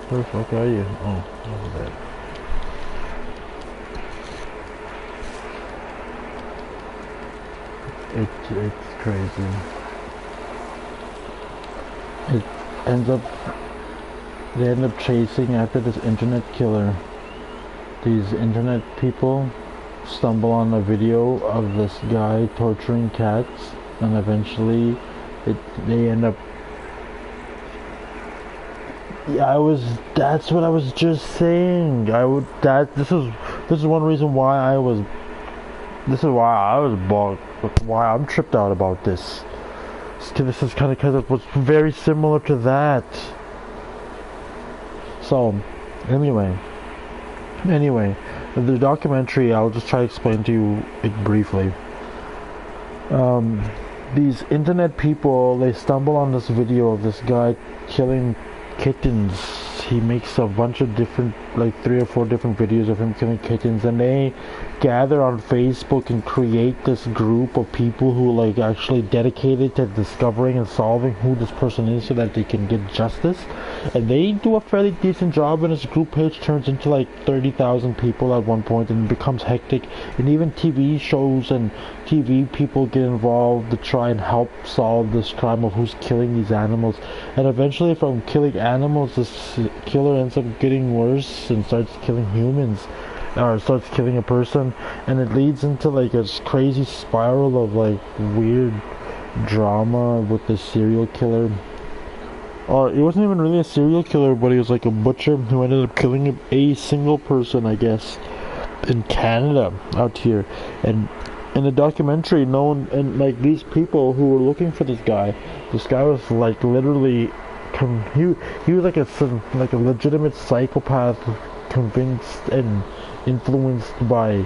Where the fuck are you? Oh, over there. It's crazy. It ends up they end up chasing after this internet killer. These internet people stumble on a video of this guy torturing cats, and eventually they end up. Yeah, that's what I was just saying. This is one reason why this is why I was bought, why I'm tripped out about this. This is kind of was very similar to that. So, anyway, the documentary, I'll just try to explain to you it briefly. These internet people, they stumble on this video of this guy killing kittens. He makes a bunch of different, like 3 or 4 different videos of him killing kittens, and they gather on Facebook and create this group of people who like actually dedicated to discovering and solving who this person is so that they can get justice. And they do a fairly decent job, and this group page turns into like 30,000 people at one point, and it becomes hectic. And even TV shows and TV people get involved to try and help solve this crime of who's killing these animals. And eventually, from killing animals, this killer ends up getting worse and starts killing humans, or starts killing a person, and it leads into like a crazy spiral of like weird drama with the serial killer. Or it wasn't even really a serial killer, but he was like a butcher who ended up killing a single person, I guess, in Canada out here. And in the documentary, and like these people who were looking for this guy was like literally, he was like a legitimate psychopath, convinced and influenced by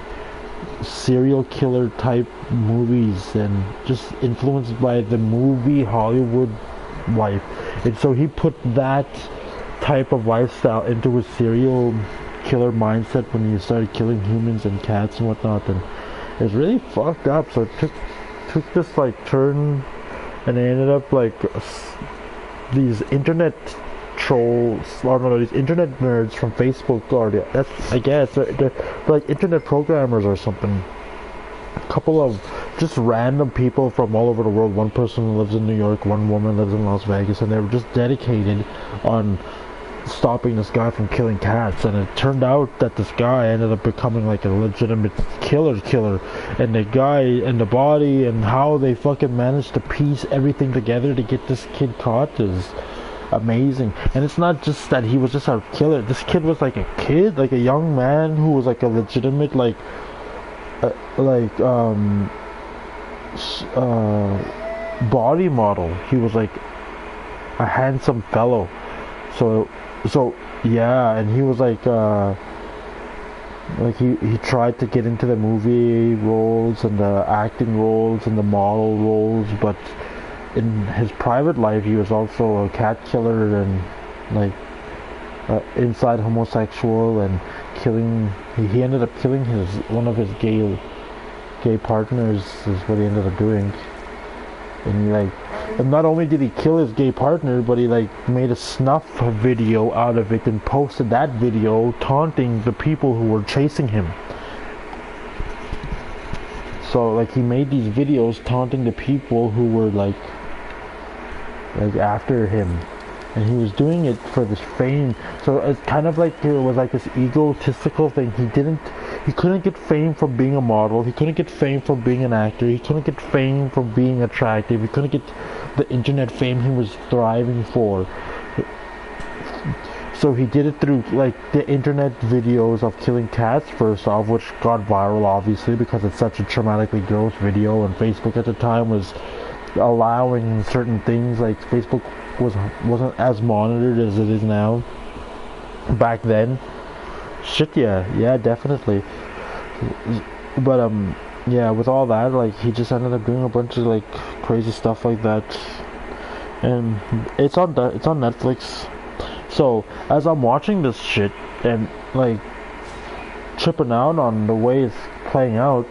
serial killer type movies, and just influenced by the movie Hollywood life. And so he put that type of lifestyle into his serial killer mindset when he started killing humans and cats and whatnot, and it's really fucked up. So it took this like turn, and it ended up like these internet trolls, or no, these internet nerds from Facebook, or that's, I guess they're like internet programmers or something. A couple of just random people from all over the world. One person lives in New York, one woman lives in Las Vegas, and they were just dedicated on stopping this guy from killing cats. And it turned out that this guy ended up becoming like a legitimate killer, and the guy and the body and how they fucking managed to piece everything together to get this kid caught is amazing. And it's not just that he was just a killer. This kid was like a young man who was like a legitimate body model. He was like a handsome fellow. So yeah, and he was like he tried to get into the movie roles and the acting roles and the model roles, but in his private life he was also a cat killer and like inside homosexual, and he ended up killing one of his gay partners is what he ended up doing. And not only did he kill his gay partner, but he like made a snuff video out of it and posted that video taunting the people who were chasing him. So like he made these videos taunting the people who were like after him, and he was doing it for this fame. So it's kind of like it was like this egotistical thing. He couldn't get fame from being a model. He couldn't get fame from being an actor. He couldn't get fame from being attractive. He couldn't get the internet fame he was thriving for. So he did it through like the internet videos of killing cats first off, which got viral obviously because it's such a traumatically gross video, and Facebook at the time was allowing certain things. Like Facebook wasn't as monitored as it is now back then. Shit, yeah, definitely. But yeah, with all that, like he just ended up doing a bunch of like crazy stuff like that, and it's on Netflix. So as I'm watching this shit and like tripping out on the way it's playing out,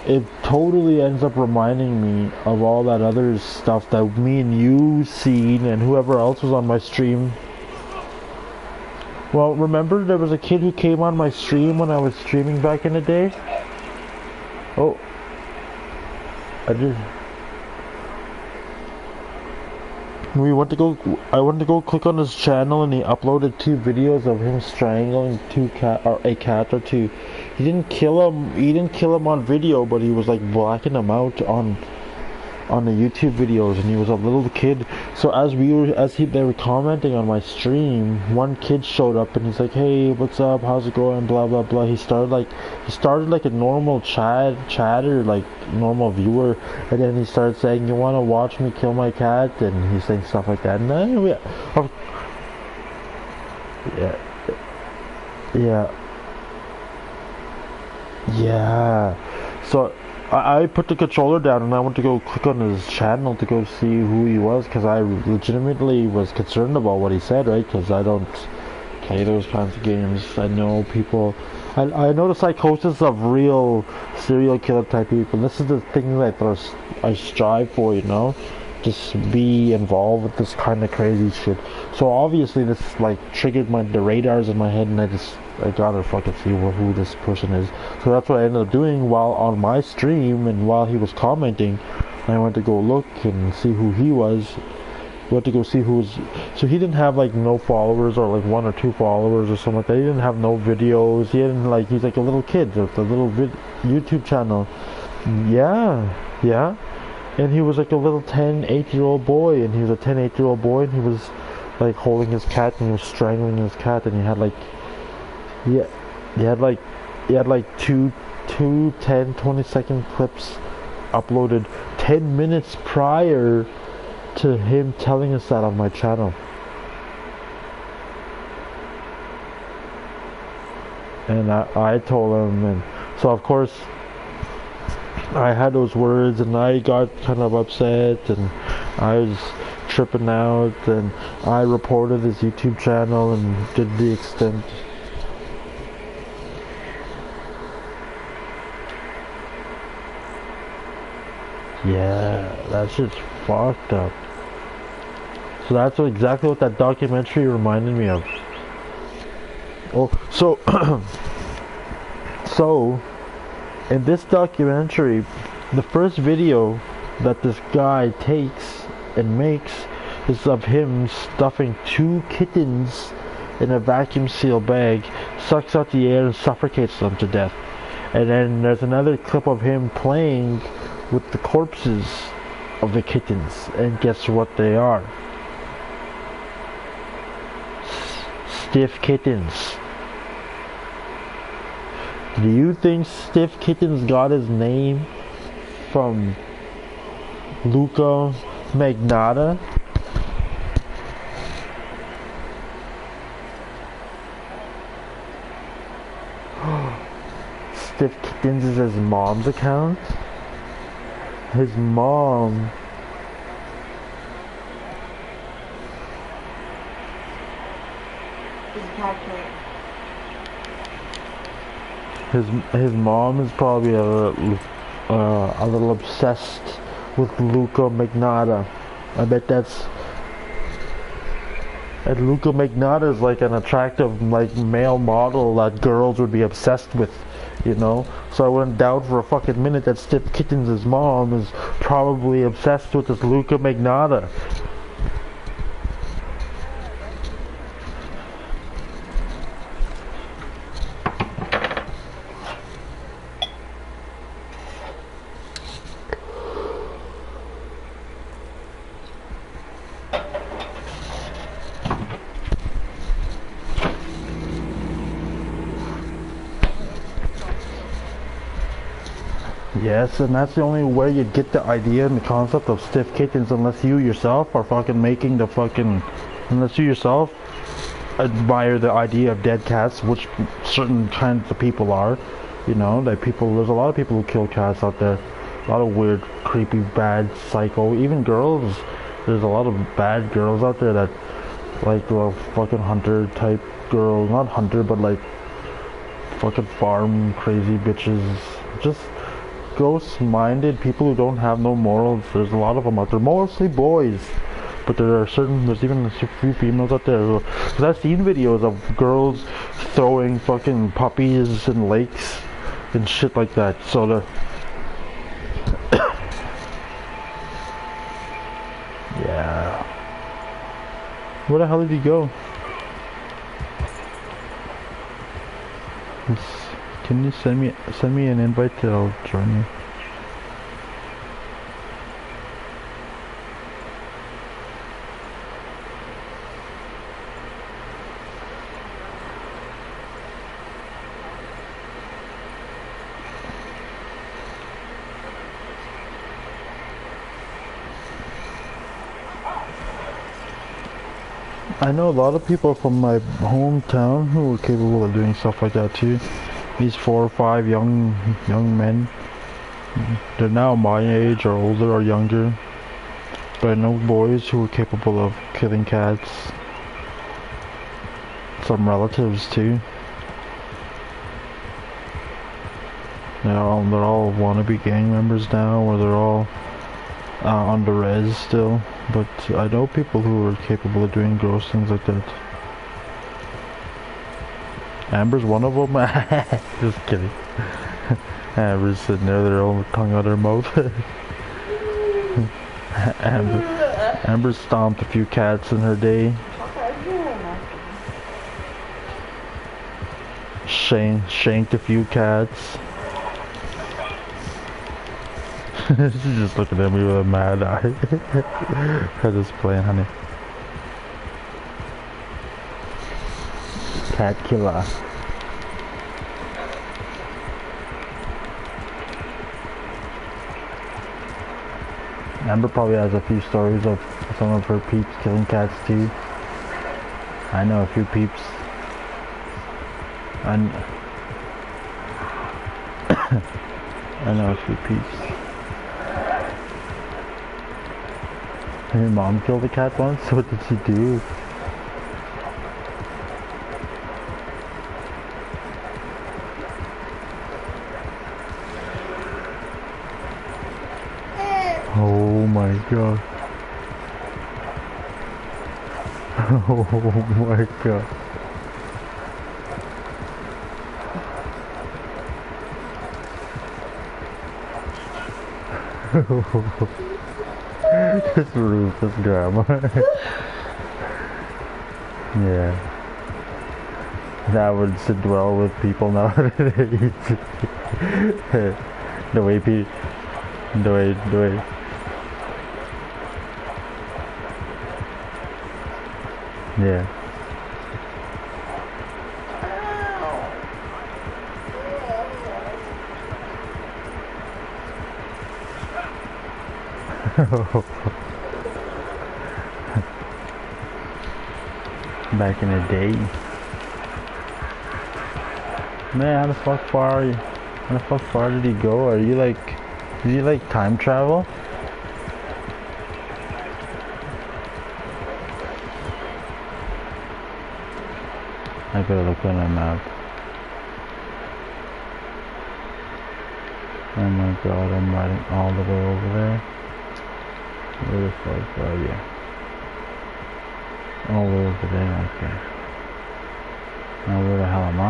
it totally ends up reminding me of all that other stuff that me and you seen and whoever else was on my stream Well, remember there was a kid who came on my stream when I was streaming back in the day? Oh, I did. We went to go. I went to go click on his channel, and he uploaded 2 videos of him strangling a cat or two. He didn't kill him. He didn't kill him on video, but he was like blacking him out on the YouTube videos, and he was a little kid. So they were commenting on my stream, one kid showed up and he's like, "Hey, what's up? How's it going? Blah blah blah." He started like a normal chatter, like normal viewer, and then he started saying, "You want to watch me kill my cat?" And he's saying stuff like that. And then yeah, yeah, yeah. So I put the controller down and I went to go click on his channel to go see who he was, because I legitimately was concerned about what he said, right? Because I don't play those kinds of games. I know people, I know the psychosis of real serial killer type people. This is the thing that I strive for, you know? Just be involved with this kind of crazy shit. So obviously this like triggered the radars in my head, and I gotta fucking see who this person is. So that's what I ended up doing while on my stream, and while he was commenting, I went to go look and see who he was. Went to go see who was. So he didn't have like no followers, or like 1 or 2 followers or something like that. He didn't have no videos. He didn't like. He's like a little kid with a little YouTube channel. Yeah. And he was like a little 8-year-old boy, and he was a 8-year-old boy, and he was like holding his cat, and he was strangling his cat, and he had like, yeah, he had like two 10-20 second clips uploaded 10 minutes prior to him telling us that on my channel. And I told him, and so of course I had those words, and I got kind of upset, and I was tripping out, and I reported his YouTube channel and did the extent. Yeah, that shit's fucked up. So that's exactly what that documentary reminded me of. Oh, so so in this documentary, the first video that this guy takes and makes is of him stuffing 2 kittens in a vacuum seal bag, sucks out the air and suffocates them to death. And then there's another clip of him playing with the corpses of the kittens, and guess what they are? Stiff kittens. Do you think Stiff Kittens got his name from Luca Magnotta? Stiff Kittens is his mom's account? His mom... His mom is probably a little obsessed with Luca Magnotta. I bet that's... And Luca Magnotta is like an attractive like male model that girls would be obsessed with, you know? So I wouldn't doubt for a fucking minute that Stiff Kittens' mom is probably obsessed with this Luca Magnotta. Yes, and that's the only way you'd get the idea and the concept of Stiff Kittens, unless you yourself are fucking making the fucking... Unless you yourself admire the idea of dead cats, which certain kinds of people are. You know, that people... There's a lot of people who kill cats out there. A lot of weird, creepy, bad, psycho... Even girls. There's a lot of bad girls out there that... Like, well, fucking hunter type girl. Not hunter, but like... Fucking farm crazy bitches. Just... Ghost-minded people who don't have no morals. There's a lot of them out there, mostly boys, but there's even a few females out there. Because I've seen videos of girls throwing fucking puppies in lakes and shit like that. So the yeah. Where the hell did he go? Can you send me an invite to I'll join you. I know a lot of people from my hometown who are capable of doing stuff like that too. These 4 or 5 young men. They're now my age or older or younger. But I know boys who are capable of killing cats. Some relatives too. They're all wannabe gang members now, or they're all under res still. But I know people who are capable of doing gross things like that. Amber's one of them. Just kidding. Amber's sitting there, their own tongue out her mouth. Amber stomped a few cats in her day. Shanked a few cats. She's just looking at me with a mad eye. I'm just playing, honey. Cat killer. Amber probably has a few stories of some of her peeps killing cats too. I know a few peeps. I know a few peeps. Your mom killed a cat once? What did she do? Oh my god. Oh my god. Just ruthless drama. Yeah. That would sit well with people nowadays. The way yeah. Back in the day. Man, how the fuck far did he go? Are you like, did you like time travel? I gotta look on a map. Oh my god, I'm riding all the way over there. Where the fuck are you? All the way over there, okay. Now where the hell am I?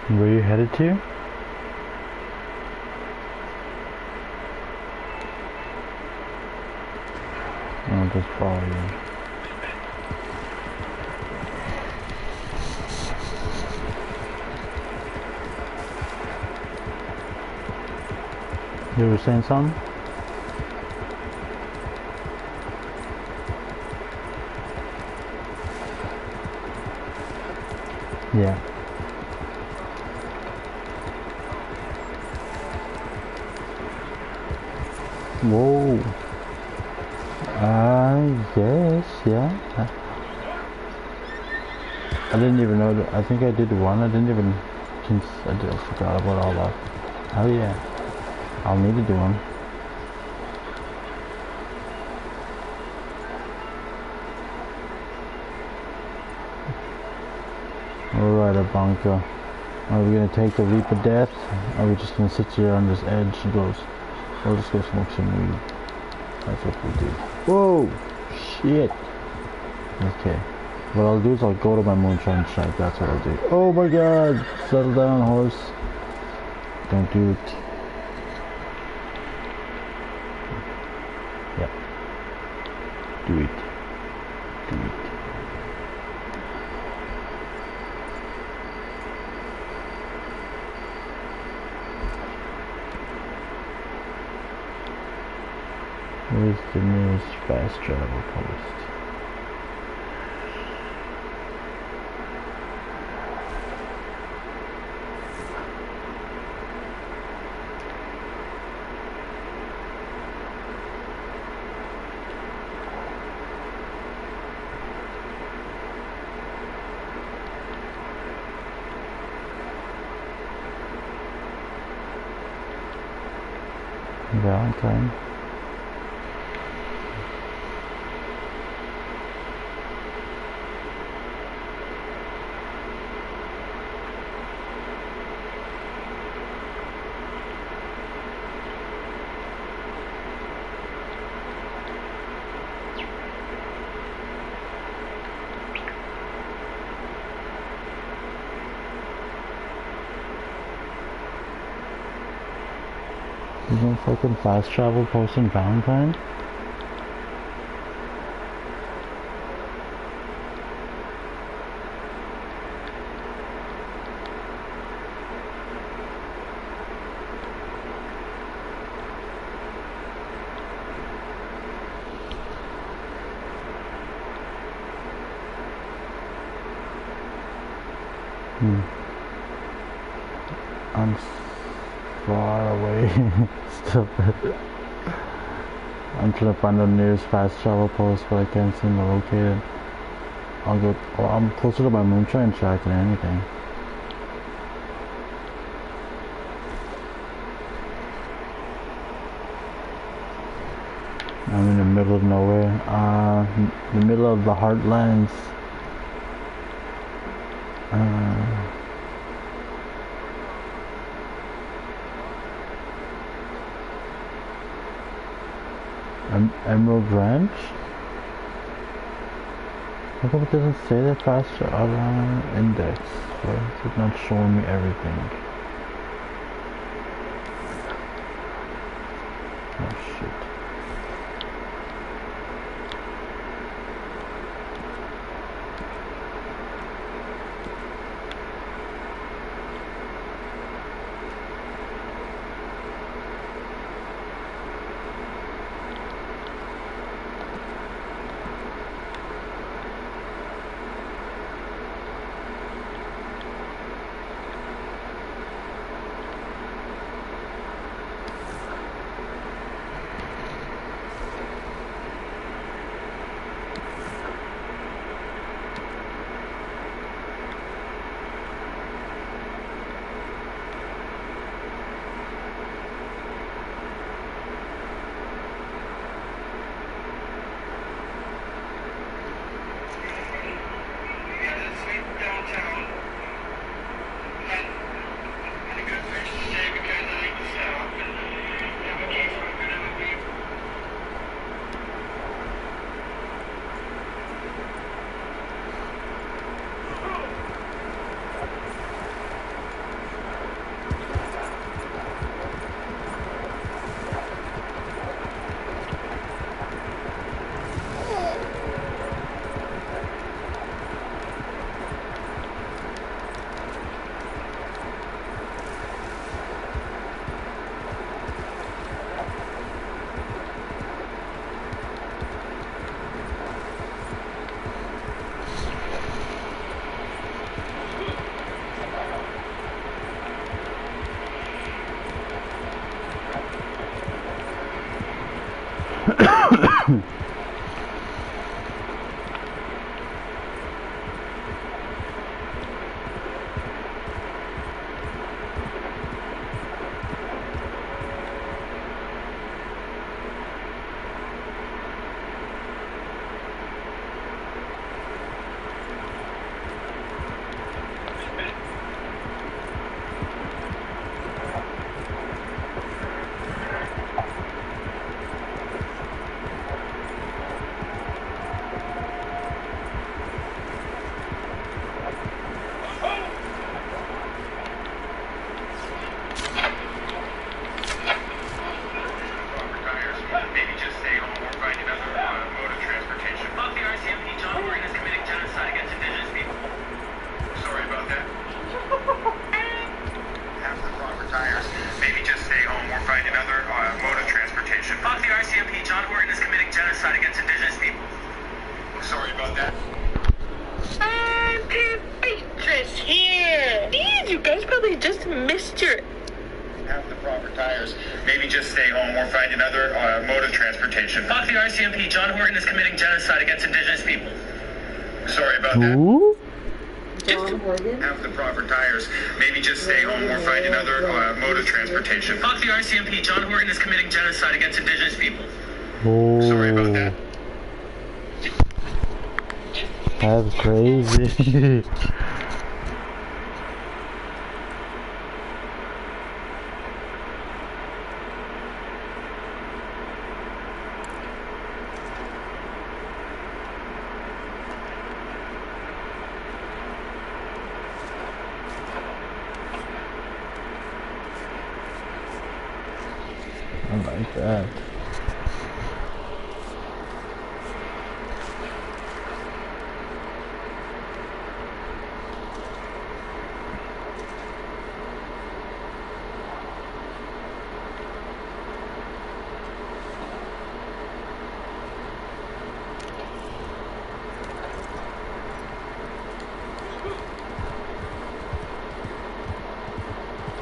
Where are you headed to? I'll just follow you. You were saying something? Yeah. Whoa. Yes, yeah. I didn't even know that. I think I did one. I forgot about all that. Oh yeah. I'll need to do one. Alright, Abanka. Are we gonna take the leap of death? Or are we just gonna sit here on this edge and go, we'll just go smoke some weed. That's what we'll do. Whoa! Shit! Okay. What I'll do is I'll go to my moonshine shack, that's what I'll do. Oh my god! Settle down, horse. Don't do it. Yep. Do it. Do it. Where's the nearest fast travel post? Valentine. There's no fucking fast travel post in Valentine? I'm far away. Still. I'm trying to find the nearest fast travel post, but I can't seem to locate it. I'll go. Oh, I'm closer to my moonshine shack than anything. I'm in the middle of nowhere. The middle of the heartlands. Emerald Ranch? How come it doesn't say that faster index? Why is it not showing me everything? Oh shit. guys probably just missed your... Have the proper tires. Maybe just stay home or find another mode of transportation. Fuck the RCMP. John Horton is committing genocide against indigenous people. Sorry about that. Who? John Horton? Have the proper tires. Maybe just stay home or find another mode of transportation. Fuck the RCMP. John Horton is committing genocide against indigenous people. Oh. Sorry about that. That's crazy. I like that.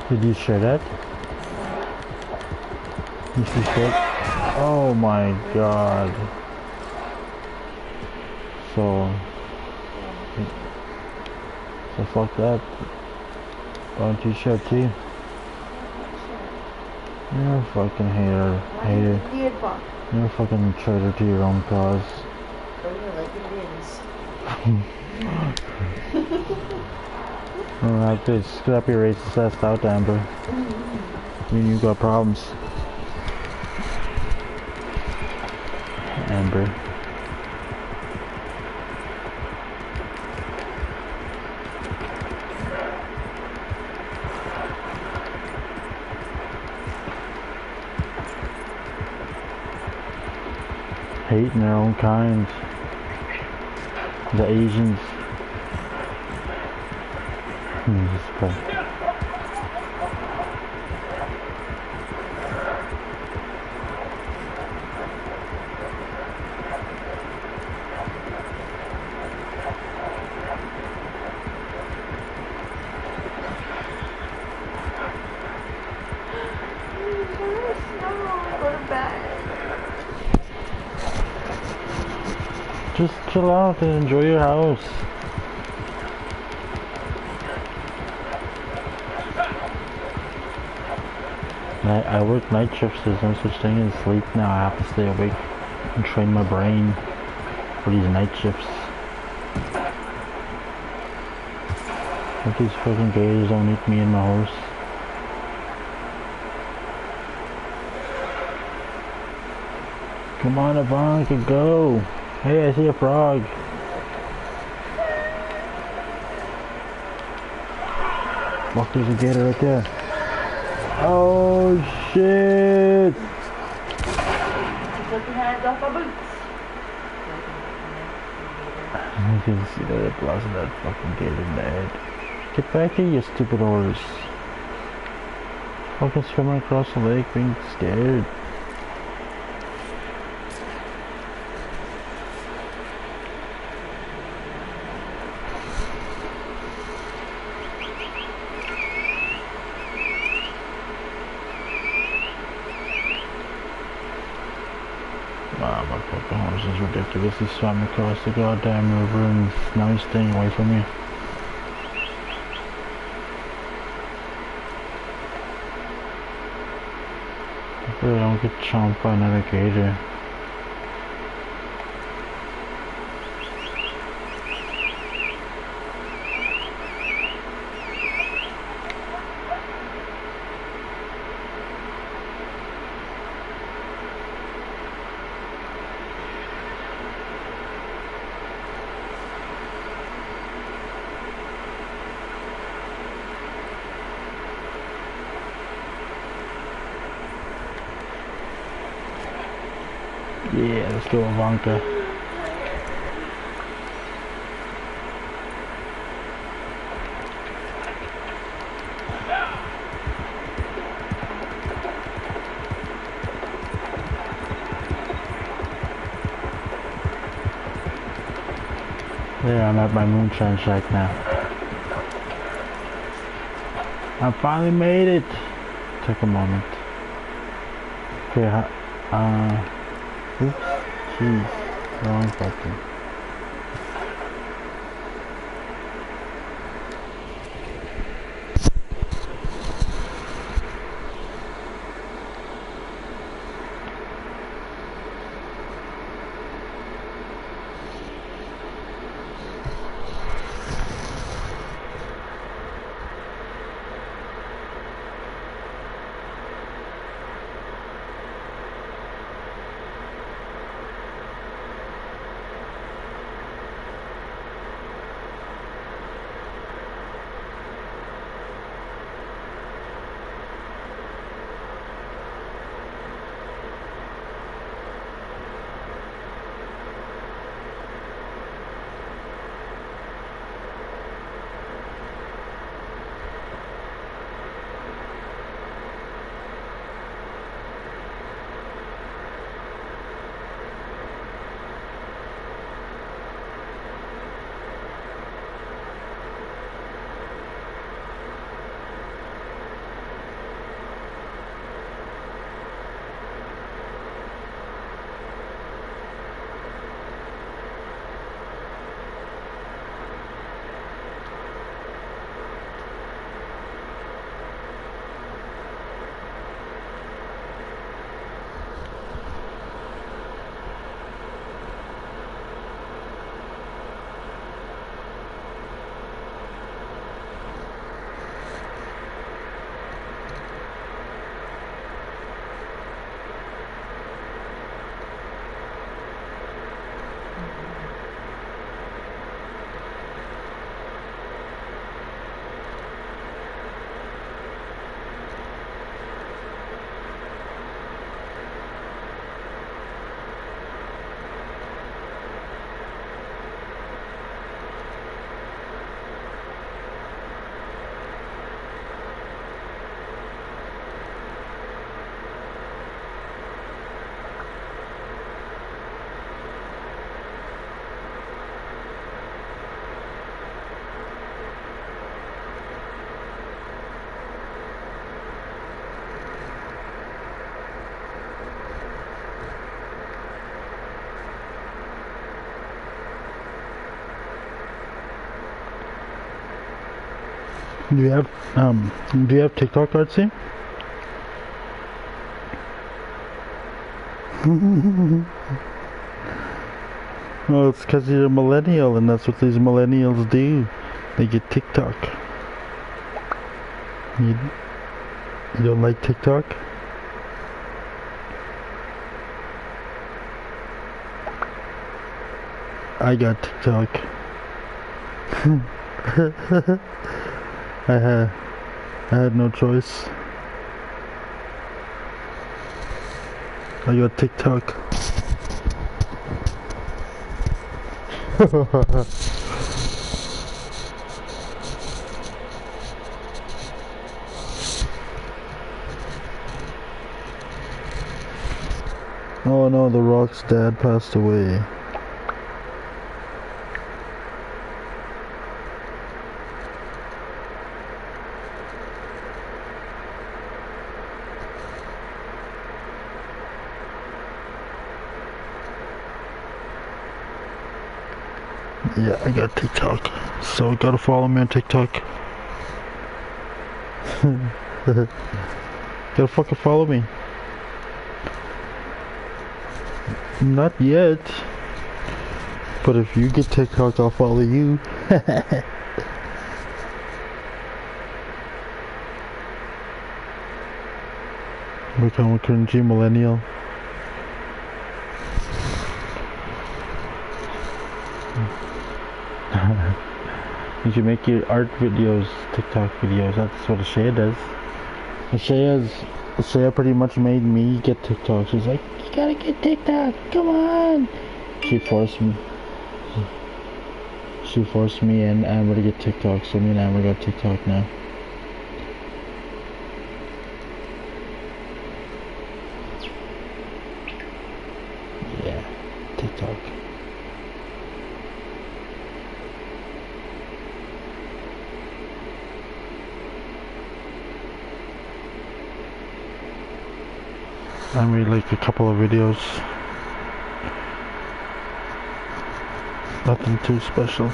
Did you share that? You see that? Oh my god. So fuck that. Don't you share too? You're a fucking hater. You're a fucking traitor to your own cause. Alright, just scrap your racist ass out, Amber. You got problems. Amber. Hating their own kind. The Asians. Jesus Christ. Just chill out and enjoy your house. I work night shifts, there's no such thing as sleep now. I have to stay awake and train my brain for these night shifts. If these fucking gators don't eat me and my horse. Come on, Ivanka, go! Hey, I see a frog. Fuck, there's a gator right there. Oh shit! I can see that it blasted that fucking gator in the head. Get back here, you stupid horse. Fucking swimming across the lake being scared. Wow, my fucking horse is ridiculous. He swam across the goddamn river and now he's staying away from me. Hopefully I don't get chomped by another gator. Yeah, let's go, Ivanka. There, I'm at my moonshine shack now. I finally made it. Took a moment. Okay, oops, jeez, wrong button. Do you have TikTok, Artsy? Well, it's because you're a millennial, and that's what these millennials do. They get TikTok. You don't like TikTok? I got TikTok. I had no choice. I got TikTok. Oh no, The Rock's dad passed away. Yeah, I got TikTok, so gotta follow me on TikTok. Gotta fucking follow me. Not yet. But if you get TikTok, I'll follow you. Become a cringy millennial. You should make your art videos, TikTok videos. That's what Ashaya does. Ashaya pretty much made me get TikTok. She's like, you gotta get TikTok, come on. She forced me. She forced me and Amber to get TikTok, so me and Amber got TikTok now. Yeah, TikTok. I made like a couple of videos. Nothing too special.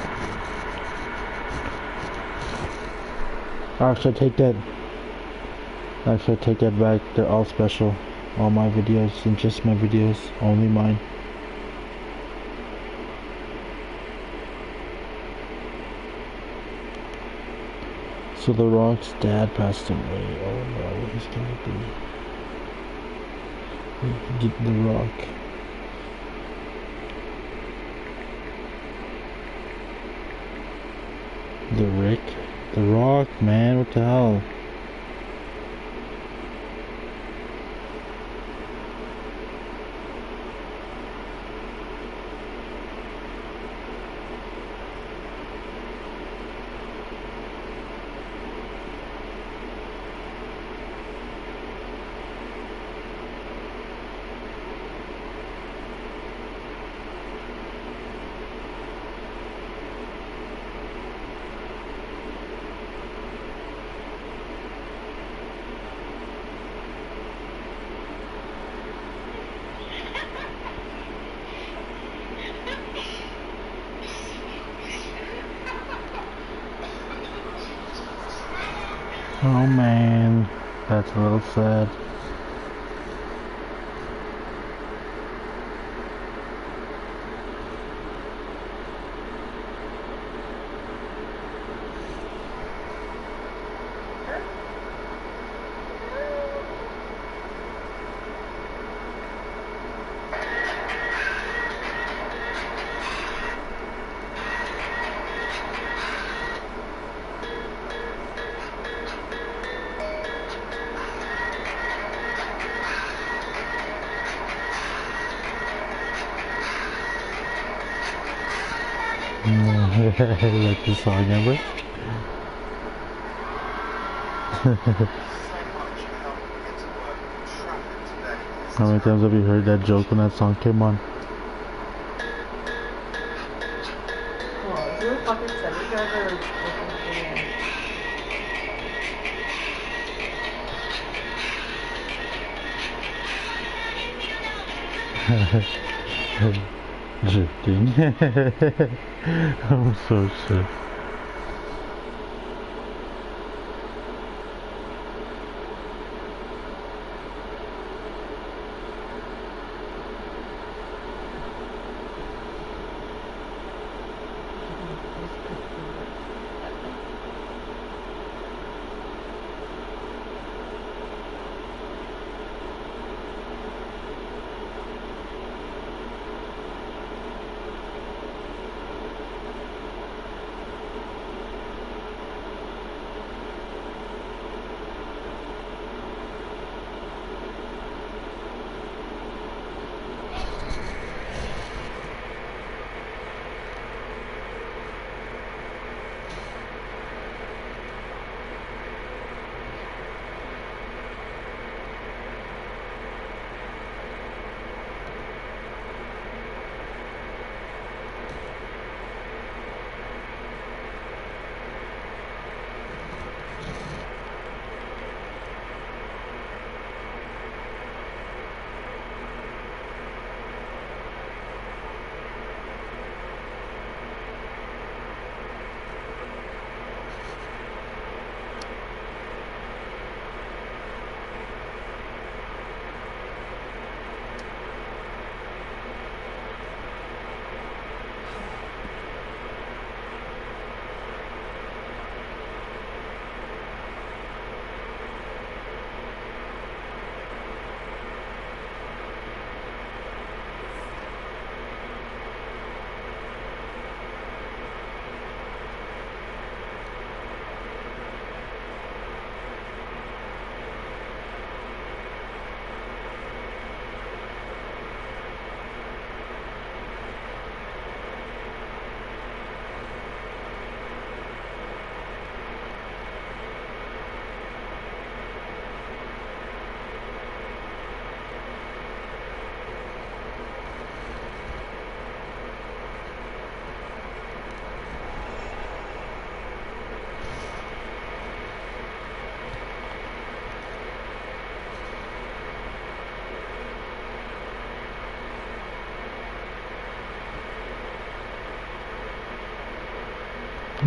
Actually, I take that back. They're all special. All my videos and just my videos. Only mine. So The Rock's dad passed away. Oh no, what he's gonna do? Get The Rock. The Rock, man, what the hell? Oh man, that's a little sad. Like this song ever? How many times have you heard that joke when that song came on? Well, is it a fucking semi-driver or Drifting. I'm so shit.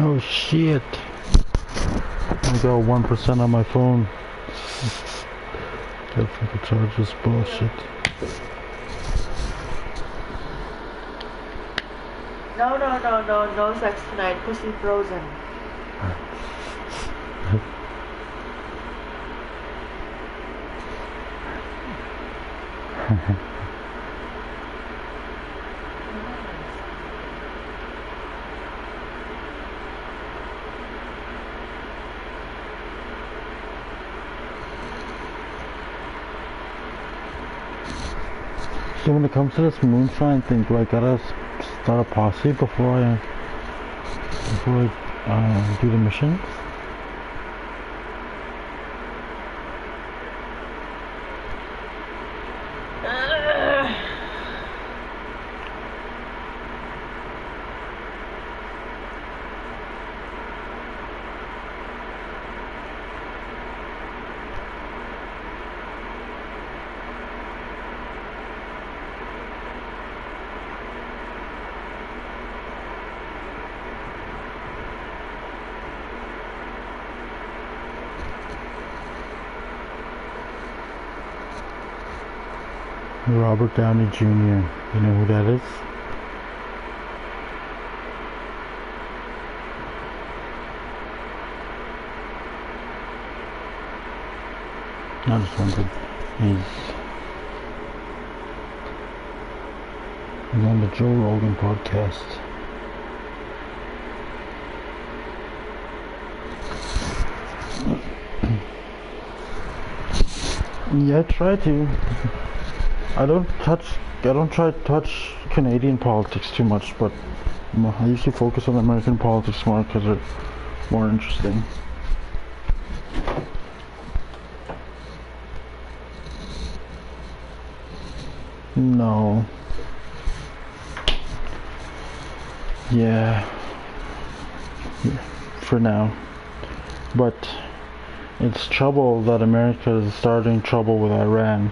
Oh shit. I got 1% on my phone. Definitely charge this bullshit. No sex tonight. Pussy frozen. So when it comes to this moonshine thing, do I gotta start a posse before I do the mission? Robert Downey Jr. You know who that is? I just wondered. He's on the Joe Rogan podcast. Yeah, I try to. I don't try to touch Canadian politics too much, but I usually focus on American politics more because they're more interesting. No. Yeah. For now. But it's trouble that America is starting trouble with Iran.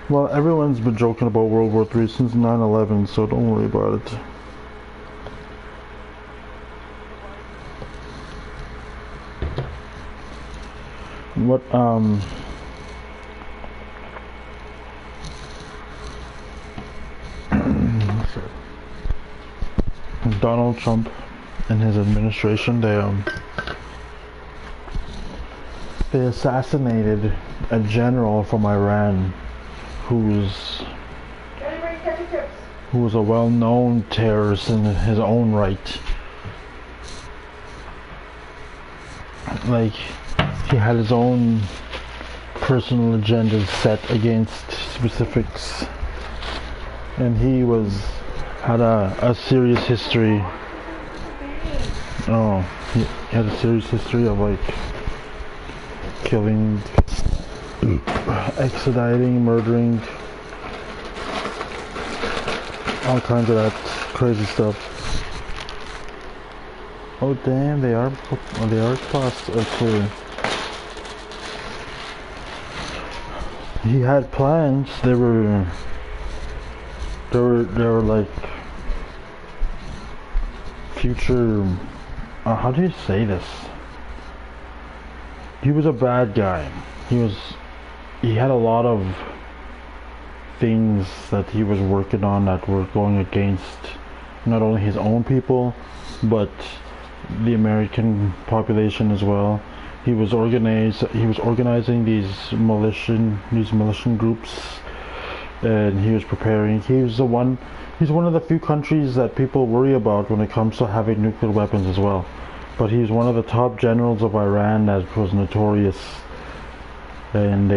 Well, everyone's been joking about World War III since 9/11, so don't worry about it. What, Donald Trump and his administration, they assassinated a general from Iran who was a well-known terrorist in his own right. Like, he had his own personal agendas set against specifics, and he had a serious history. Oh, he had a serious history of like killing, extraditing, murdering, all kinds of that crazy stuff. Oh damn, they are class clear. He had plans. They were like future. How do you say this? He was a bad guy. He had a lot of things that he was working on that were going against not only his own people, but the American population as well. He was organizing these militia groups, and he was preparing. He's one of the few countries that people worry about when it comes to having nuclear weapons as well. But he's one of the top generals of Iran that was notorious, and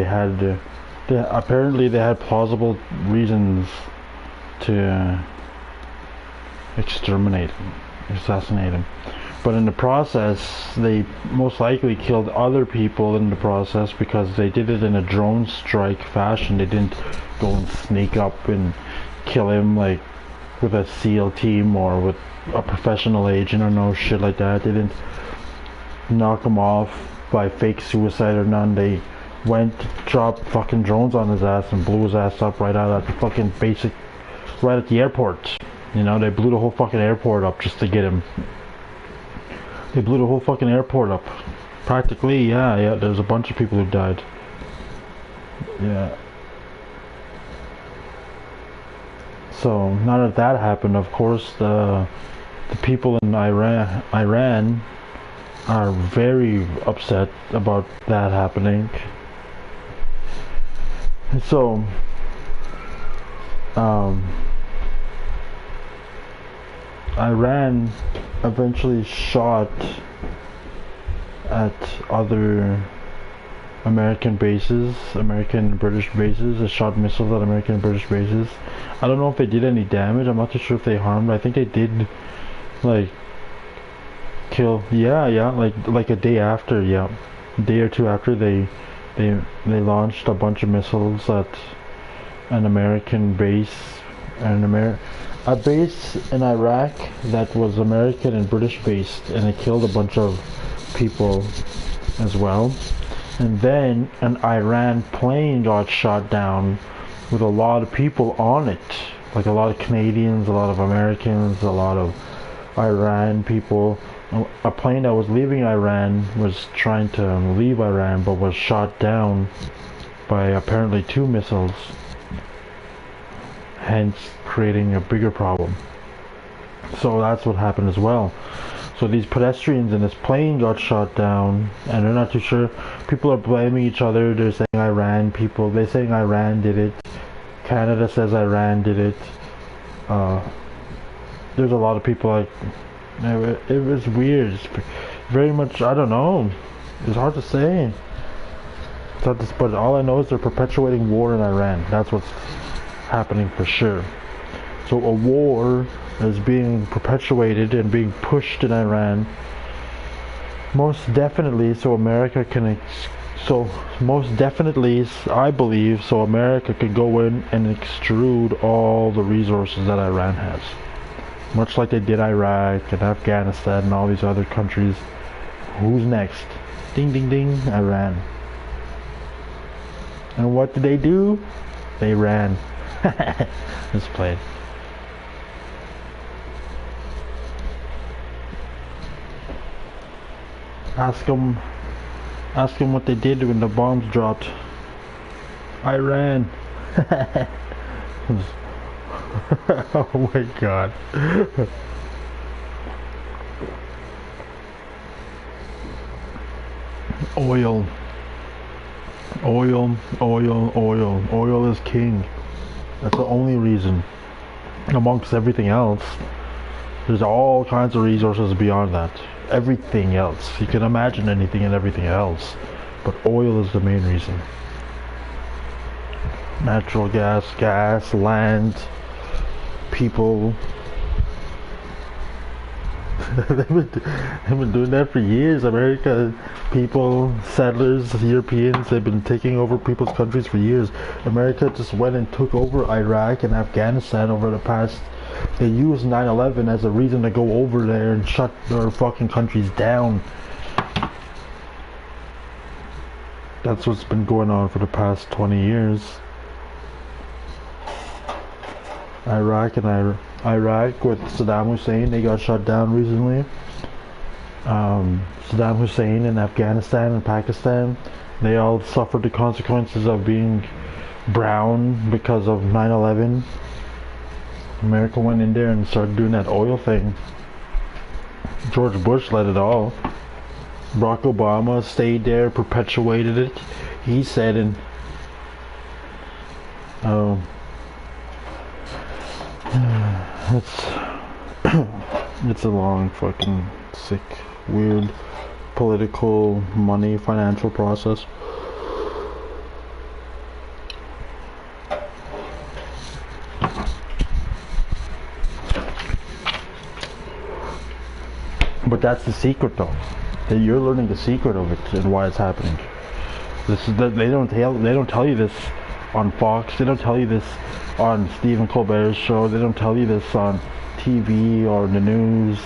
apparently they had plausible reasons to exterminate him, assassinate him. But in the process, they most likely killed other people in the process because they did it in a drone strike fashion. They didn't go and sneak up and kill him like with a SEAL team or with a professional agent or no shit like that. They didn't knock him off by fake suicide or none. They went, dropped fucking drones on his ass and blew his ass up right out at the fucking basic, right at the airport. You know, they blew the whole fucking airport up just to get him. They blew the whole fucking airport up. Practically, yeah, there's a bunch of people who died. Yeah. So, now that that happened, of course, the people in Iran are very upset about that happening. So, Iran eventually shot at other American bases, American and British bases. They shot missiles at American and British bases. I don't know if they did any damage. I'm not too sure if they harmed. I think they did, like, kill. Yeah, like a day after. Yeah, a day or two after they launched a bunch of missiles at an American base, a base in Iraq that was American and British based, and it killed a bunch of people as well. And then an Iran plane got shot down with a lot of people on it, like a lot of Canadians, a lot of Americans, a lot of Iran people. A plane that was leaving Iran was trying to leave Iran but was shot down by apparently 2 missiles, hence creating a bigger problem. So that's what happened as well. So these pedestrians in this plane got shot down, and they're not too sure. People are blaming each other. They're saying Iran people. They're saying Iran did it. Canada says Iran did it. There's a lot of people like, it was weird. It's very much, I don't know. It's hard to say. It's hard to, but all I know is they're perpetuating war in Iran. That's what's happening for sure. So a war is being perpetuated and being pushed in Iran, most definitely, so America can I believe, so America could go in and extrude all the resources that Iran has, much like they did Iraq and Afghanistan and all these other countries. Who's next? Ding ding ding, Iran. And what did they do? They ran. Let's play it. Ask them what they did when the bombs dropped. I ran. Oh my god. Oil. Oil is king. That's the only reason. Amongst everything else, there's all kinds of resources beyond that. Everything else. You can imagine anything and everything else. But oil is the main reason. Natural gas, land, people. They've been doing that for years. America, people, settlers, Europeans, they've been taking over people's countries for years. America just went and took over Iraq and Afghanistan over the past. They used 9/11 as a reason to go over there and shut their fucking countries down. That's what's been going on for the past 20 years. Iraq with Saddam Hussein, they got shut down recently. Saddam Hussein in Afghanistan and Pakistan, they all suffered the consequences of being brown because of 9/11. America went in there and started doing that oil thing. George Bush led it all. Barack Obama stayed there, perpetuated it. He said in it's a long fucking sick, weird political, money, financial process. But that's the secret, though. That you're learning the secret of it and why it's happening. This is they don't tell you this on Fox. They don't tell you this on Stephen Colbert's show. They don't tell you this on TV or the news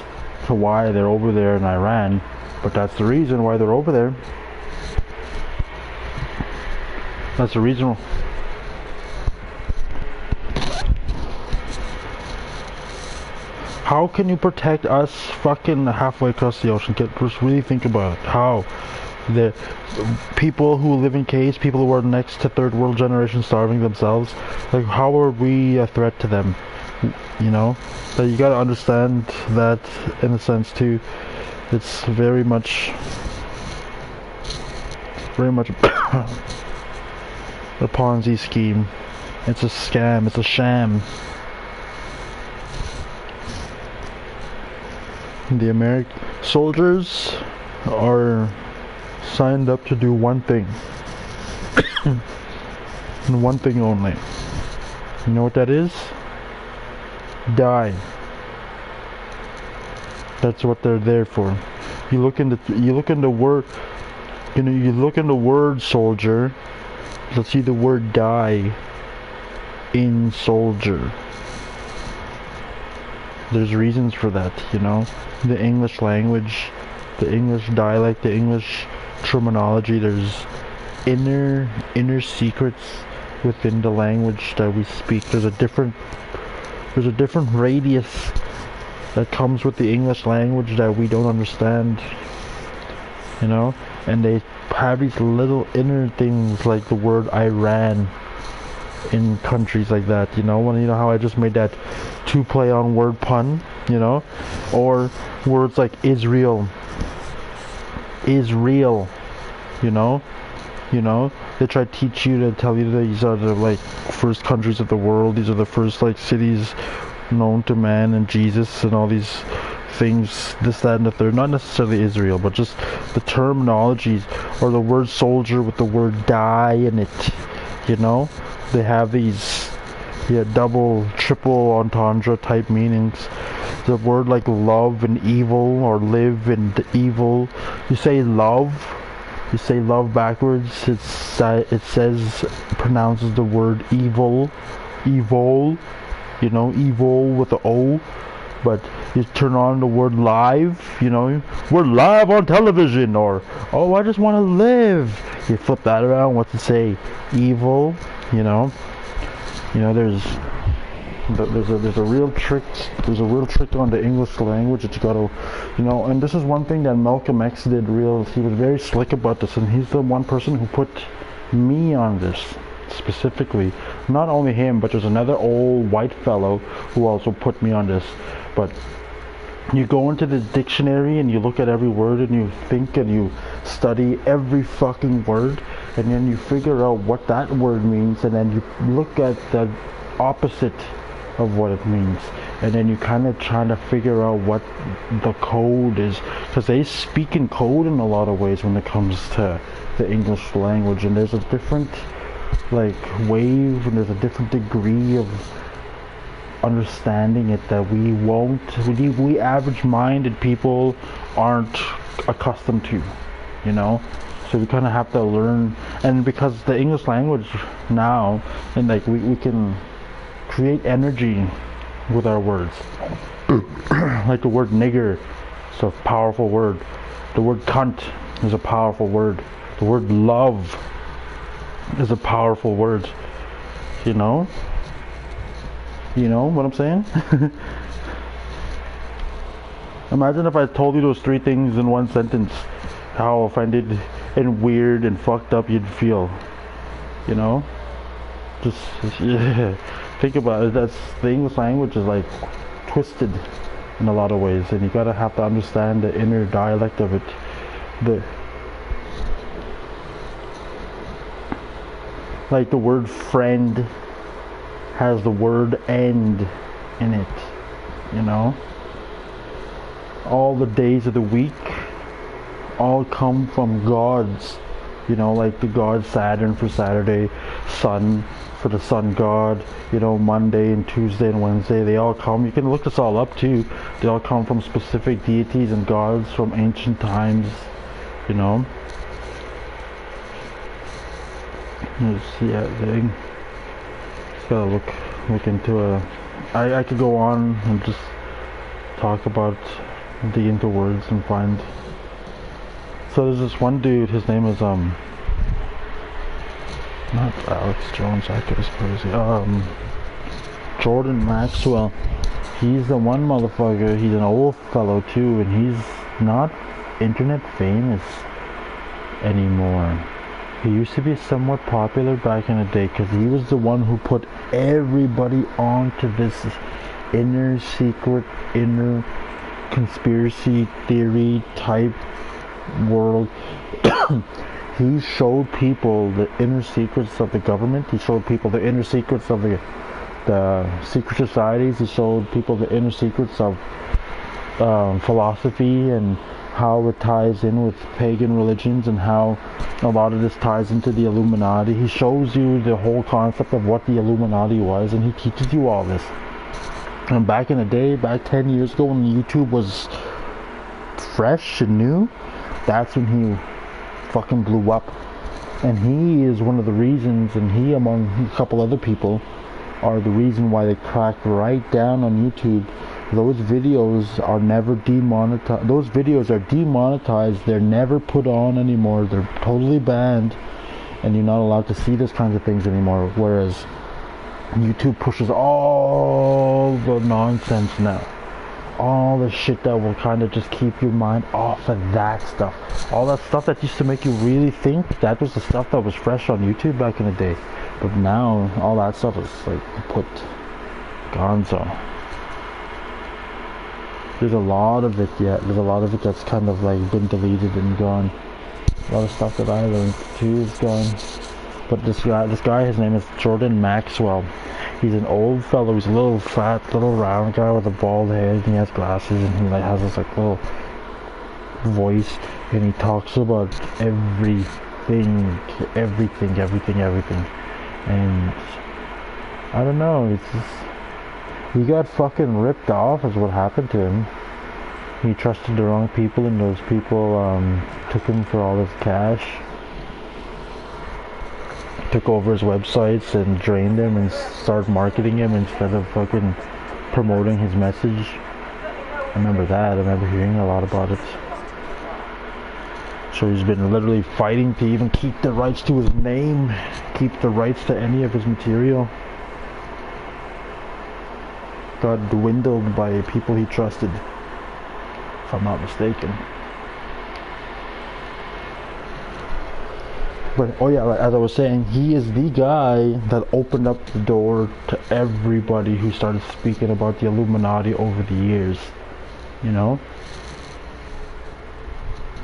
to why they're over there in Iran. But that's the reason why they're over there. That's a regional. How can you protect us fucking halfway across the ocean? Just really think about it. How? The people who live in caves, people who are next to third world generation starving themselves, like how are we a threat to them? You know? That you gotta understand that in a sense too. It's very much a Ponzi scheme. It's a scam, it's a sham. The American soldiers are signed up to do one thing. And one thing only. You know what that is? Die. That's what they're there for. You look in the word, you know, you look in the word soldier, you'll see the word die in soldier. There's reasons for that, you know. The English language, the English dialect, the English terminology, there's inner secrets within the language that we speak. There's a different radius that comes with the English language that we don't understand, you know. And they have these little inner things like the word Iran in countries like that, you know. When you know how I just made that 2 play on word pun, you know, or words like Israel, you know, they try to teach you to tell you that these are the like first countries of the world, these are the first like cities known to man and Jesus and all these things, this, that, and the third. Not necessarily Israel, but just the terminologies, or the word soldier with the word die in it, you know. They have these double, triple entendre type meanings. The word like love and evil, or live and evil. You say love backwards. It says, pronounces the word evil, you know, evil with the O. But you turn on the word live, you know, we're live on television, or oh, I just want to live. You flip that around, what's it say? Evil, you know. There's a real trick. There's a real trick on the English language that you gotta, you know. And this is one thing that Malcolm X did real. He was very slick about this, and he's the one person who put me on this specifically. Not only him, but there's another old white fellow who also put me on this. But you go into the dictionary and you look at every word and you think and you study every fucking word, and then you figure out what that word means, and then you look at the opposite of what it means, and then you kind of try to figure out what the code is, because they speak in code in a lot of ways when it comes to the English language, and there's a different like wave, and there's a different degree of understanding it that we average-minded people aren't accustomed to, you know. So we kind of have to learn, and because the English language now, and like we can create energy with our words. Like the word nigger, it's a powerful word. The word cunt is a powerful word. The word love is a powerful word. You know what I'm saying? Imagine if I told you those 3 things in one sentence, how offended and weird and fucked up you'd feel, you know. Just yeah. Think about it. That's the English language is like twisted in a lot of ways, and you gotta have to understand the inner dialect of it. Like the word friend has the word end in it, you know. All the days of the week all come from gods, you know, like the god Saturn for Saturday, sun for the sun god, you know, Monday and Tuesday and Wednesday, they all come, you can look this all up too, they all come from specific deities and gods from ancient times, you know. Just gotta look into I could go on and just talk about, dig into words and find. So there's this one dude, his name is Not Alex Jones, that guy's crazy. Jordan Maxwell. He's the one motherfucker. He's an old fellow too, and he's not internet famous anymore. He used to be somewhat popular back in the day because he was the one who put everybody onto this inner secret, inner conspiracy theory type world. He showed people the inner secrets of the government. He showed people the inner secrets of the secret societies. He showed people the inner secrets of philosophy and how it ties in with pagan religions and how a lot of this ties into the Illuminati. He shows you the whole concept of what the Illuminati was, and he teaches you all this. And back in the day, back 10 years ago when YouTube was fresh and new, that's when he fucking blew up. And he is one of the reasons, and he among a couple other people are the reason why they cracked right down on YouTube. Those videos are never demonetized. Those videos are demonetized. They're never put on anymore. They're totally banned, and you're not allowed to see those kinds of things anymore. Whereas YouTube pushes all the nonsense now. All the shit that will kind of just keep your mind off of that stuff. All that stuff that used to make you really think, that was the stuff that was fresh on YouTube back in the day. But now, all that stuff is like put gonzo. There's a lot of it yet. There's a lot of it that's kind of like been deleted and gone. A lot of stuff that I learned too is gone. But this guy, his name is Jordan Maxwell. He's an old fellow. He's a little fat, little round guy with a bald head, and he has glasses, and he like has this like little voice, and he talks about everything. And I don't know. It's just, he got fucking ripped off is what happened to him. He trusted the wrong people, and those people took him for all his cash. Took over his websites and drained him and started marketing him instead of fucking promoting his message. I remember that. I remember hearing a lot about it. So he's been literally fighting to even keep the rights to his name, keep the rights to any of his material. Got dwindled by people he trusted, if I'm not mistaken. But, oh yeah, as I was saying, he is the guy that opened up the door to everybody who started speaking about the Illuminati over the years, you know?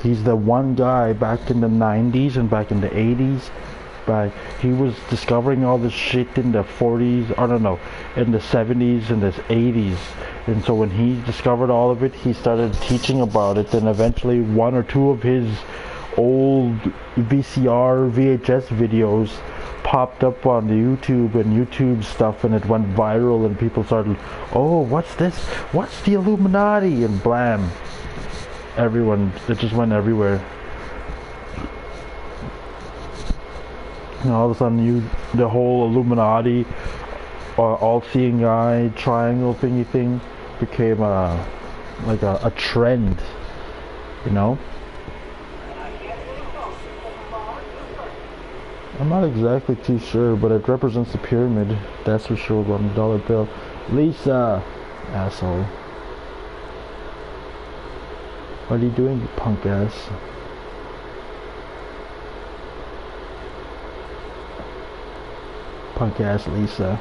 He's the one guy back in the 90s and back in the 80s. He was discovering all this shit in the 40s, I don't know, in the 70s and the 80s. And so when he discovered all of it, he started teaching about it, and eventually one or two of his old VCR, VHS videos popped up on the YouTube and YouTube stuff, and it went viral, and people started, oh, what's this? What's the Illuminati? And blam. Everyone, it just went everywhere. And all of a sudden, the whole Illuminati, all-seeing eye, triangle thingy thing became like a trend, you know? I'm not exactly too sure, but it represents the pyramid. That's for sure on the dollar bill. Lisa! Asshole. What are you doing, you punk ass? Punk ass Lisa.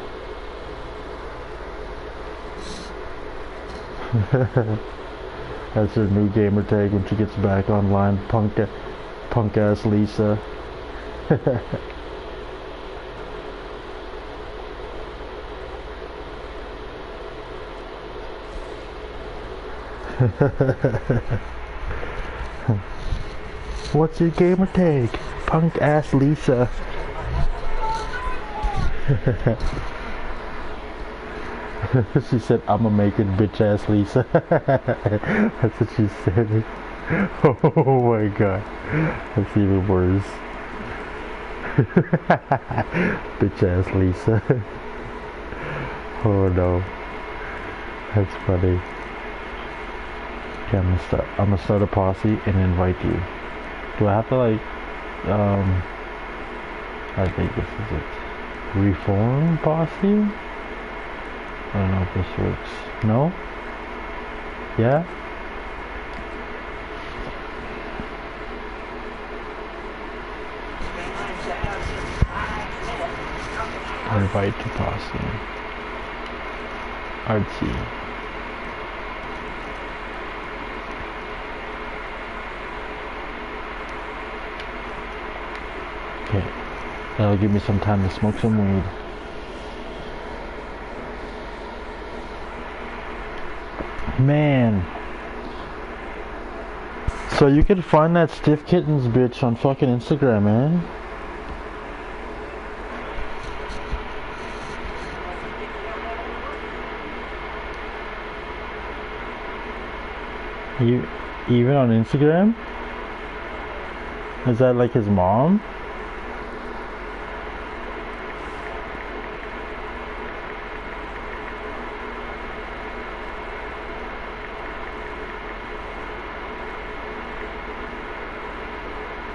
That's her new gamer tag when she gets back online. Punk ass Lisa. What's your gamer tag? Punk ass Lisa. She said, I'ma make it bitch ass Lisa. That's what she said. Oh my god. That's even worse. Bitch ass Lisa. Oh no. That's funny. Okay, I'm gonna start a posse and invite you. Do I have to like I think this is it. Reform Posse? I don't know if this works. No? Yeah? Invite to Posse. Artsy. Okay. That'll give me some time to smoke some weed. Man. So you can find that Stiff Kittens bitch on fucking Instagram, man. You even on Instagram? Is that like his mom?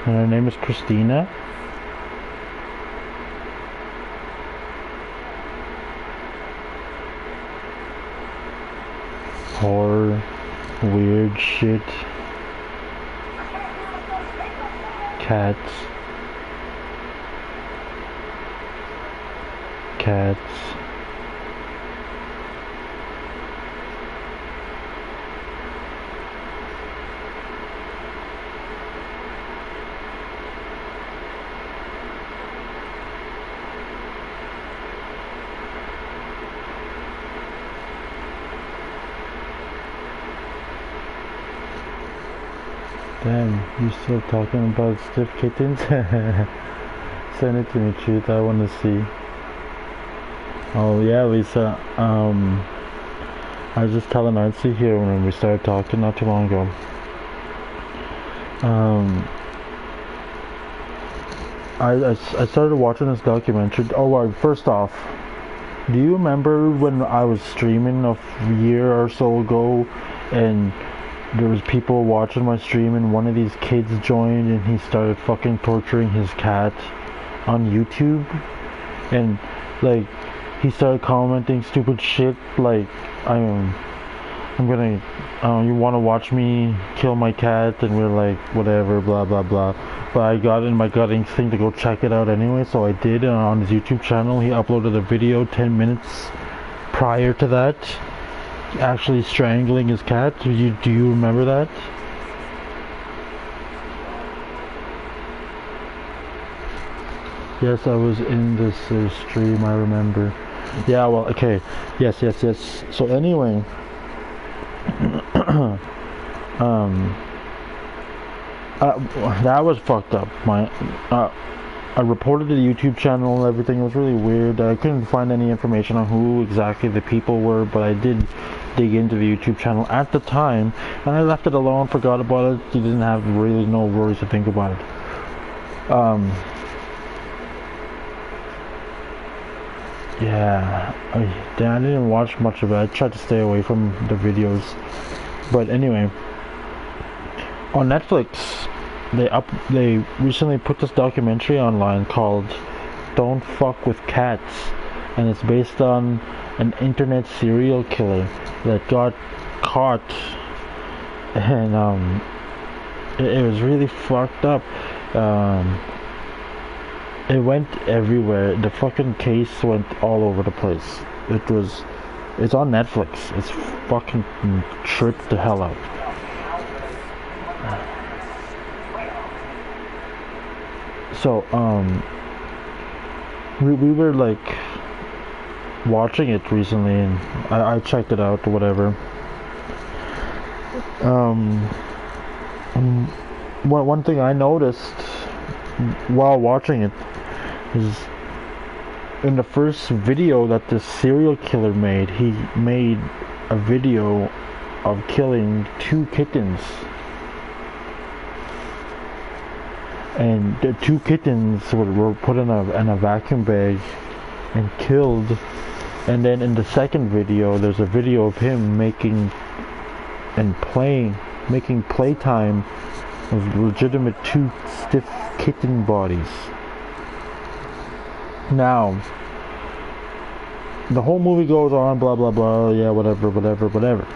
And her name is Christina. Horror, weird shit. Cats. Cats. Damn, you still talking about Stiff Kittens? Send it to me, Truth. I want to see. Oh yeah, Lisa. I was just telling Artsy here when we started talking not too long ago. I started watching this documentary. Oh, well, first off, do you remember when I was streaming a year or so ago, and there was people watching my stream, and one of these kids joined and he started fucking torturing his cat on YouTube, and like he started commenting stupid shit like I'm gonna you want to watch me kill my cat, and we're like whatever blah blah blah. But I got in my gut instinct to go check it out anyway, so I did. And on his YouTube channel he uploaded a video 10 minutes prior to that actually strangling his cat. Do you remember that? Yes, I was in this stream, I remember. Yeah, well, okay. Yes. So anyway, that was fucked up. I reported the YouTube channel, everything was really weird. I couldn't find any information on who exactly the people were, but I did dig into the YouTube channel at the time, and I left it alone, forgot about it. You didn't have really no worries to think about it. Yeah, I didn't watch much of it. I tried to stay away from the videos. But anyway, on Netflix, they recently put this documentary online called Don't Fuck with Cats, and it's based on an internet serial killer that got caught, and it was really fucked up. It went everywhere. The fucking case went all over the place. It's on Netflix. It's fucking tripped the hell out. So, we were like watching it recently, and I checked it out or whatever. One thing I noticed while watching it is in the first video that the serial killer made, he made a video of killing 2 kittens. And the 2 kittens were put in a vacuum bag and killed. And then in the second video, there's a video of him making playtime of legitimate 2 stiff kitten bodies. Now, the whole movie goes on, blah blah blah, yeah, whatever, whatever, whatever.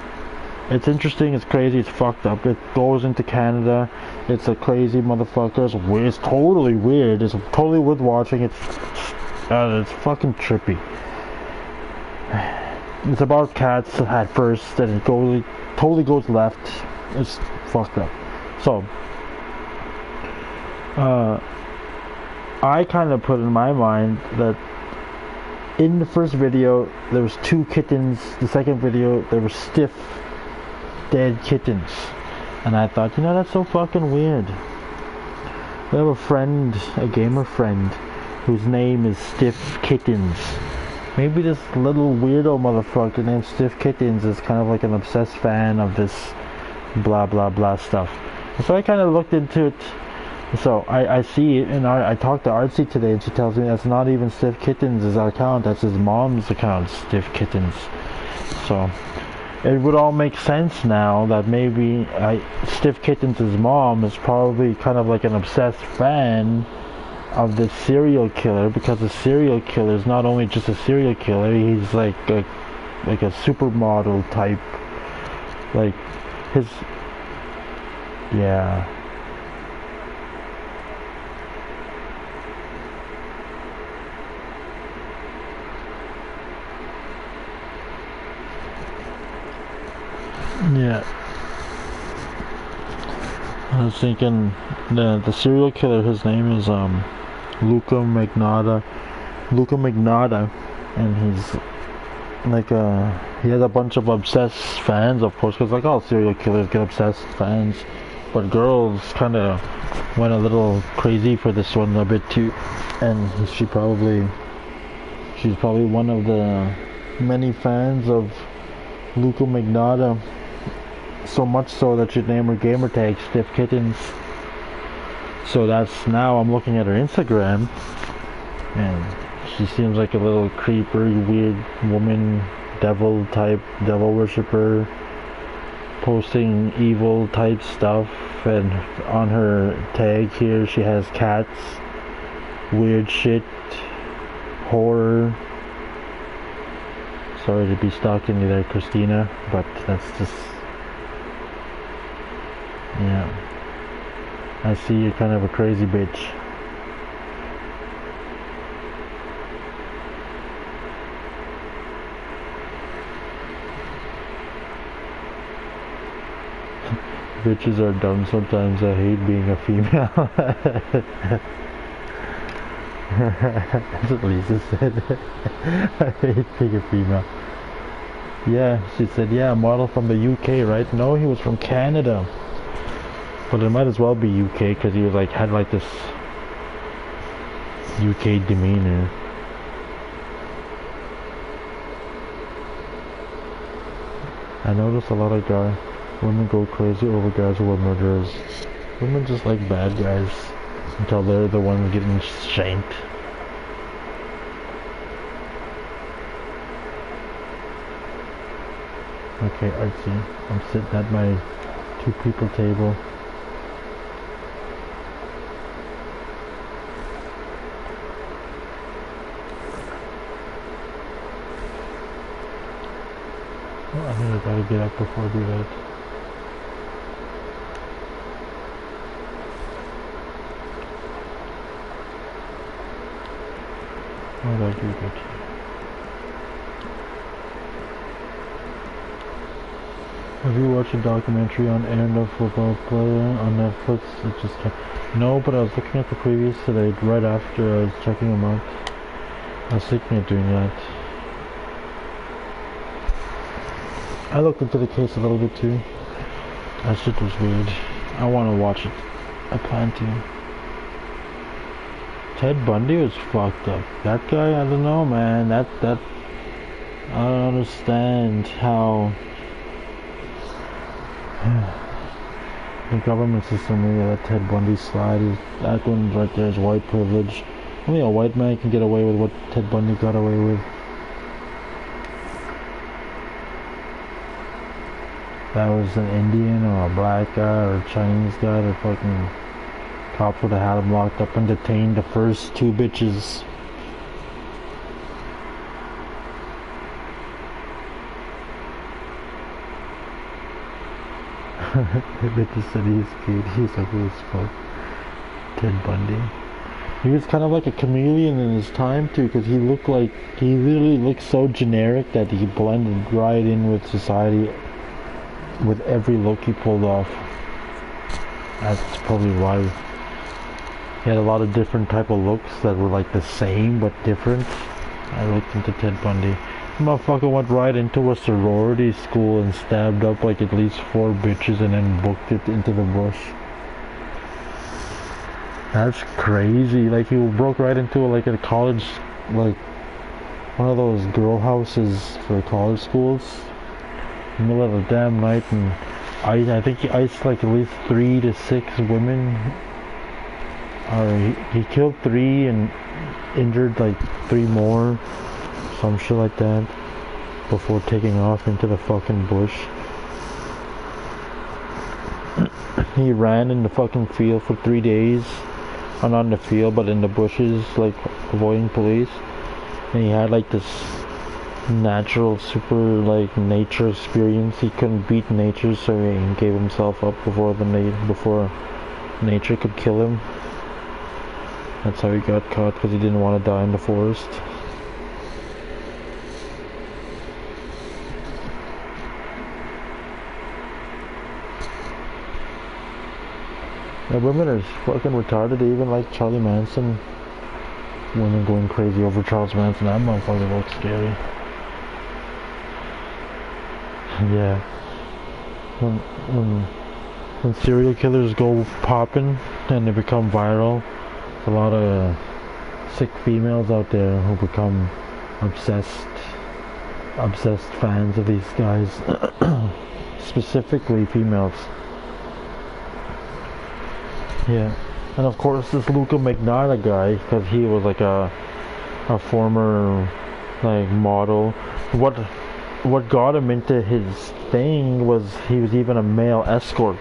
It's interesting, it's crazy, it's fucked up. It goes into Canada. It's a crazy motherfucker. It's weird. It's totally weird. It's totally worth watching. It's fucking trippy. It's about cats at first, and it totally goes left. It's fucked up. So, I kind of put in my mind that in the first video there was 2 kittens. The second video there were stiff, dead kittens, and I thought, you know, that's so fucking weird. I have a friend, a gamer friend, whose name is Stiff Kittens. Maybe this little weirdo motherfucker named Stiff Kittens is kind of like an obsessed fan of this blah blah blah stuff. And so I kind of looked into it. So I see it, and I talked to Artsy today, and she tells me that's not even Stiff Kittens' account, that's his mom's account, Stiff Kittens. So it would all make sense now that maybe Stiff Kittens' mom is probably kind of like an obsessed fan of the serial killer, because the serial killer is not only just a serial killer, he's like a supermodel type, like his, yeah. Yeah, I was thinking the serial killer, his name is Luca Magnotta, and he's like he has a bunch of obsessed fans, of course, because like all serial killers get obsessed fans, but girls kind of went a little crazy for this one a bit too, and she's probably one of the many fans of Luca Magnotta. So much so that she'd name her gamer tag Stiff Kittens. So that's, now I'm looking at her Instagram, and she seems like a little creeper, weird woman, devil worshipper, posting evil type stuff. And on her tag here she has cats, weird shit, horror. Sorry to be stalking you there, Christina, but that's just, yeah. I see you're kind of a crazy bitch. Bitches are dumb sometimes. I hate being a female. That's what Lisa said. I hate being a female. Yeah, she said, yeah, a model from the UK, right? No, he was from Canada. But it might as well be UK, because he was like, had like this UK demeanor. I notice a lot of women go crazy over guys who are murderers. Women just like bad guys until they're the ones getting shanked. Okay, Artsy, I'm sitting at my 2 people table. Oh, I think I gotta get up before I do that. Why did I do that? Have you watched a documentary on Aaron, football player on Netflix? It just can't. No, but I was looking at the previews today, right after I was checking them out. I was thinking of doing that. I looked into the case a little bit too. That shit was weird. I want to watch it. I plan to. Ted Bundy was fucked up. That guy, I don't know, man. That I don't understand how the government system really let Ted Bundy slide. That one right there is white privilege. Only a white man can get away with what Ted Bundy got away with. That was an Indian or a black guy or a Chinese guy, the fucking cops would have had him locked up and detained. The first 2 bitches They just said he's cute. He's ugly as fuck. Ted Bundy. He was kind of like a chameleon in his time too, because he literally looked so generic that he blended right in with society with every look he pulled off. That's probably why he had a lot of different type of looks that were like the same but different. I looked into Ted Bundy. The motherfucker went right into a sorority school and stabbed up like at least 4 bitches and then booked it into the bush. That's crazy. Like he broke right into like a college, like one of those girl houses for college schools in the middle of the damn night, and I think he iced like at least 3 to 6 women. Or he killed 3 and injured like 3 more, some shit like that, before taking off into the fucking bush. He ran in the fucking field for 3 days. Not in the field, but in the bushes, like avoiding police. And he had like this natural, super like nature experience. He couldn't beat nature, so he gave himself up before nature could kill him. That's how he got caught, because he didn't want to die in the forest. The women are fucking retarded. They even like Charlie Manson. Women going crazy over Charles Manson. That motherfucker looks scary. Yeah. When serial killers go popping and they become viral, a lot of sick females out there who become obsessed fans of these guys. Specifically females. Yeah, and of course this Luca Magnotta guy, because he was like a former like model. What got him into his thing was he was even a male escort.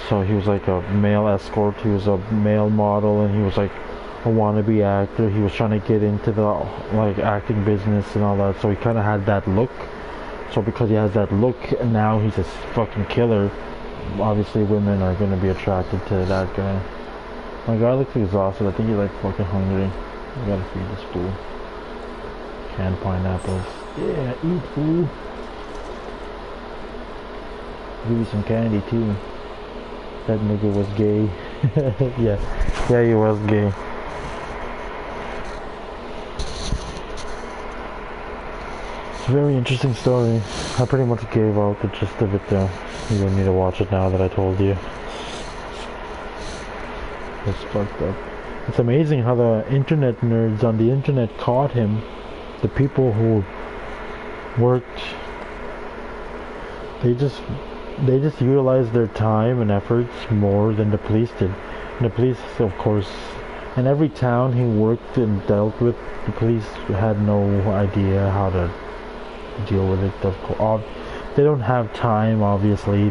So he was like a male escort. He was a male model, and he was like a wannabe actor. He was trying to get into the like acting business and all that. So he kind of had that look. So because he has that look, and now he's a fucking killer. Obviously women are going to be attracted to that guy. My guy looks exhausted. I think he's like fucking hungry. I gotta feed this fool. Canned pineapples. Yeah, eat fool. Give you some candy too. That nigga was gay. yeah, he was gay. It's a very interesting story. I pretty much gave out the gist of it though. You don't need to watch it now that I told you. It's fucked up. It's amazing how the internet nerds on the internet caught him. The people who worked, they just utilized their time and efforts more than the police did. And the police, of course, in every town he worked and dealt with, the police had no idea how to deal with it. Of course, they don't have time, obviously.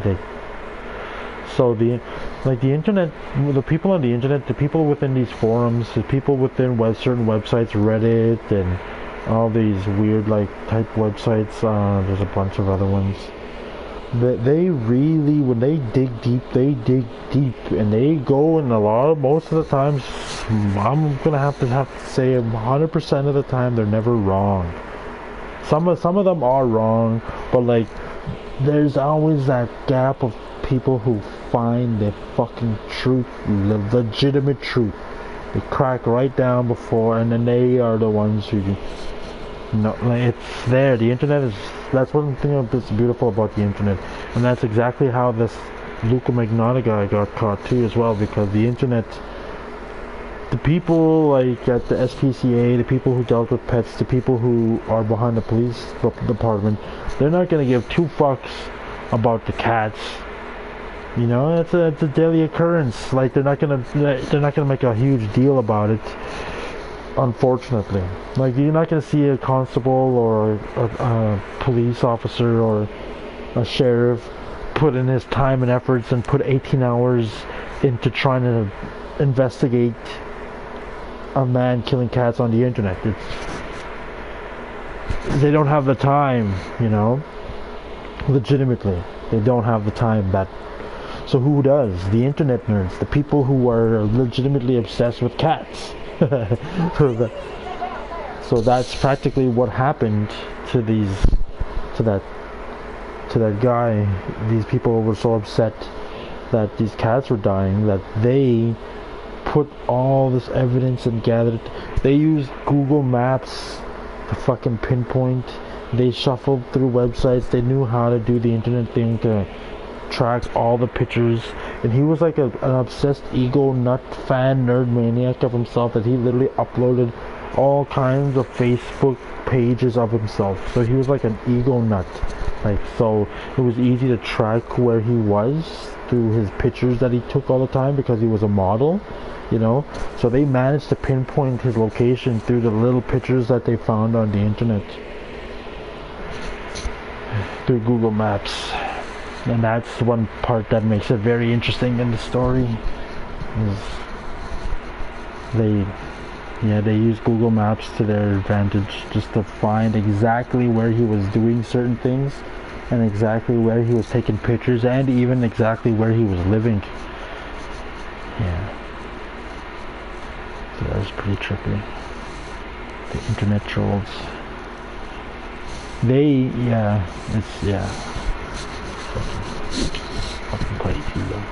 So the internet, the people on the internet, the people within these forums, the people within certain websites, Reddit and all these weird like type websites, there's a bunch of other ones. They really, when they dig deep, and they go, and most of the times, I'm gonna have to say 100% of the time they're never wrong. Some of them are wrong, but like there's always that gap of people who find the fucking truth, the legitimate truth. They crack right down before, and then they are the ones who, like, it's there. The internet is, that's one thing that's beautiful about the internet, and that's exactly how this Luca Magnotta guy got caught too as well, because the internet, the people like at the SPCA, the people who dealt with pets, the people who are behind the police department, they're not gonna give 2 fucks about the cats. You know, it's a daily occurrence. Like they're not gonna make a huge deal about it. Unfortunately, like you're not gonna see a constable or a police officer or a sheriff put in his time and efforts and put 18 hours into trying to investigate a man killing cats on the internet. They don't have the time, you know, legitimately. They don't have the time. So who does? The internet nerds, the people who are legitimately obsessed with cats. So that's practically what happened to that guy. These people were so upset that these cats were dying that they put all this evidence and gathered. They used Google Maps to fucking pinpoint. They shuffled through websites. They knew how to do the internet thing to track all the pictures. And he was like an obsessed ego nut fan nerd maniac of himself, that he literally uploaded all kinds of Facebook pages of himself. So he was like an ego nut. Like, so it was easy to track where he was through his pictures that he took all the time, because he was a model, you know. So they managed to pinpoint his location through the little pictures that they found on the internet, through Google Maps. And that's one part that makes it very interesting in the story, is they use Google Maps to their advantage, just to find exactly where he was doing certain things, and exactly where he was taking pictures, and even exactly where he was living. Yeah. So that was pretty trippy. The internet trolls. Fucking crazy though.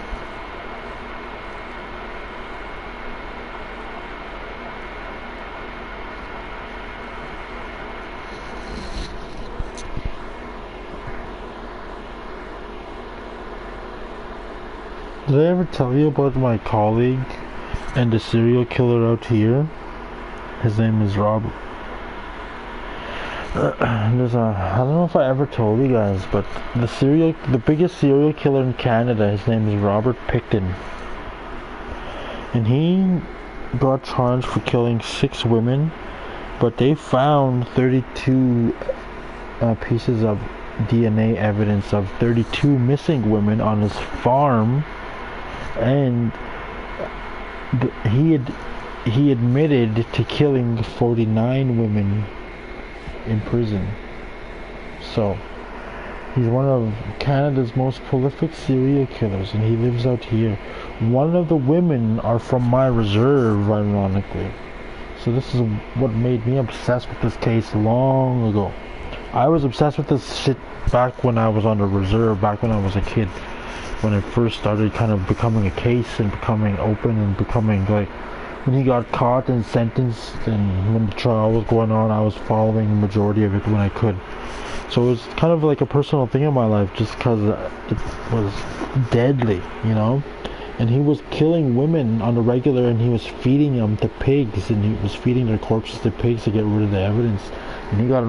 Did I ever tell you about my colleague and the serial killer out here? His name is Robert. I don't know if I ever told you guys, but the biggest serial killer in Canada, his name is Robert Picton. And he got charged for killing 6 women, but they found 32 pieces of DNA evidence of 32 missing women on his farm. And he admitted to killing 49 women in prison. So he's one of Canada's most prolific serial killers, and he lives out here. One of the women are from my reserve, ironically. So this is what made me obsessed with this case long ago. I was obsessed with this shit back when I was on the reserve, back when I was a kid, when it first started kind of becoming a case and becoming open and becoming like, when he got caught and sentenced, and when the trial was going on, I was following the majority of it when I could. So it was kind of like a personal thing in my life, just because it was deadly, you know. And he was killing women on the regular, and he was feeding them to pigs, and he was feeding their corpses to pigs to get rid of the evidence. And he got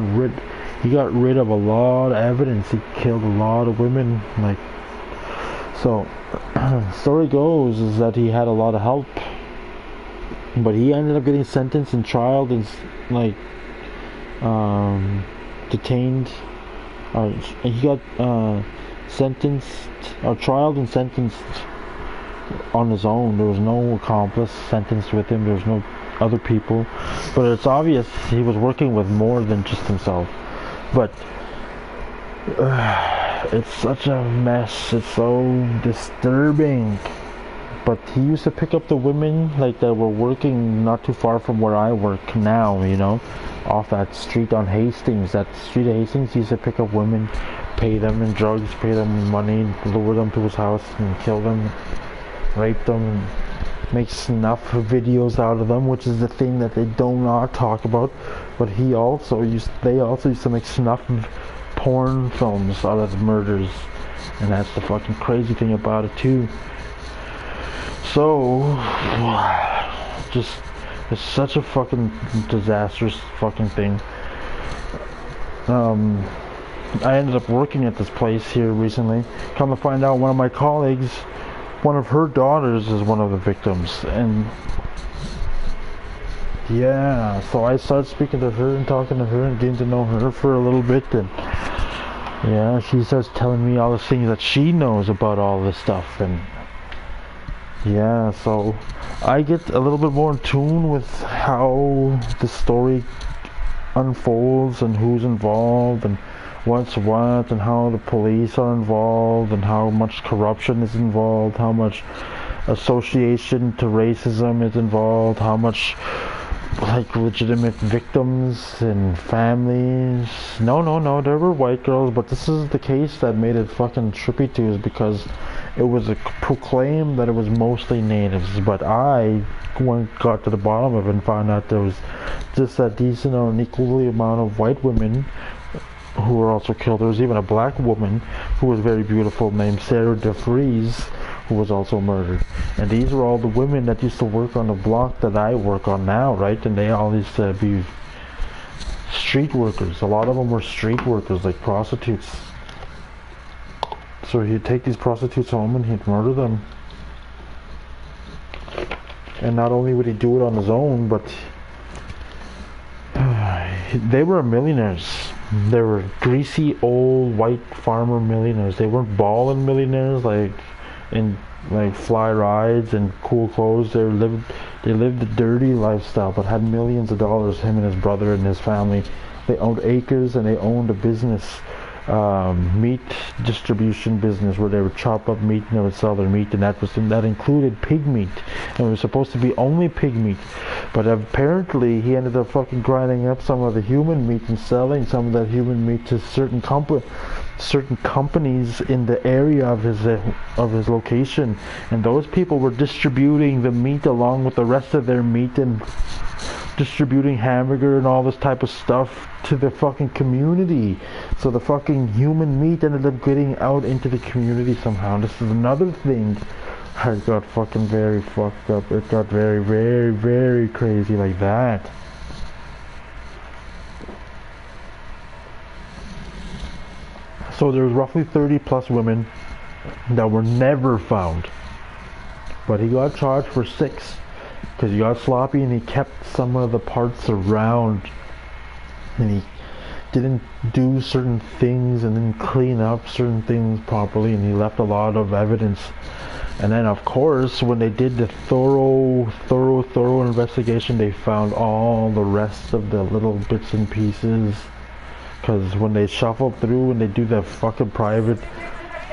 rid of a lot of evidence. He killed a lot of women, like. So, story goes is that he had a lot of help, but he ended up getting sentenced and trialed and detained. He got sentenced or trialed and sentenced on his own. There was no accomplice sentenced with him. There was no other people, but it's obvious he was working with more than just himself. But it's such a mess. It's so disturbing. But he used to pick up the women like that were working not too far from where I work now, you know, off that street on Hastings. That street of Hastings, he used to pick up women, pay them in drugs, pay them in money, lure them to his house and kill them, rape them, make snuff videos out of them, which is the thing that they do not talk about. But they also used to make snuff porn films out of the murders, and that's the fucking crazy thing about it too. So, it's such a fucking disastrous fucking thing. I ended up working at this place here recently. Come to find out, one of my colleagues, one of her daughters is one of the victims, and yeah, so I started speaking to her and talking to her and getting to know her for a little bit, and yeah, she starts telling me all the things that she knows about all this stuff, and yeah, so I get a little bit more in tune with how the story unfolds and who's involved and what's what, and how the police are involved, and how much corruption is involved, how much association to racism is involved, how much like legitimate victims and families. No, there were white girls, but this is the case that made it fucking trippy too, is because it was proclaimed that it was mostly natives, but I got to the bottom of it and found out there was just a decent or an equally amount of white women who were also killed. There was even a black woman who was very beautiful named Sarah DeFries who was also murdered. And these were all the women that used to work on the block that I work on now, right? And they all used to be street workers. A lot of them were street workers, like prostitutes. So he'd take these prostitutes home and he'd murder them. And not only would he do it on his own, but they were millionaires. They were greasy old white farmer millionaires. They weren't ballin' millionaires like in like fly rides and cool clothes. They lived a dirty lifestyle, but had millions of dollars. Him and his brother and his family. They owned acres and they owned a business, meat distribution business, where they would chop up meat and they would sell their meat, and that included pig meat. And it was supposed to be only pig meat, but apparently he ended up fucking grinding up some of the human meat and selling some of that human meat to certain companies in the area of his location, and those people were distributing the meat along with the rest of their meat and distributing hamburger and all this type of stuff to the fucking community. So the fucking human meat ended up getting out into the community somehow. This is another thing. It got fucking very fucked up. It got very, very, very crazy like that. So there was roughly 30 plus women that were never found. But he got charged for 6. Because he got sloppy and he kept some of the parts around. And he didn't do certain things and didn't clean up certain things properly. And he left a lot of evidence. And then of course, when they did the thorough investigation, they found all the rest of the little bits and pieces. Because when they shuffle through and they do the fucking private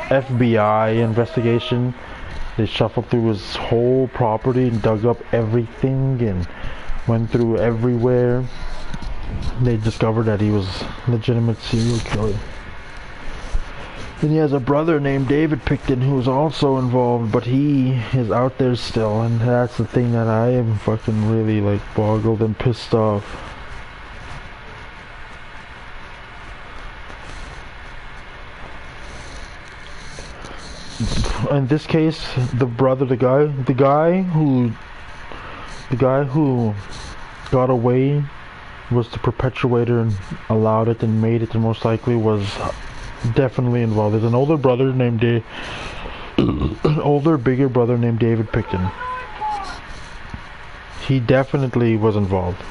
FBI investigation, they shuffled through his whole property and dug up everything and went through everywhere. They discovered that he was a legitimate serial killer. And he has a brother named David Picton who's also involved, but he is out there still, and that's the thing that I am fucking really like boggled and pissed off. In this case, the guy who got away was the perpetuator and allowed it and made it, and most likely was definitely involved. There's an older brother named bigger brother named David Picton. He definitely was involved.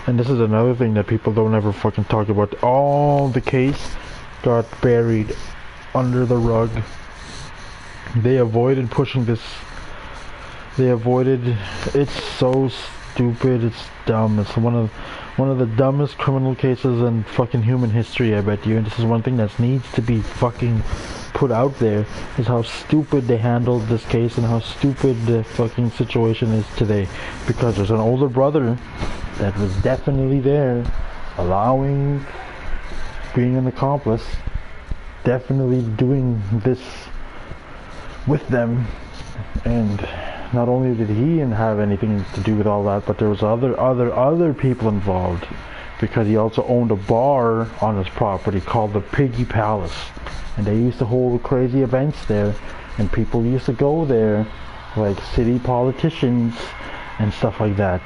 And this is another thing that people don't ever fucking talk about. All the case got buried under the rug. They avoided pushing this. It's so stupid, it's dumb. It's one of the dumbest criminal cases in fucking human history, I bet you. And this is one thing that needs to be fucking put out there, is how stupid they handled this case and how stupid the fucking situation is today. Because there's an older brother that was definitely there, being an accomplice, definitely doing this with them. And not only did he have anything to do with all that, but there was other people involved, because he also owned a bar on his property called the Piggy Palace, and they used to hold crazy events there, and people used to go there, like city politicians and stuff like that,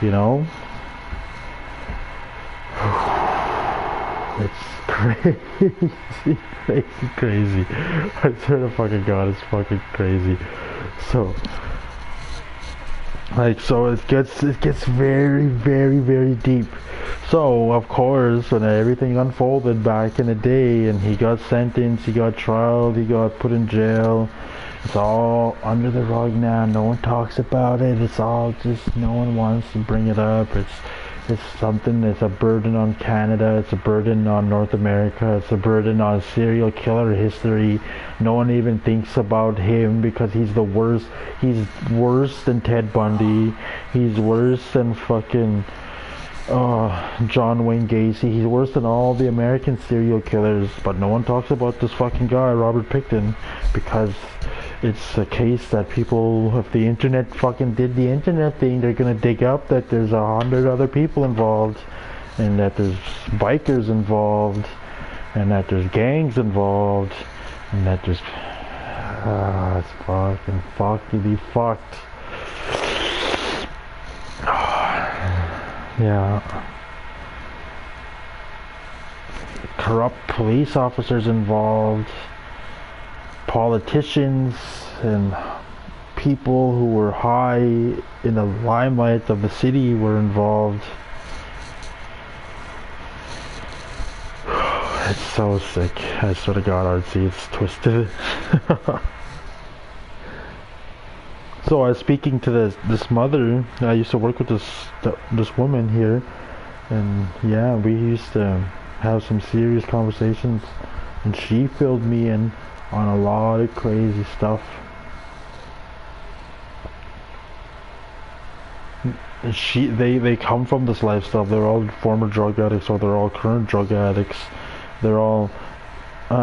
you know. It's crazy. I swear to fucking God, it's fucking crazy. So it gets very, very, very deep. So of course, when everything unfolded back in the day, and he got sentenced, he got trialed, he got put in jail, it's all under the rug now. No one talks about it. It's all just, no one wants to bring it up. It's something that's a burden on Canada, it's a burden on North America, it's a burden on serial killer history. No one even thinks about him because he's the worst. He's worse than Ted Bundy. He's worse than fucking John Wayne Gacy. He's worse than all the American serial killers. But no one talks about this fucking guy, Robert Pickton, because it's a case that people, if the internet fucking did the internet thing, they're gonna dig up that there's 100 other people involved, and that there's bikers involved, and that there's gangs involved, and that there's it's fucking fuckity fucked. Yeah. Corrupt police officers involved, politicians and people who were high in the limelight of the city were involved. It's so sick. I swear to God, Artsy, it's twisted. So I was speaking to this mother. I used to work with this woman here, and yeah, we used to have some serious conversations, and she filled me in on a lot of crazy stuff. They come from this lifestyle. They're all former drug addicts, or they're all current drug addicts. They're all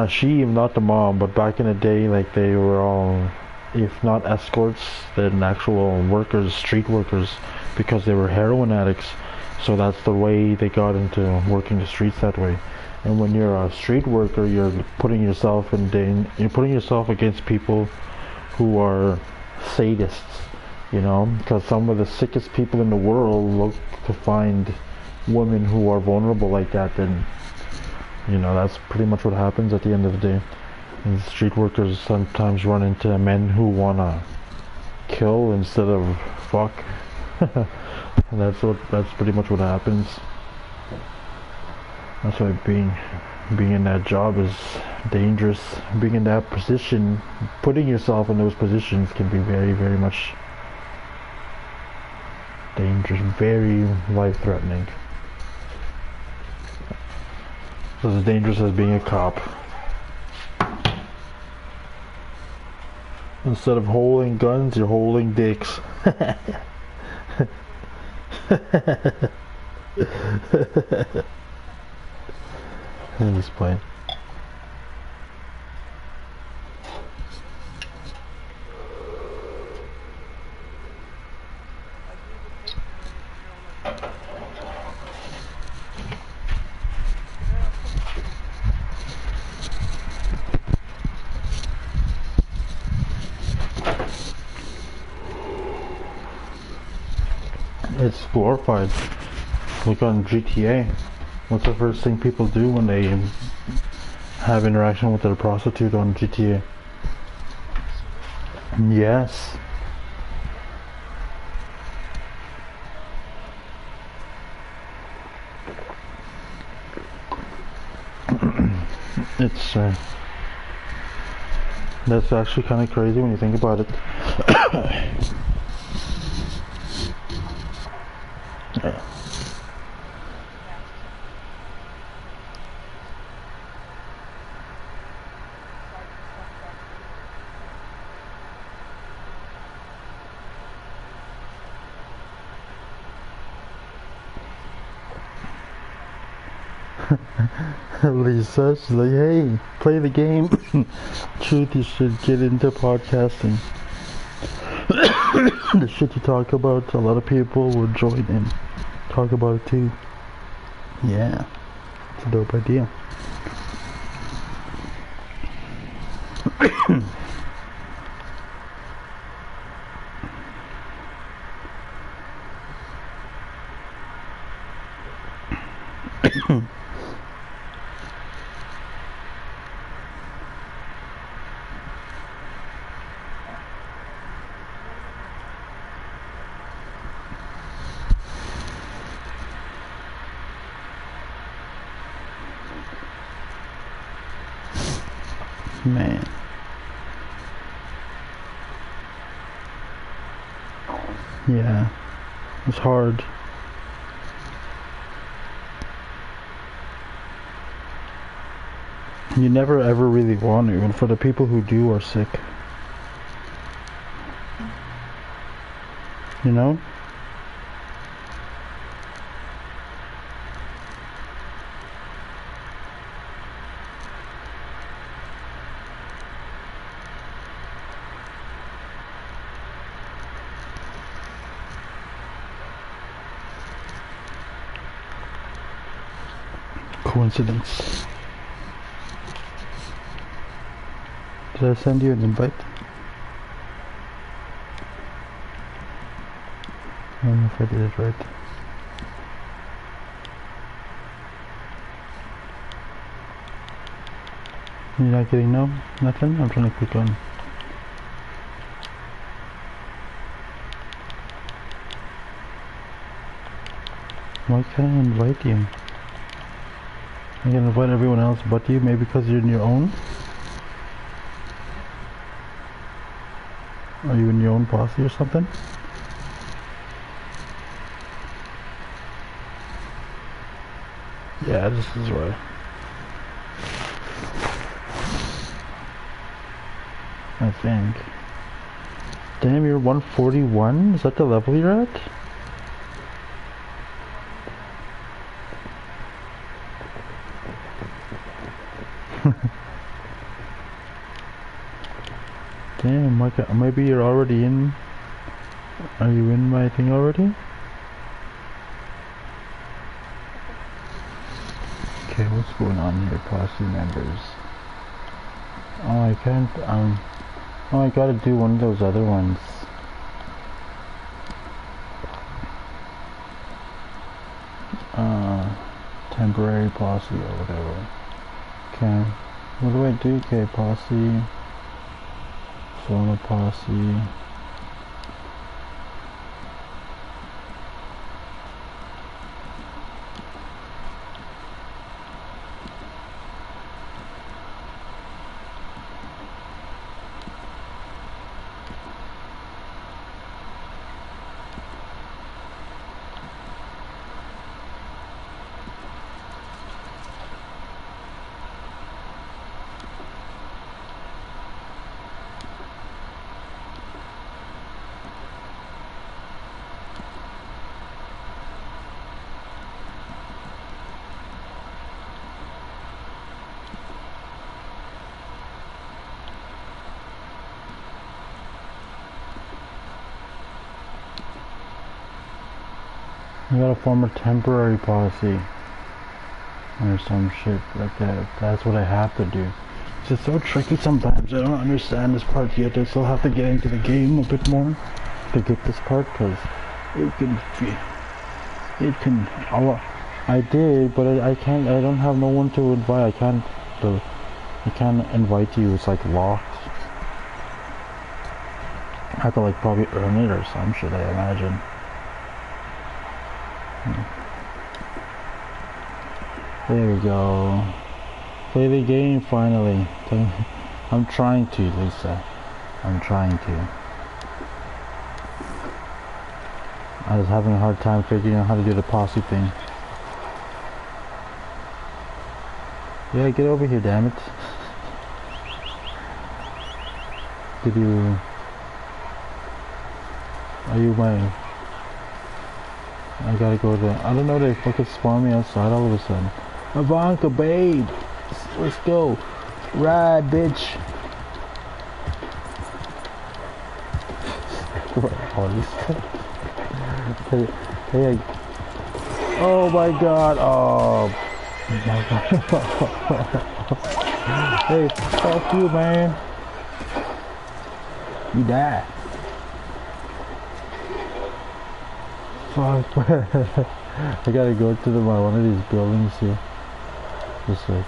she, not the mom, but back in the day, like, they were all, if not escorts, then actual workers, street workers, because they were heroin addicts. So that's the way they got into working the streets that way. And when you're a street worker, you're putting yourself you're putting yourself against people who are sadists, you know, because some of the sickest people in the world look to find women who are vulnerable like that. Then, you know, that's pretty much what happens at the end of the day. And street workers sometimes run into men who wanna kill instead of fuck. And that's pretty much what happens. That's why being in that job is dangerous. Being in that position, putting yourself in those positions can be very, very much dangerous, very life-threatening. It's as dangerous as being a cop. Instead of holding guns, you're holding dicks. I'm just playing. It's glorified. Look on GTA. What's the first thing people do when they have interaction with their prostitute on GTA? Yes. It's that's actually kind of crazy when you think about it. Lisa, she's like, hey, play the game. Truth, you should get into podcasting. The shit you talk about, a lot of people would join in, talk about it too. Yeah, it's a dope idea. Man. Yeah. It's hard. You never ever really want to, and for the people who do are sick. You know? Coincidence. Did I send you an invite? I don't know if I did it right. You're not getting no? Nothing? I'm trying to click on. Why can't I invite you? I can invite everyone else but you, maybe because you're in your own? Are you in your own posse or something? Yeah, this is right. I think. Damn, you're 141? Is that the level you're at? Damn, maybe you're already in. Are you in my thing already? Okay, what's going on here, posse members? Oh, I can't, oh, I gotta do one of those other ones. Temporary posse or whatever. Okay, what do I do? Okay, posse. Form a posse. You gotta form a temporary posse or some shit like that. That's what I have to do. It's just so tricky sometimes. I don't understand this part yet. I still have to get into the game a bit more to get this part, because it can. Oh, I did, but I can't. I don't have no one to invite. I can't invite you. It's like locked. I have to like probably earn it or some shit, I imagine. There we go. Play the game finally. I'm trying to, Lisa. I'm trying to. I was having a hard time figuring out how to do the posse thing. Yeah, get over here, damn it. Did you... Are you my... I gotta go to... I don't know, they fucking spawn me outside all of a sudden. Ivanka, babe! Let's go! Ride, bitch! Hey, hey, oh my god! Oh my god! Hey, fuck you, man! You die! Fuck, I gotta go to one of these buildings here. Just like,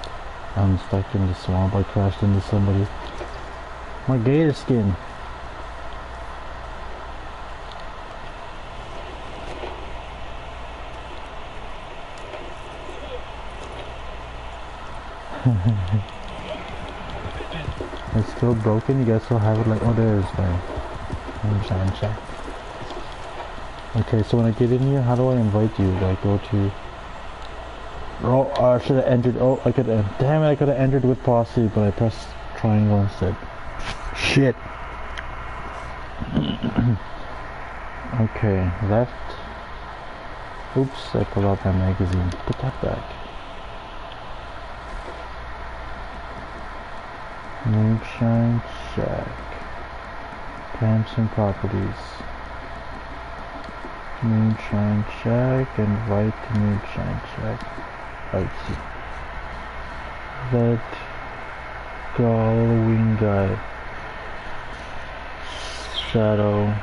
I'm stuck in the swamp. I crashed into somebody. My gator skin. It's still broken. You guys still have it like, oh, there's there. I'm check. Okay, so when I get in here, how do I invite you? Do I go to... Oh, I should have entered. Oh, I could have. Damn it, I could have entered with posse, but I pressed triangle instead. Shit. Okay, left. Oops, I pulled out my magazine. Put that back. Moonshine Shack. Camps and properties. Moonshine Shack, invite to Moonshine Shack. Right. That Halloween guy. Shadow.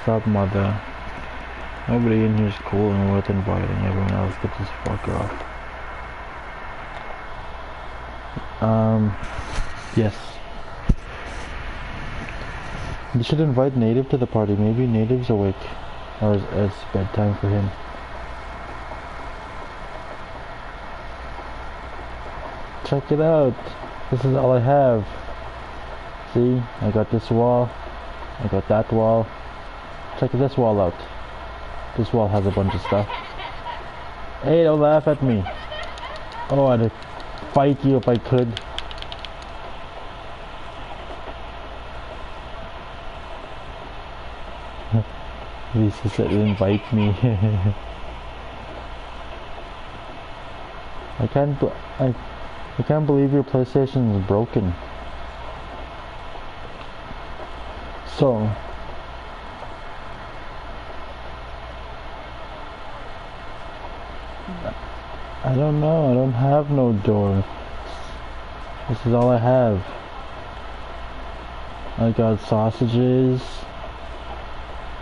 Submother. Nobody in here is cool and worth inviting. Everyone else could just fuck off. Yes. You should invite Native to the party. Maybe Native's awake. Or it's bedtime for him. Check it out. This is all I have. See? I got this wall. I got that wall. Check this wall out. This wall has a bunch of stuff. Hey, don't laugh at me. Oh, I'd fight you if I could. Lisa said invite me. I can't believe your PlayStation is broken. So I don't know, I don't have no door. This is all I have. I got sausages.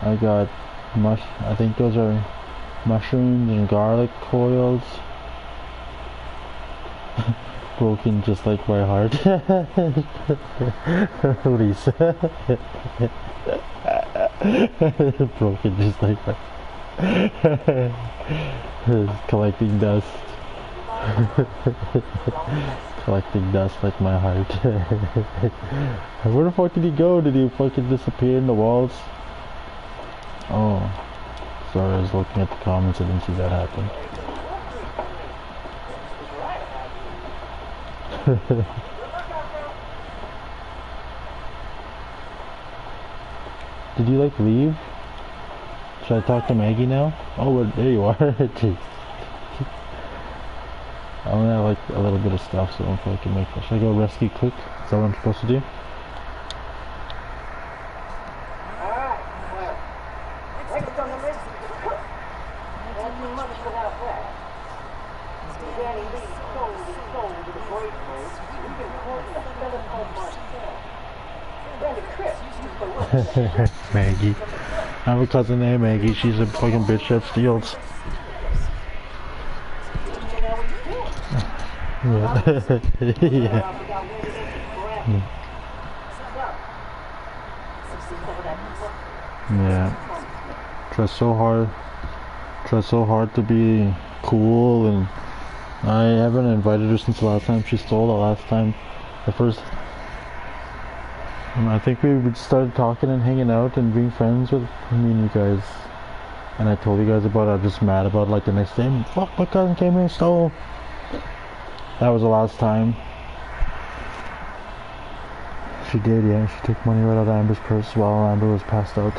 I got I think those are mushrooms and garlic coils. Broken just like my heart. Lisa. Broken just like my collecting dust. Collecting dust like my heart. Where the fuck did he go? Did he fucking disappear in the walls? Oh, sorry, I was looking at the comments, I didn't see that happen. Did you like leave? Should I talk to Maggie now? Oh, well, there you are. Jeez. I only have like a little bit of stuff, so I don't feel like I can make it. Should I go rescue quick? Is that what I'm supposed to do? Maggie. I have a cousin named Maggie. She's a fucking bitch that steals. Yeah. Yeah. Try so hard to be cool, and I haven't invited her since the last time she stole. I think we started talking and hanging out and being friends with me and you guys. And I told you guys about it. I'm just mad about it, like the next day. Fuck, my cousin came here and stole. That was the last time. She did, yeah. She took money right out of Amber's purse while Amber was passed out.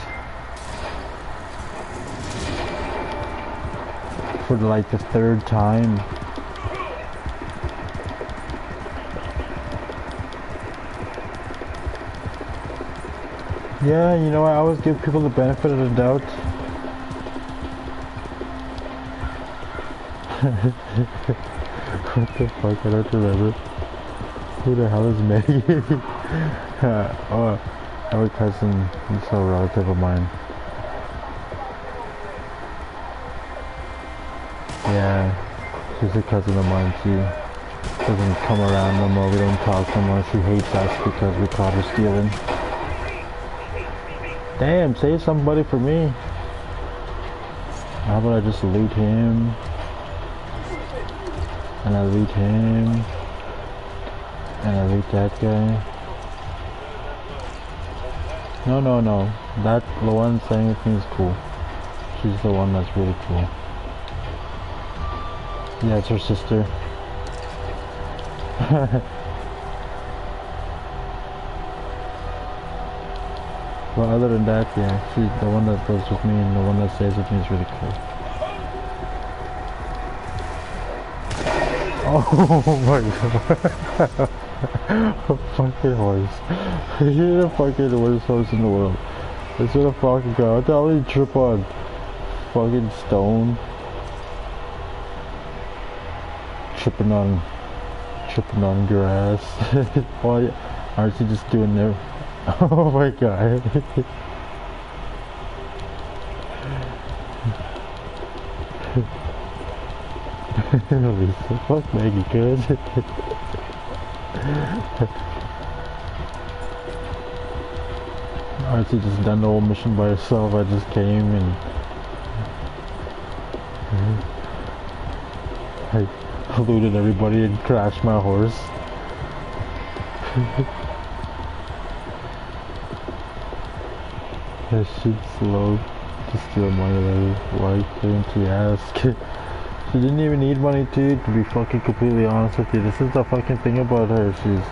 For like the third time. Yeah, you know, I always give people the benefit of the doubt. What the fuck, I don't remember. Who the hell is Maggie? Oh, our cousin, he's a relative of mine. Yeah, she's a cousin of mine. She doesn't come around no more, we don't talk no more. She hates us because we caught her stealing. Damn, save somebody for me. How about I just loot him? And I loot him. And I loot that guy. No. The one saying with me is cool. She's the one that's really cool. Yeah, it's her sister. Well, other than that, yeah, she's the one that lives with me and the one that stays with me is really cool. Oh my god. A fucking horse. You're the fucking worst horse in the world. It's what a fucking god. What the hell did you trip on? Fucking stone. Tripping on grass. Why aren't you just doing there? Oh my god. Lisa, fuck Maggie, good. Archie just done the whole mission by herself. I just came and I looted everybody and crashed my horse. That shit's slow to steal money. Why couldn't she ask? She didn't even need money to be fucking completely honest with you. This is the fucking thing about her. She's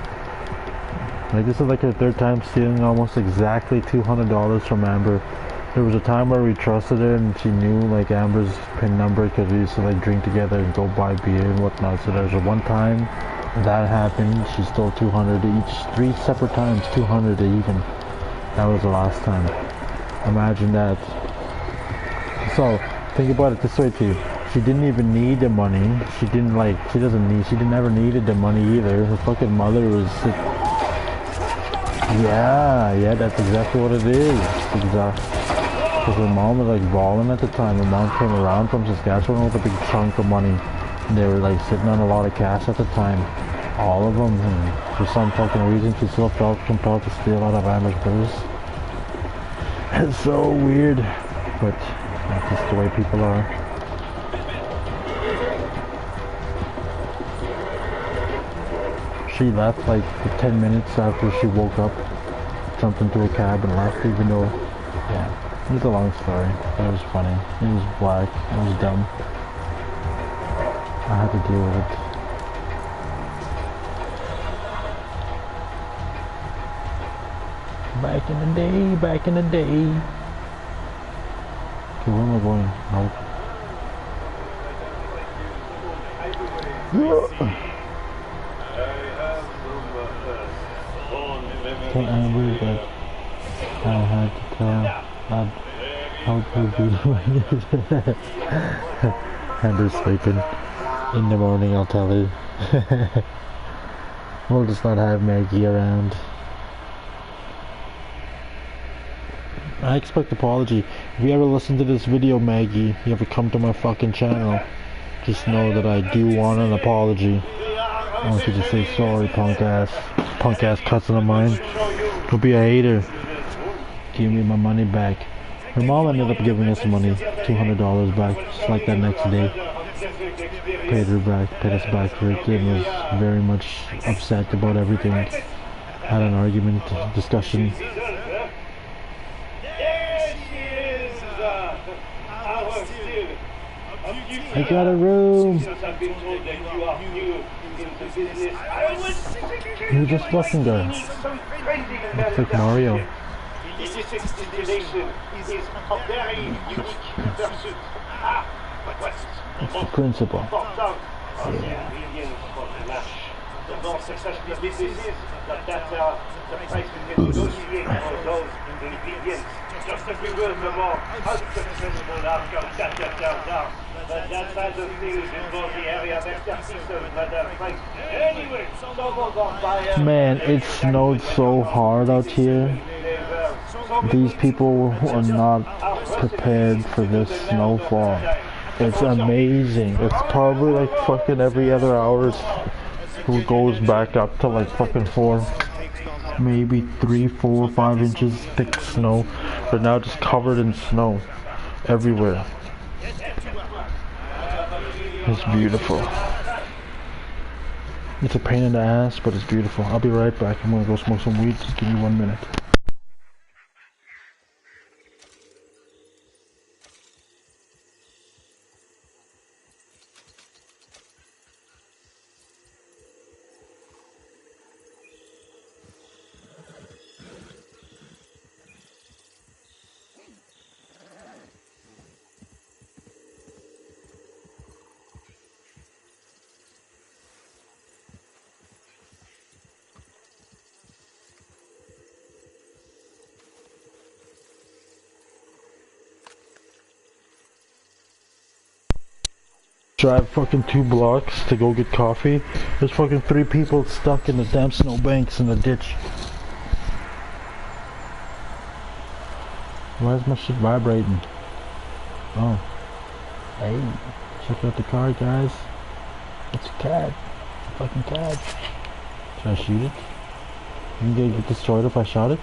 like, this is like her third time stealing almost exactly $200 from Amber. There was a time where we trusted her and she knew like Amber's PIN number because we used to like drink together and go buy beer and whatnot. So there's a one time that happened, she stole 200 each, 3 separate times, 200 even. That was the last time. Imagine that. So think about it this way too. She didn't even need the money. She didn't never needed the money either. Her fucking mother was sick. Yeah, that's exactly what it is. Because her mom was like balling at the time. Her mom came around from Saskatchewan with a big chunk of money. And they were like sitting on a lot of cash at the time. All of them. And for some fucking reason, she still felt compelled to steal out of Amber's purse. It's so weird. But that's just the way people are. She left like 10 minutes after she woke up, jumped into a cab and left, even though, yeah, it was a long story, but it was funny. It was black, it was dumb. I had to deal with it. Back in the day. Okay, where am I going? Nope. Tell Amber that I had to tell how to be. Amber's sleeping. In the morning I'll tell her. We'll just not have Maggie around. I expect apology. If you ever listen to this video, Maggie, you ever come to my fucking channel, just know that I do want an apology. I want you to say sorry, punk ass cousin of mine. Don't be a hater. Give me my money back. Her mom ended up giving us money, $200 back, just like that next day. Paid us back for it, and was very much upset about everything. Had an argument, discussion. I got a room. You're just fucking guy. It's like Mario. This destination is a very unique pursuit. It's the principle. Yeah. The more successful businesses, the better the price we can negotiate for those ingredients. Just as we will the more unsuccessful outcome, But that side of things involves the area of expertise of weather price. Anyway, so goes on by man, it snowed so hard out here. These people are not prepared for this snowfall. It's amazing. It's probably like fucking every other hour it goes back up to like fucking 4, maybe 3, 4, 5 inches thick snow. But now just covered in snow everywhere. It's beautiful. It's a pain in the ass, but it's beautiful. I'll be right back. I'm gonna go smoke some weed. Just give me 1 minute. drive fucking 2 blocks to go get coffee. There's fucking 3 people stuck in the damn snowbanks in the ditch. Why is my shit vibrating? Oh. Hey, check out the car, guys. It's a cab. It's a fucking cab. Should I shoot it? You can get destroyed if I shot it?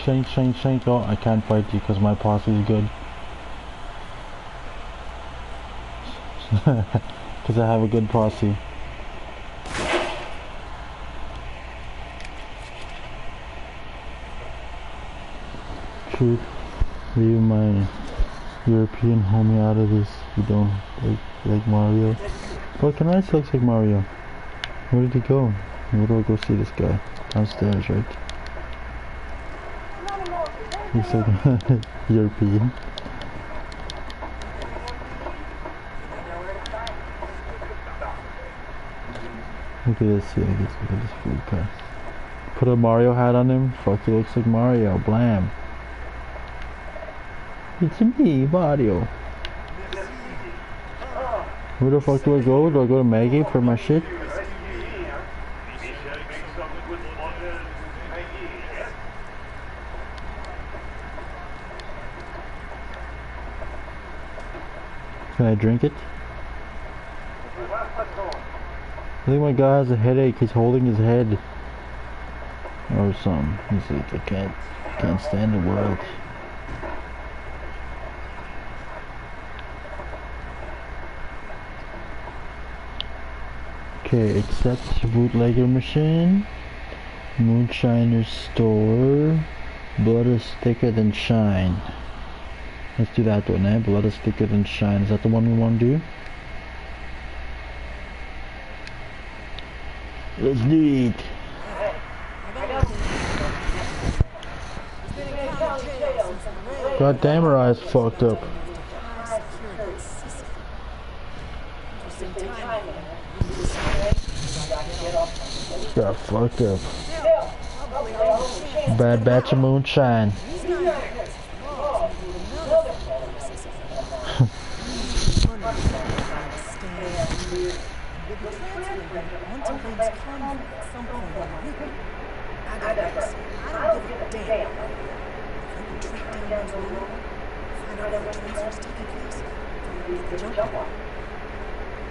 Shank. Oh, I can't fight you because my posse is good. Because I have a good posse. Truth, leave my European homie out of this. You don't like Mario. But can I looks like Mario? Where did he go? Where do I go see this guy? Downstairs, right? He's like European. Look at this, yeah, look at this food car. Put a Mario hat on him, fuck, he looks like Mario, blam. It's me, Mario. Where the fuck do I go? Do I go to Maggie for my shit? Can I drink it? I think my guy has a headache. He's holding his head or something. He's like, I can't stand the world. Okay, accept bootlegger machine, moonshiner store, blood is thicker than shine. Let's do that one, eh? Blood is thicker than shine. Is that the one we want to do? Let's do it. God damn, her eyes fucked up. Got fucked up. Bad batch of moonshine.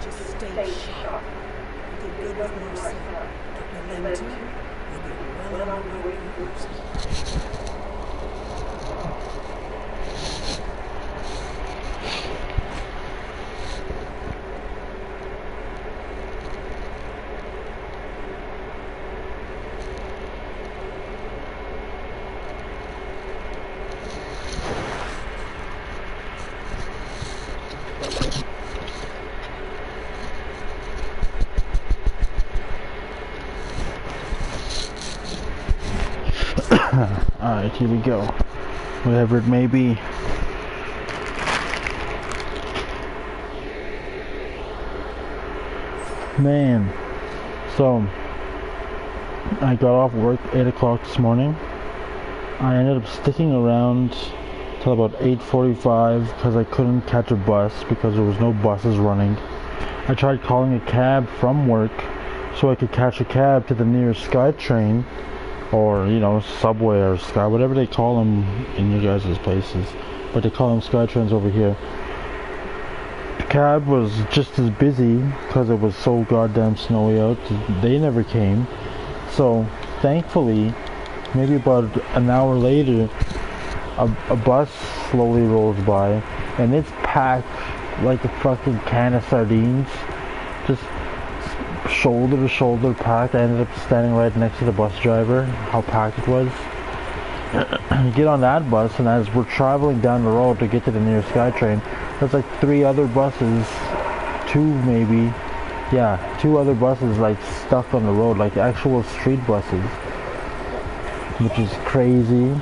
Just stay sharp. Get good with mercy. Get relented. You'll be well on your way to mercy. Alright, here we go. Whatever it may be. Man. So, I got off work 8 o'clock this morning. I ended up sticking around till about 8:45 because I couldn't catch a bus because there was no buses running. I tried calling a cab from work so I could catch a cab to the nearest SkyTrain, or, you know, subway or sky, whatever they call them in your guys' places, but they call them SkyTrains over here. The cab was just as busy because it was so goddamn snowy out. They never came. So thankfully, maybe about an hour later, a bus slowly rolls by and it's packed like a fucking can of sardines, just shoulder to shoulder packed. I ended up standing right next to the bus driver, how packed it was. get on that bus, and as we're traveling down the road to get to the nearest SkyTrain, there's like 3 other buses, 2 maybe, yeah, 2 other buses like stuck on the road, like actual street buses, which is crazy.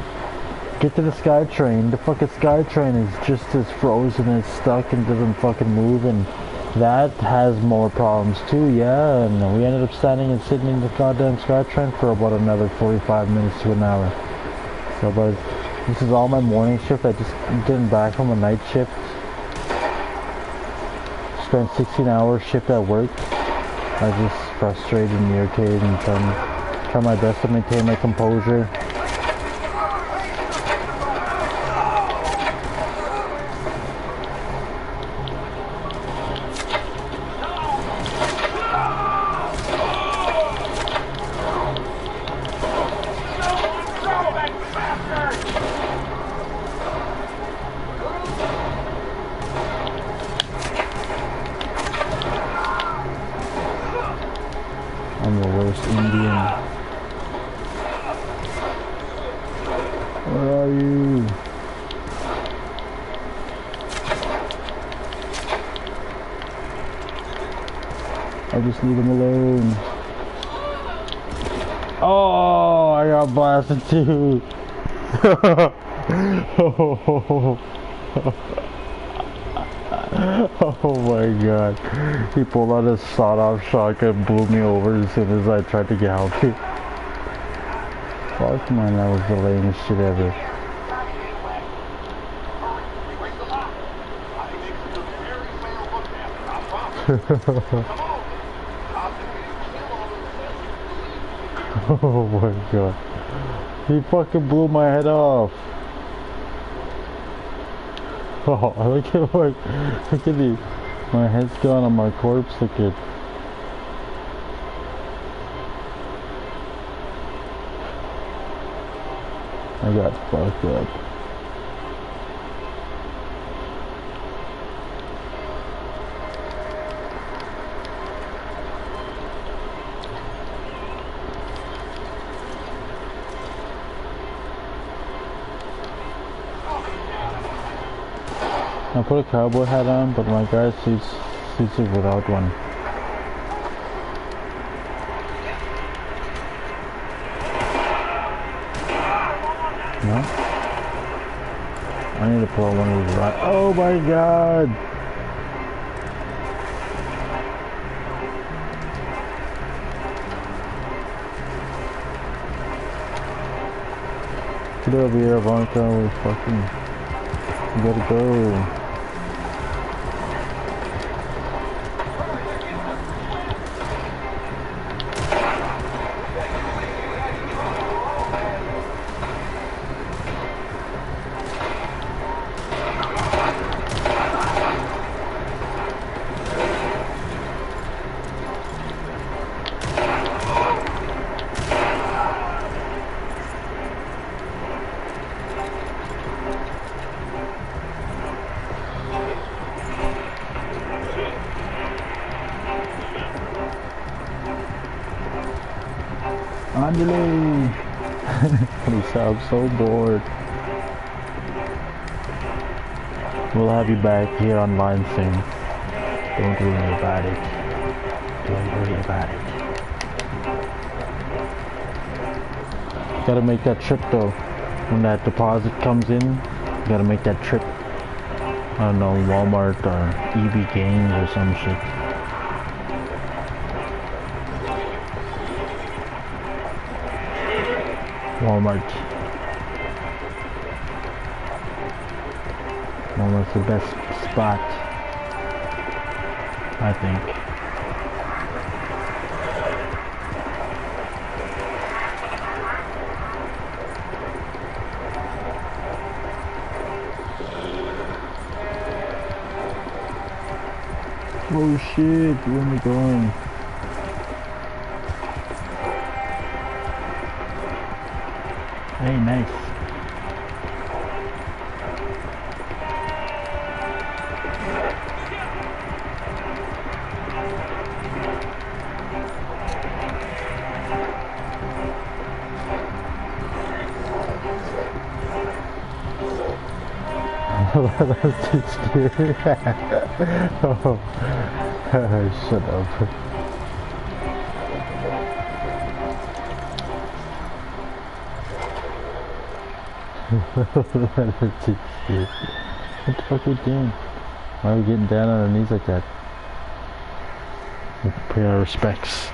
Get to the SkyTrain, the fucking SkyTrain is just as frozen and stuck and doesn't fucking move, and that has more problems too, yeah, and we ended up standing and sitting in the goddamn SkyTrain for about another 45 minutes to an hour. So, but this is all my morning shift. I just getting back from a night shift. Spent 16-hour shift at work. I was just frustrated and irritated and trying my best to maintain my composure. I'm the worst Indian. Where are you? I'll just leave him alone. Oh, I got blasted too. Oh my god. He pulled out his sawed-off shotgun and blew me over as soon as I tried to get help. Fuck man, that was the lamest shit ever. Oh my god. He fucking blew my head off. Oh, look at the, my head's gone on my corpse, look at. I got fucked up. I put a cowboy hat on, but my guy suits it without one. No? I need to pull one of these right. Oh my god! Get over here, Ivanka. We fucking gotta go. Angelo! Lisa, I'm so bored. We'll have you back here online soon. Don't worry about it. Don't worry about it. Gotta make that trip though. When that deposit comes in, you gotta make that trip. I don't know, Walmart or DIGGINZ or some shit. Walmart. Walmart's the best spot, I think. Oh shit, where am I going? Hey, nice. That's too scary. Oh, shut up. That's too scary. What the fuck are we doing? Why are we getting down on our knees like that? We pay our respects.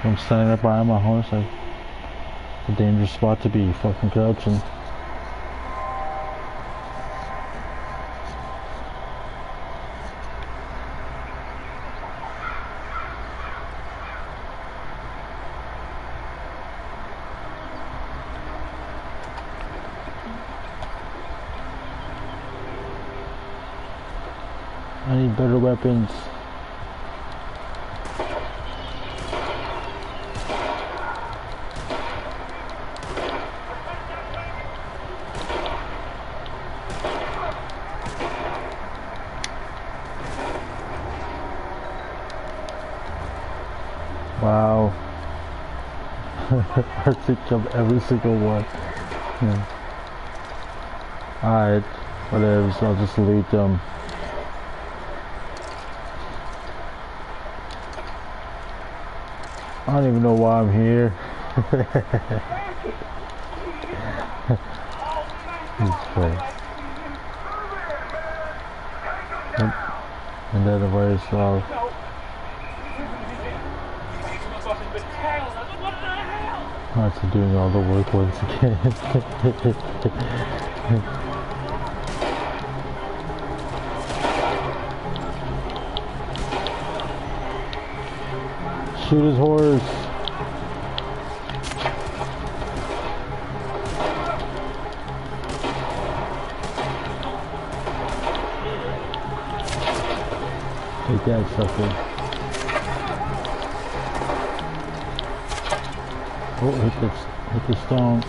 I'm standing up behind my horse, like, it's a dangerous spot to be fucking crouching. I need better weapons. Wow. I picked up every single one. Yeah. Alright, whatever, so I'll just loot them. I don't even know why I'm here. It's funny. And then the way it's all. After doing all the work once again. Shoot his horse. Take that, sucker. Oh, hit the stone.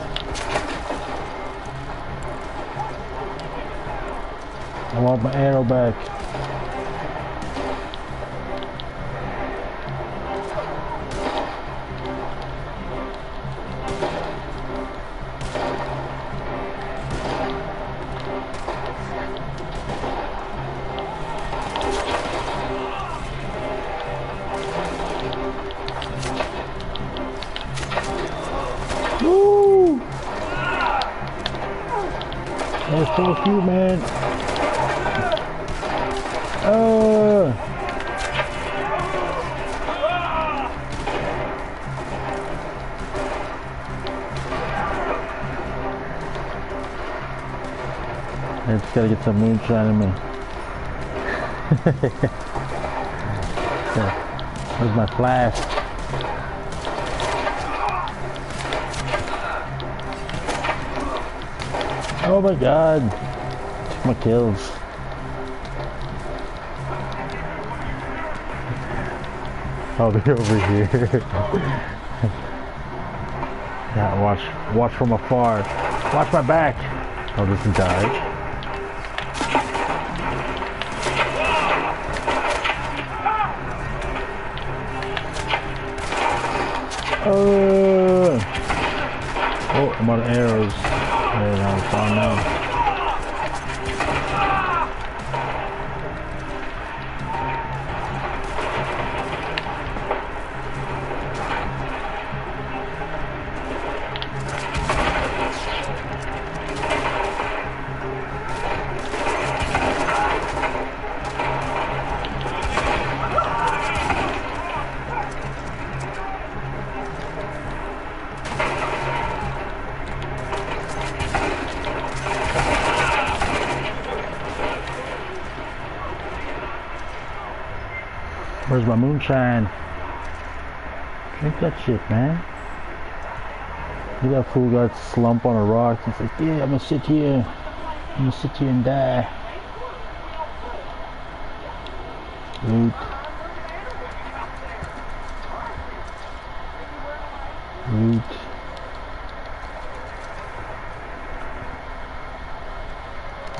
I want my arrow back. Woo! Oh, fuck you, man. I just gotta get some moonshine in me. Where's my flask? Oh my god, took my kills. I'll be over here. Yeah, watch from afar. Watch my back. Oh, this is died. Oh, I'm out of arrows. And I'm fine now. Where's my moonshine? Drink that shit, man. Look at that fool got slump on a rock. He's like, yeah, I'm gonna sit here. I'm gonna sit here and die. Loot. Loot.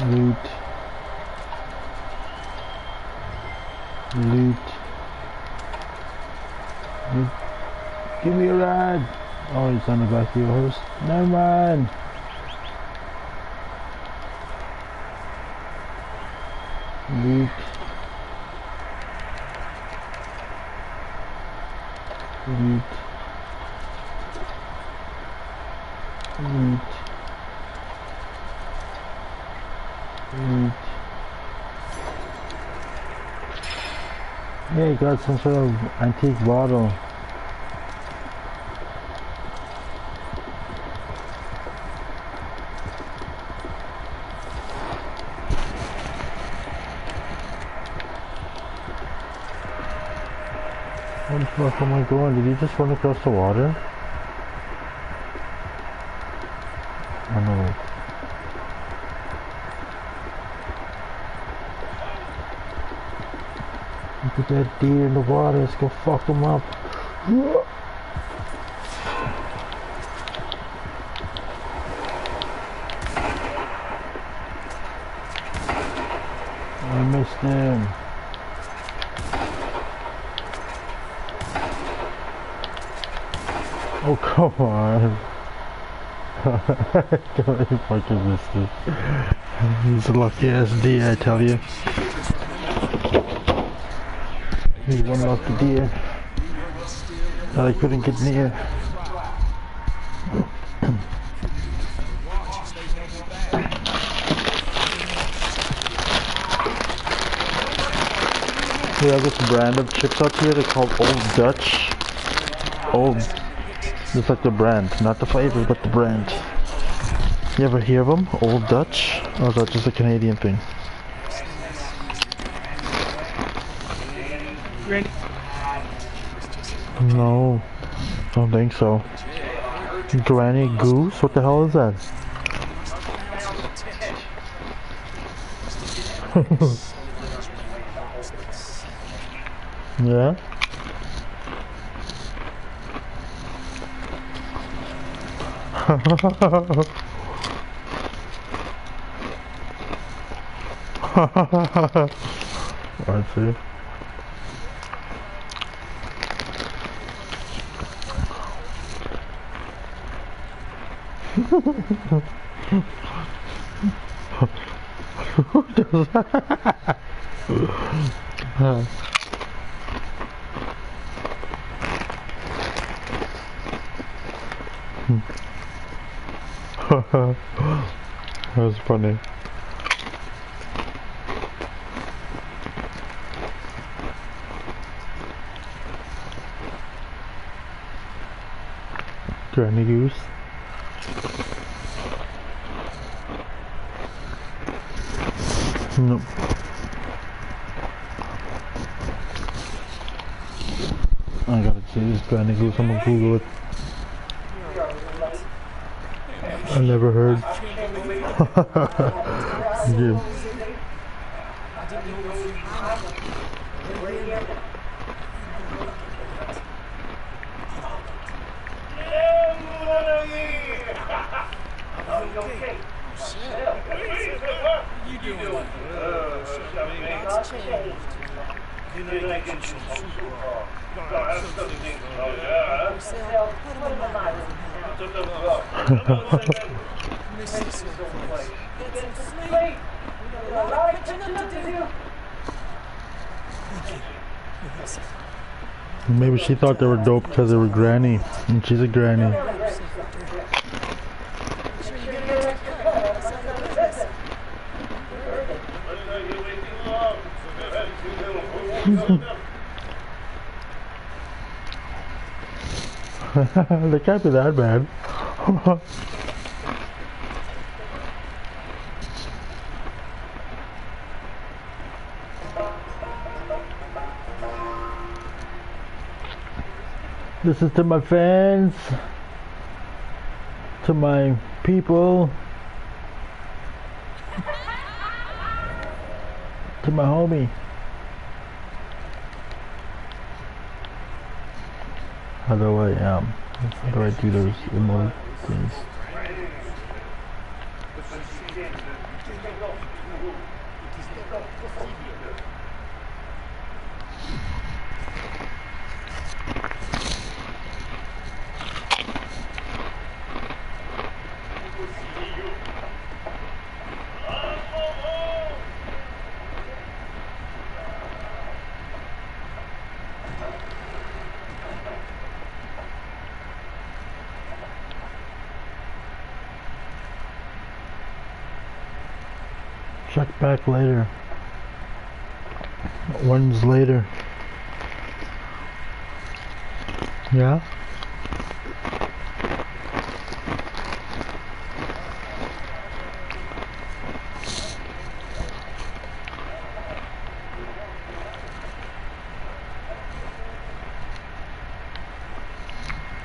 Loot. Loot. Give me a ride. Oh, he's on the back of your horse. Never mind. Yeet. Yeet. Yeet. Yeet. Yeah, he got some sort of antique bottle. Where the fuck am I going? Did he just run across the water? Oh no. Look at that deer in the water, let's go fuck him up. I missed him. Oh, come on. You fucking missed it. He's a lucky ass deer, I tell you. He's one lucky deer that I couldn't get near. We have this brand of chips out here, they're called Old Dutch. Old. Just like the brand, not the flavor, but the brand. You ever hear of them? Old Dutch? Or is that just a Canadian thing? No, don't think so. Granny Goose? What the hell is that? Yeah? I see. Who does that? That was funny. Granny Goose. Nope. I gotta see this Granny Goose. I'm gonna Google it. I never heard. Yeah. Maybe she thought they were dope because they were granny, and she's a granny. They can't be that bad. This is to my fans, to my people, to my homie. How do I do those emote things? Check back later. When's later? Yeah?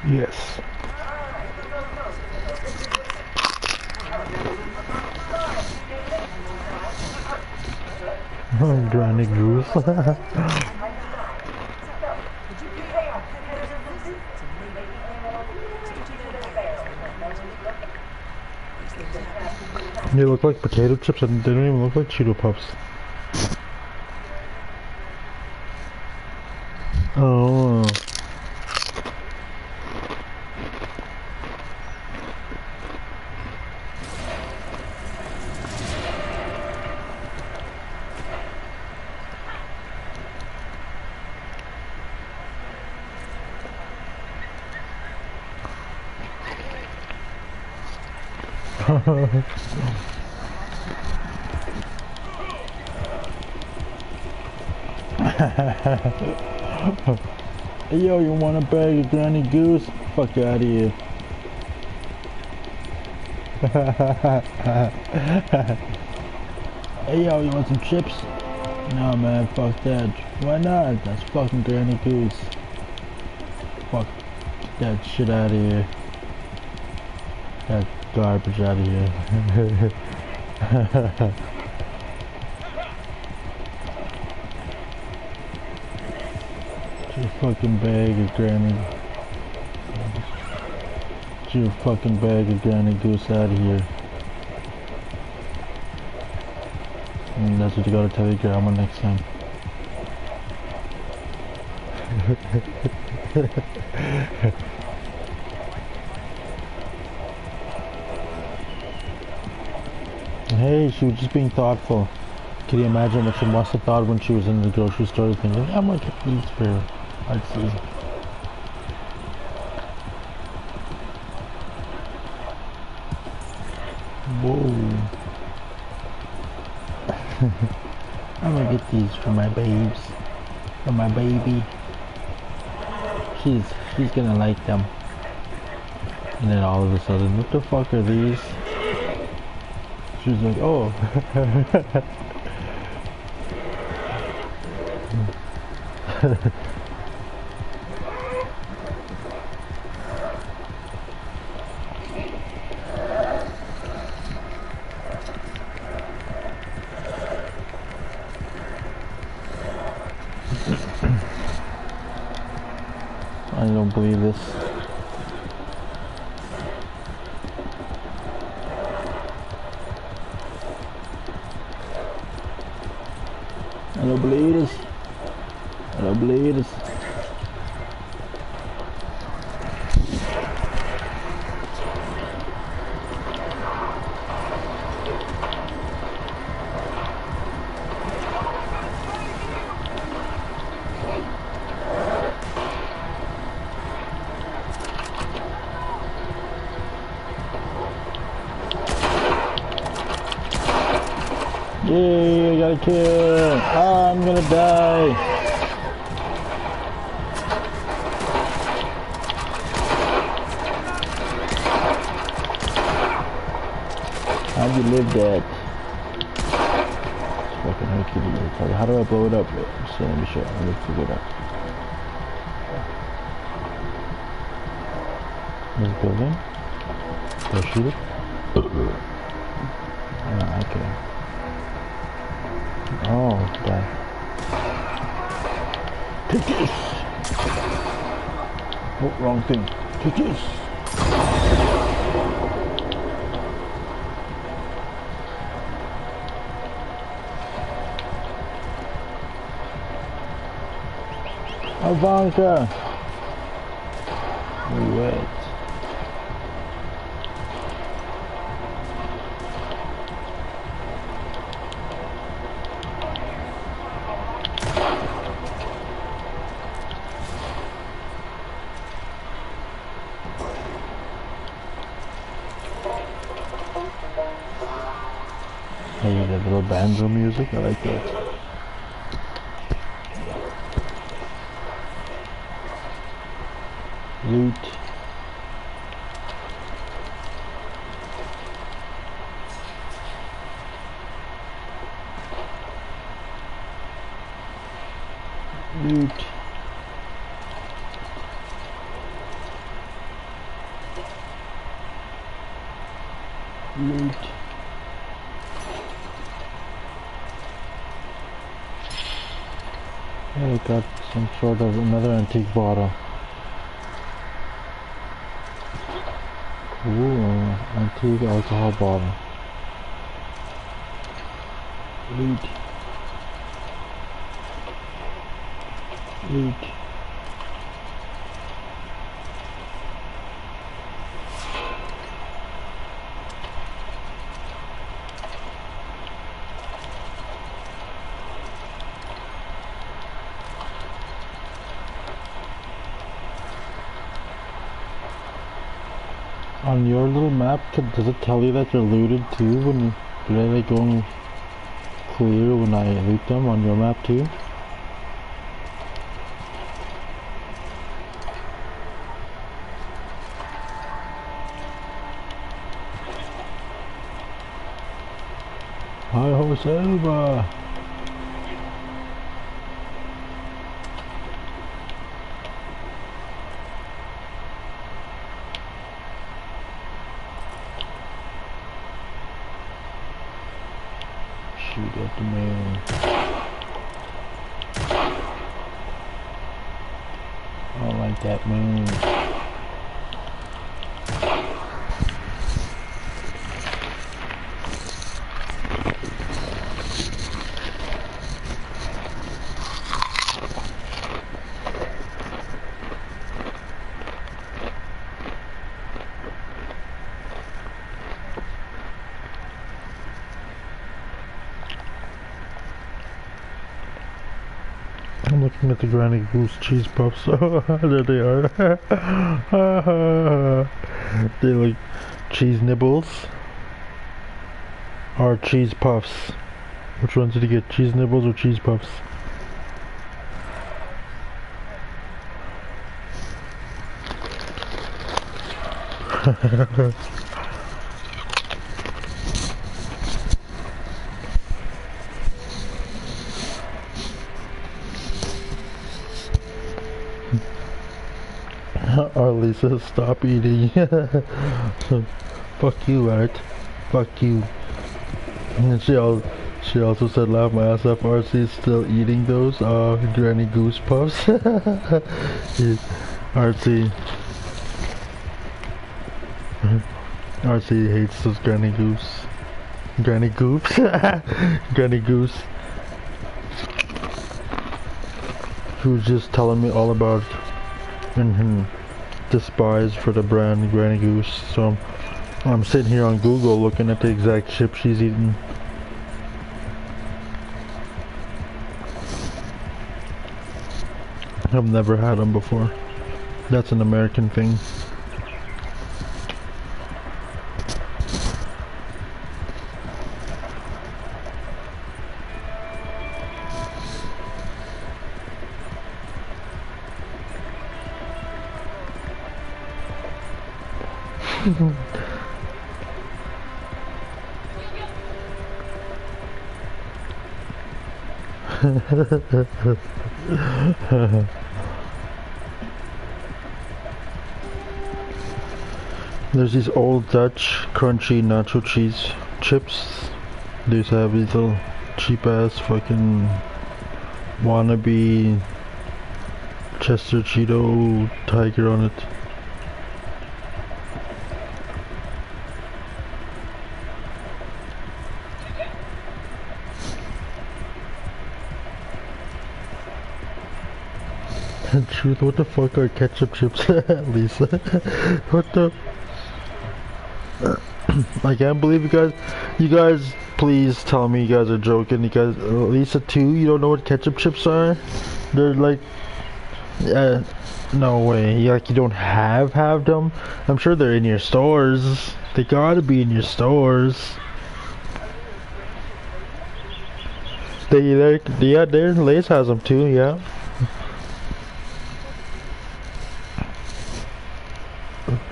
Yes. Granny Goose. They look like potato chips and they don't even look like Cheeto Puffs. Oh. Hey, yo, you want a bag of Granny Goose? Fuck out of here. Hey, yo, you want some chips? No, man, fuck that. Why not? That's fucking Granny Goose. Fuck that shit out of here. That garbage out of here. Get your fucking bag of Granny. Get your fucking bag of Granny Goose out of here. And that's what you gotta tell your grandma next time. Hey, she was just being thoughtful. Can you imagine what she must have thought when she was in the grocery store thinking, I'm gonna get these for her. I'd see. Whoa. I'm gonna get these for my babes. For my baby. She's gonna like them. And then all of a sudden, what the fuck are these? She's like, oh. I don't believe this. I don't believe this. I don't believe this. Yay, I got a kill. Oh, I'm gonna die. How'd you live that? It's fucking Hercules. How do I blow it up? So let me show you. Let me figure it out. This building. Do I shoot it? Ah, okay. Oh, die. Take this! Oh, wrong thing. Take this! Ivanka! Wet. Hey, the little banjo music, I like that. Loot. Loot. Loot. I got some sort of another antique bottle. Ooh, antique alcohol bottle. Loot. Loot. On your little map, does it tell you that you're looted too when you, do they like go clear when I loot them on your map too? Hi ho Selva! Shoot at the man. I don't like that moon. I'm looking at the Granny Goose cheese puffs. There they are. They look cheese nibbles or cheese puffs. Which ones did you get? Cheese nibbles or cheese puffs? Or Lisa, stop eating. Fuck you, Art. Fuck you. And she also said, laugh my ass off. RC's still eating those Granny Goose puffs. RC hates those Granny Goose. Granny Goose. Granny Goose. She was just telling me all about despise for the brand Granny Goose. So I'm sitting here on Google looking at the exact chip she's eating. I've never had them before. That's an American thing. There's these old Dutch crunchy nacho cheese chips. They used to have these little cheap ass fucking wannabe Chester Cheeto tiger on it. Truth, what the fuck are ketchup chips, Lisa? What the? I can't believe you guys, please tell me you guys are joking. You guys, Lisa too, you don't know what ketchup chips are? They're like, no way, like you don't have them? I'm sure they're in your stores. They gotta be in your stores. Yeah, their Lay's has them too. Yeah.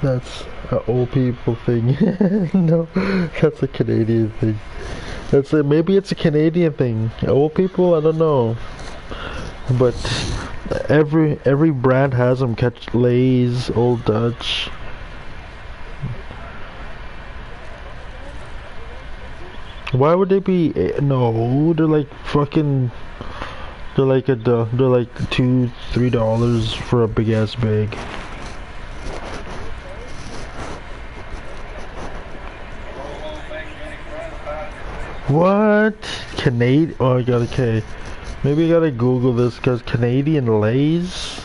That's an old people thing. No, that's a Canadian thing. Maybe it's a Canadian thing. Old people, I don't know. But every brand has them. Catch Lay's, Old Dutch. Why would they be? No, they're like fucking. They're like $2-3 for a big ass bag. What? Canadian? Oh, I got a K. Maybe I gotta Google this because Canadian Lays.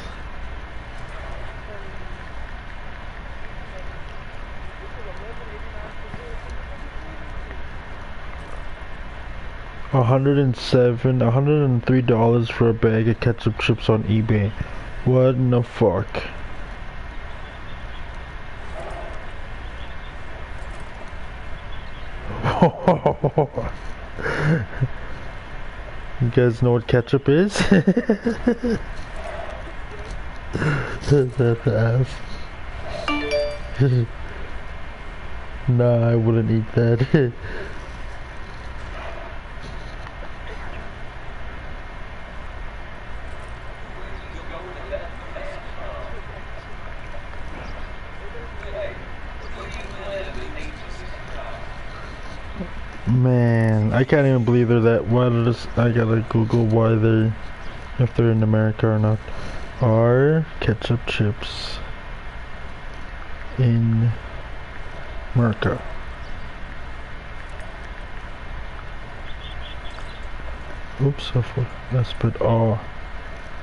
$103 for a bag of ketchup chips on eBay. What in the fuck? You guys know what ketchup is? That's ass. Nah, I wouldn't eat that. Man, I can't even believe they're that. I gotta Google why if they're in America or not. Are ketchup chips in America? Oops, let's put R.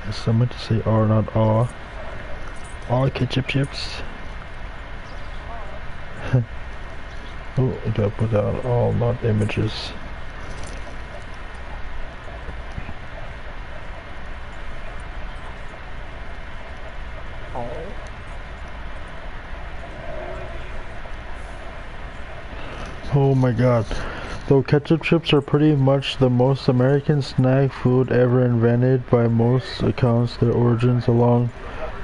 Yes, I meant to say R, not R. All ketchup chips. Oh, I gotta put down all, not images. Oh my god. Though ketchup chips are pretty much the most American snack food ever invented, by most accounts their origins along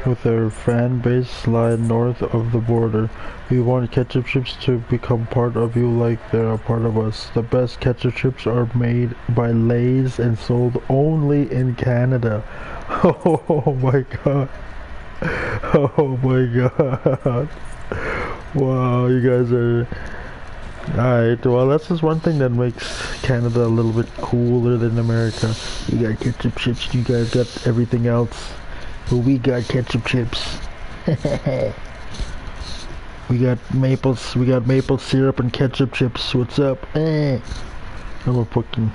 with their fan base lie north of the border. We want ketchup chips to become part of you like they're a part of us. The best ketchup chips are made by Lay's and sold only in Canada. Oh my god. Oh my god. Wow, you guys are... Alright, well that's just one thing that makes Canada a little bit cooler than America. You got ketchup chips, you guys got everything else. But we got ketchup chips. we got maple syrup and ketchup chips. What's up? I'm a fucking...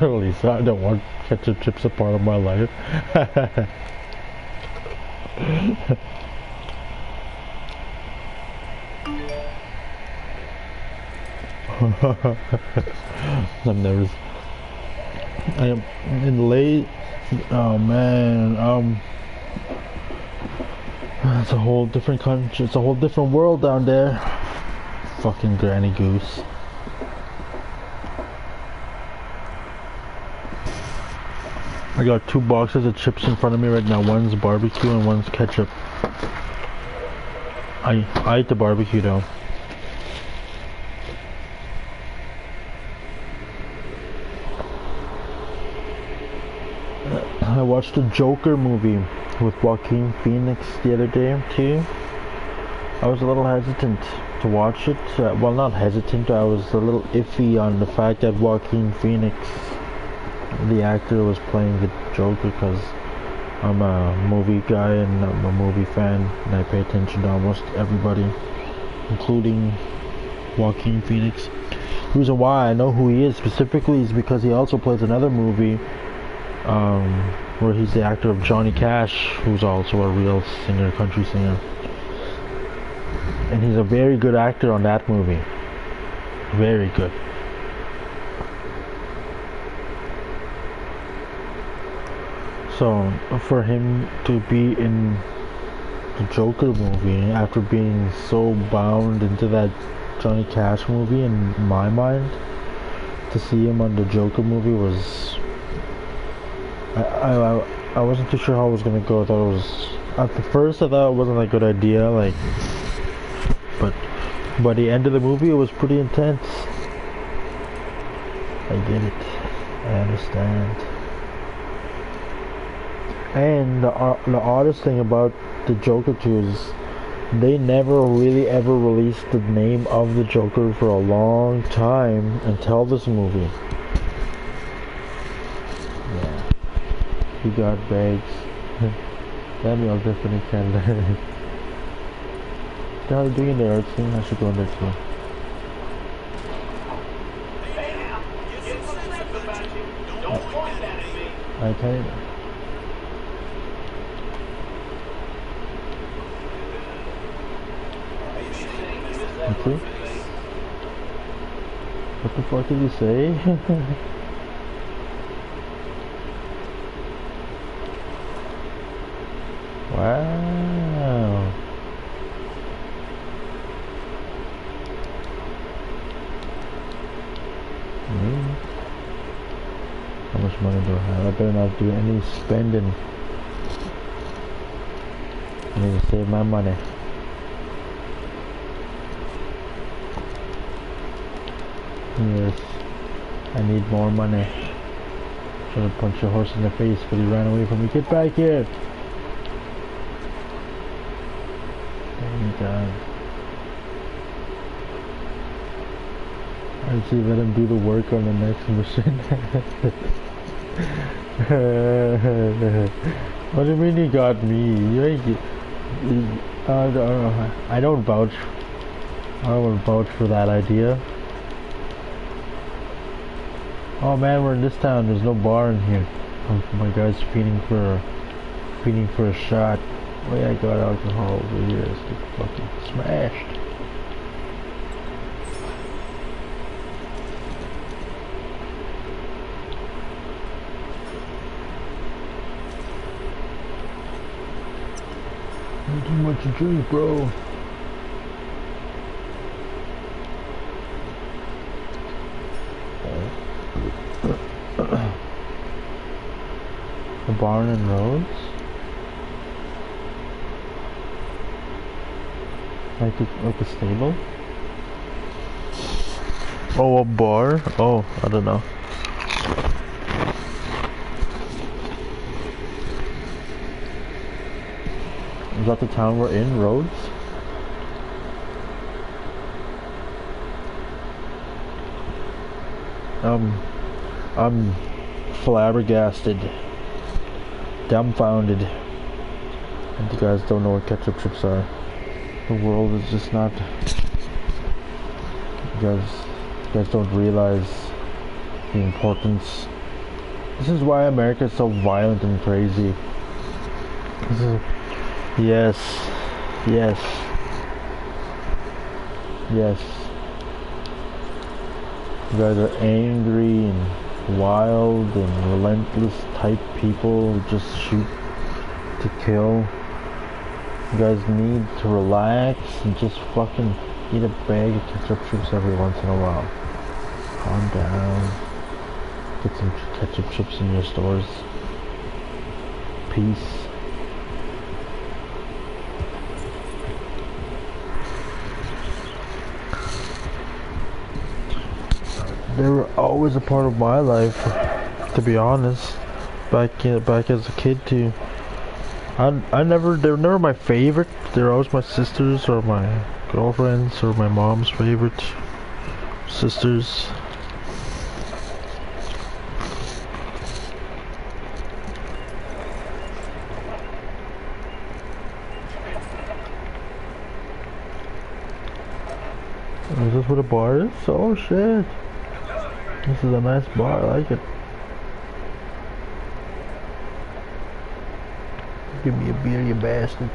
Lisa, I don't want ketchup chips a part of my life. I'm nervous. I am in late. Oh man, it's a whole different country. It's a whole different world down there. Fucking Granny Goose. I got 2 boxes of chips in front of me right now. One's barbecue and one's ketchup. I ate the barbecue though. I watched the Joker movie with Joaquin Phoenix the other day too. I was a little hesitant to watch it. Well, not hesitant, I was a little iffy on the fact that Joaquin Phoenix, the actor, was playing the Joker, because I'm a movie guy and I'm a movie fan and I pay attention to almost everybody, including Joaquin Phoenix. The reason why I know who he is specifically is because he also plays another movie where he's the actor of Johnny Cash, who's also a real singer, country singer. And he's a very good actor on that movie. Very good. So for him to be in the Joker movie after being so bound into that Johnny Cash movie in my mind. To see him on the Joker movie was... I wasn't too sure how it was gonna go. I thought it was... At the first I thought it wasn't a good idea, like... But by the end of the movie it was pretty intense. I get it. I understand. And the oddest thing about the Joker 2 is they never really ever released the name of the Joker for a long time until this movie. Yeah. He got bags. Damn, I'll definitely can. What the hell are you doing in there, Artsy? I should go in there too. I tell you. Okay. What the fuck did you say? Wow. How much money do I have? I better not do any spending. I need to save my money. Yes, I need more money. Should have punched a horse in the face, but he ran away from me. Get back here! Thank God. I'd say let him do the work on the next mission. What do you mean you got me? You ain't I don't vouch. I don't vouch for that idea. Oh man, we're in this town. There's no bar in here. My guy's feeding for a shot. Oh yeah, I got alcohol over here. Let's get fucking smashed. Too much to drink, bro. The barn and roads? Like a stable? Oh, a bar? Oh, I don't know. Is that the town we're in? Roads? I'm flabbergasted. Dumbfounded. And you guys don't know what ketchup chips are. The world is just not... You guys don't realize the importance. This is why America is so violent and crazy. This is... Yes. Yes. Yes. You guys are angry and wild and relentless type people who just shoot to kill. You guys need to relax and just fucking eat a bag of ketchup chips every once in a while. Calm down. Get some ketchup chips in your stores. Peace. They were always a part of my life, to be honest. Back as a kid too. They were never my favorite. They were always my sisters or my girlfriends or my mom's favorite sisters. Is this what a bar is? Oh shit. This is a nice bar, I like it. Give me a beer, you bastard.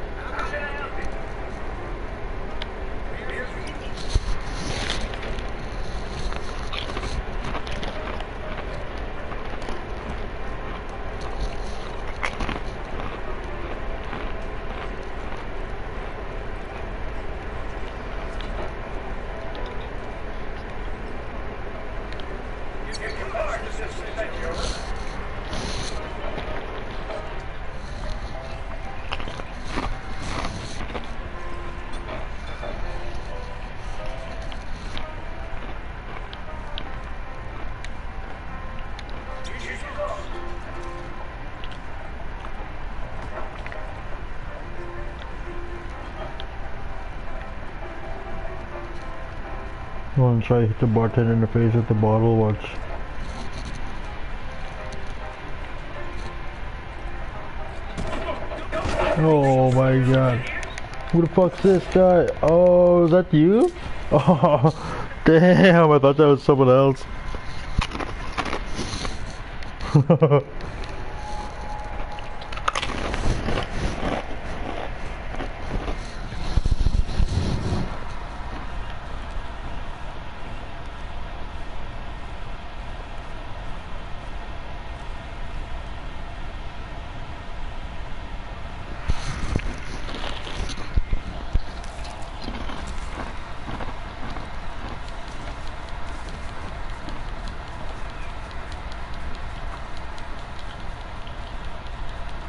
I want to try to hit the bartender in the face with the bottle, watch. Oh my god. Who the fuck's this guy? Oh, is that you? Oh, damn, I thought that was someone else.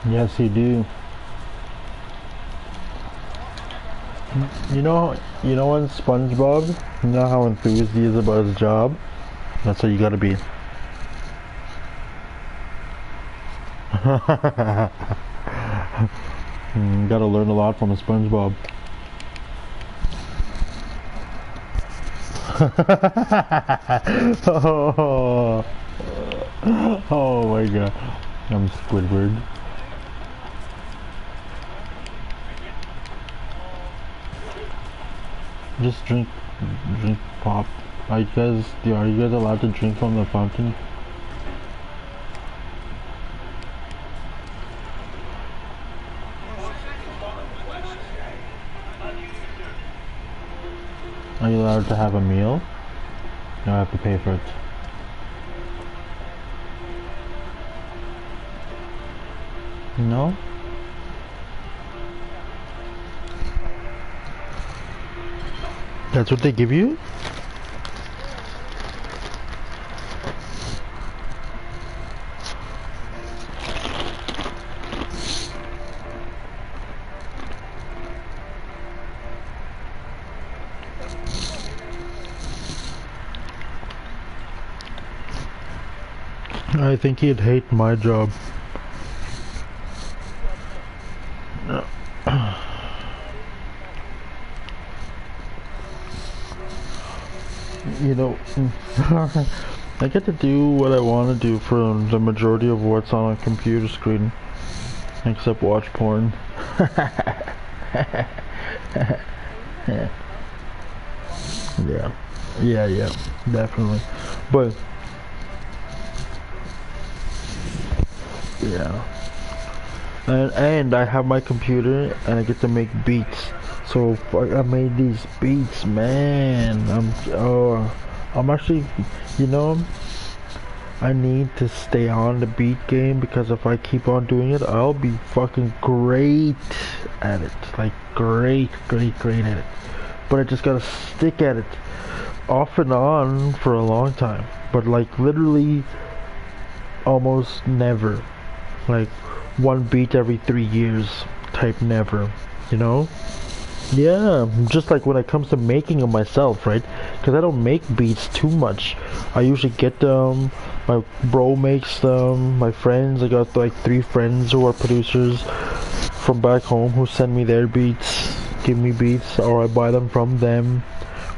Yes, you do. You know in SpongeBob, you know how enthused he is about his job? That's what you gotta be. You gotta learn a lot from a SpongeBob. Oh, oh my god. I'm Squidward. Just drink pop. Are you guys allowed to drink from the fountain? Are you allowed to have a meal? No, I have to pay for it. No? That's what they give you? I think he'd hate my job. You know, I get to do what I want to do for the majority of what's on a computer screen, except watch porn. Yeah, definitely. But yeah, and I have my computer and I get to make beats. So I made these beats, man. I'm actually, you know, I need to stay on the beat game because if I keep on doing it, I'll be fucking great at it. Like great at it. But I just gotta stick at it off and on for a long time. But like literally almost never. Like one beat every 3 years type never, you know? Yeah, just like when it comes to making them myself, right? Because I don't make beats too much. I usually get them, my bro makes them, my friends, I got like 3 friends who are producers from back home who send me their beats, give me beats, or I buy them from them,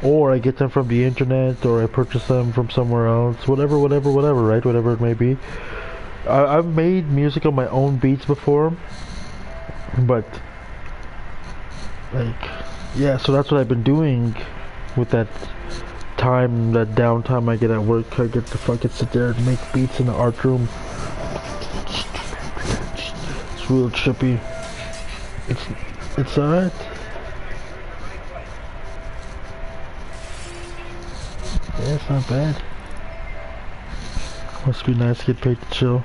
or I get them from the internet, or I purchase them from somewhere else, whatever, right? Whatever it may be. I've made music on my own beats before, but like, yeah, so that's what I've been doing with that time, that downtime I get at work. I get to fucking sit there and make beats in the art room. It's real trippy. It's alright. Yeah, it's not bad. Must be nice to get paid to chill.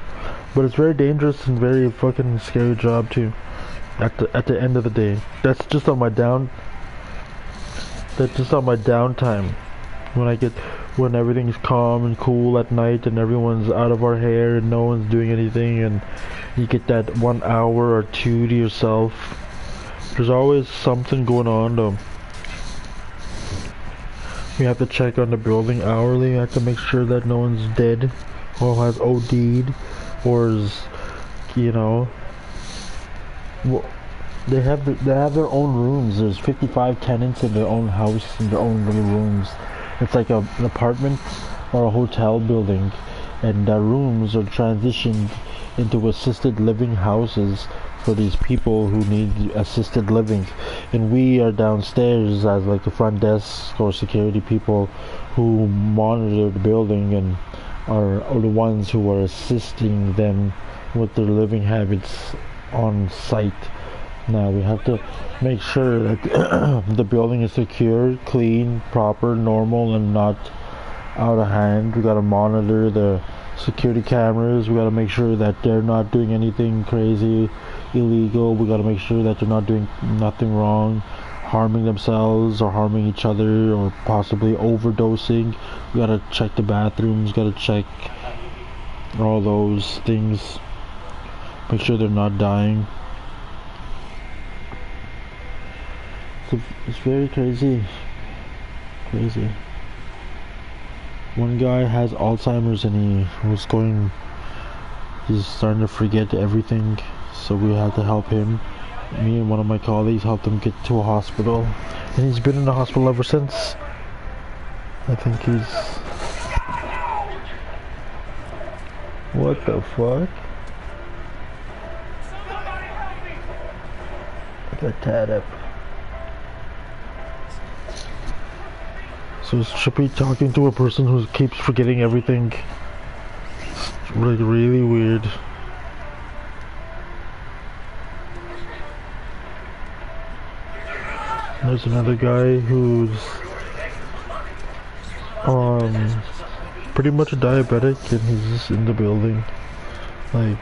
But it's very dangerous and very fucking scary job too. At the end of the day, that's just on my downtime. When everything's calm and cool at night and everyone's out of our hair and no one's doing anything, and you get that 1 hour or 2 to yourself. There's always something going on though. We have to check on the building hourly. We have to make sure that no one's dead or has OD'd or is, you know. Well, they have their own rooms. There's 55 tenants in their own house, in their own little rooms. It's like an apartment or a hotel building, and the rooms are transitioned into assisted living houses for these people who need assisted living. And we are downstairs as like the front desk or security people who monitor the building and are the ones who are assisting them with their living habits on site. Now we have to make sure that the building is secure, clean, proper, normal, and not out of hand. We gotta monitor the security cameras. We gotta make sure that they're not doing anything crazy, illegal. We gotta make sure that they're not doing nothing wrong, harming themselves or harming each other or possibly overdosing. We gotta check the bathrooms, gotta check all those things. Make sure they're not dying. It's very crazy. One guy has Alzheimer's and he's starting to forget everything, so we had to help him. Me and one of my colleagues helped him get to a hospital, and he's been in the hospital ever since. I think he's... What the fuck? I got tied up. So should be talking to a person who keeps forgetting everything. It's like really weird. There's another guy who's pretty much a diabetic, and he's just in the building, like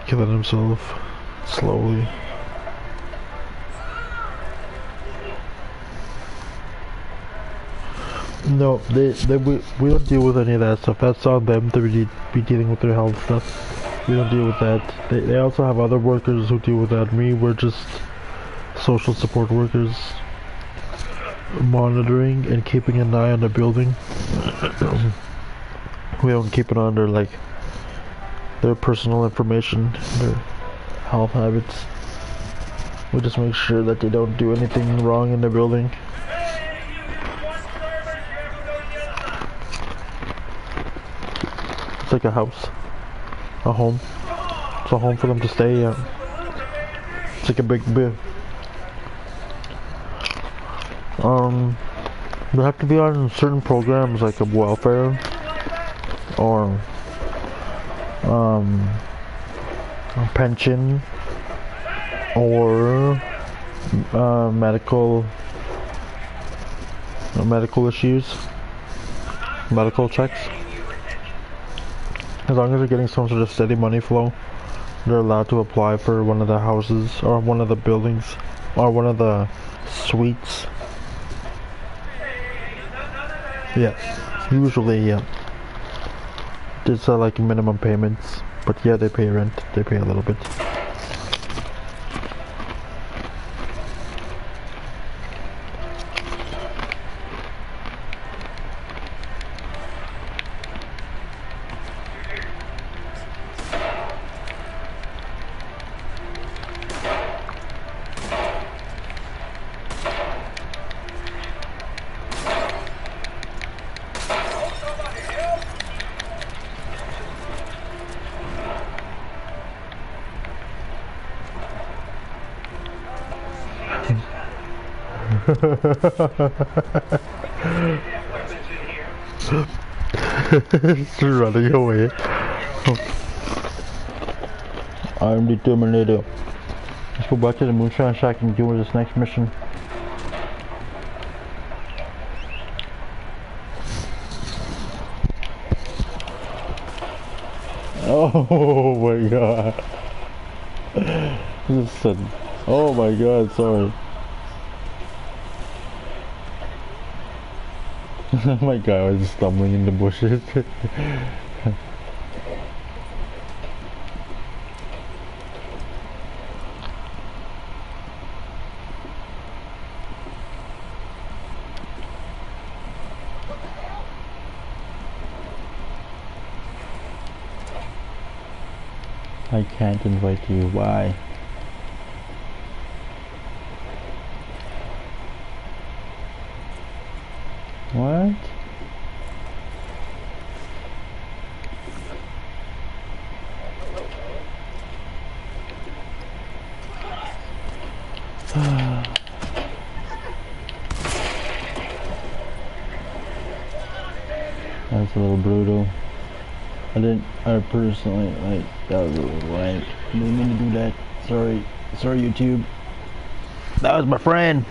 killing himself slowly. No, we don't deal with any of that stuff. That's on them to be dealing with their health stuff. We don't deal with that. They also have other workers who deal with that. We're just social support workers, monitoring and keeping an eye on the building. We don't keep it under like their personal information, their health habits. We just make sure that they don't do anything wrong in the building. It's like a house, a home. It's a home for them to stay at. It's like a big bit. They have to be on certain programs like a welfare or a pension or medical issues, medical checks. As long as they're getting some sort of steady money flow, they're allowed to apply for one of the houses or one of the buildings or one of the suites. Yeah, usually, yeah. It's like minimum payments, but yeah, they pay rent. They pay a little bit. It's running away. I'm determined. Let's go back to the moonshine shack and do this next mission. Oh my god. Listen. Oh my god, sorry. My guy was stumbling in the bushes. I can't invite you, why? That's a little brutal. I personally, like, that was a little lame. Didn't mean to do that. Sorry, YouTube. That was my friend.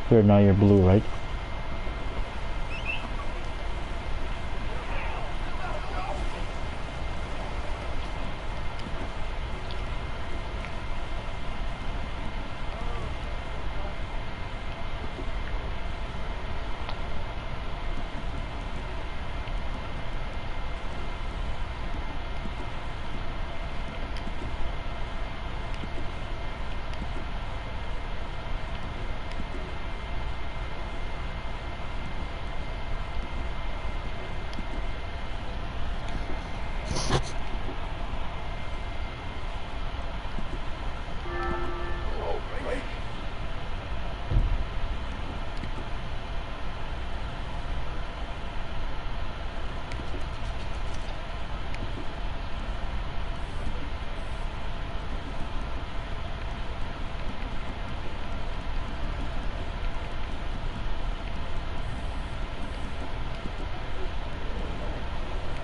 Here, now you're blue, right?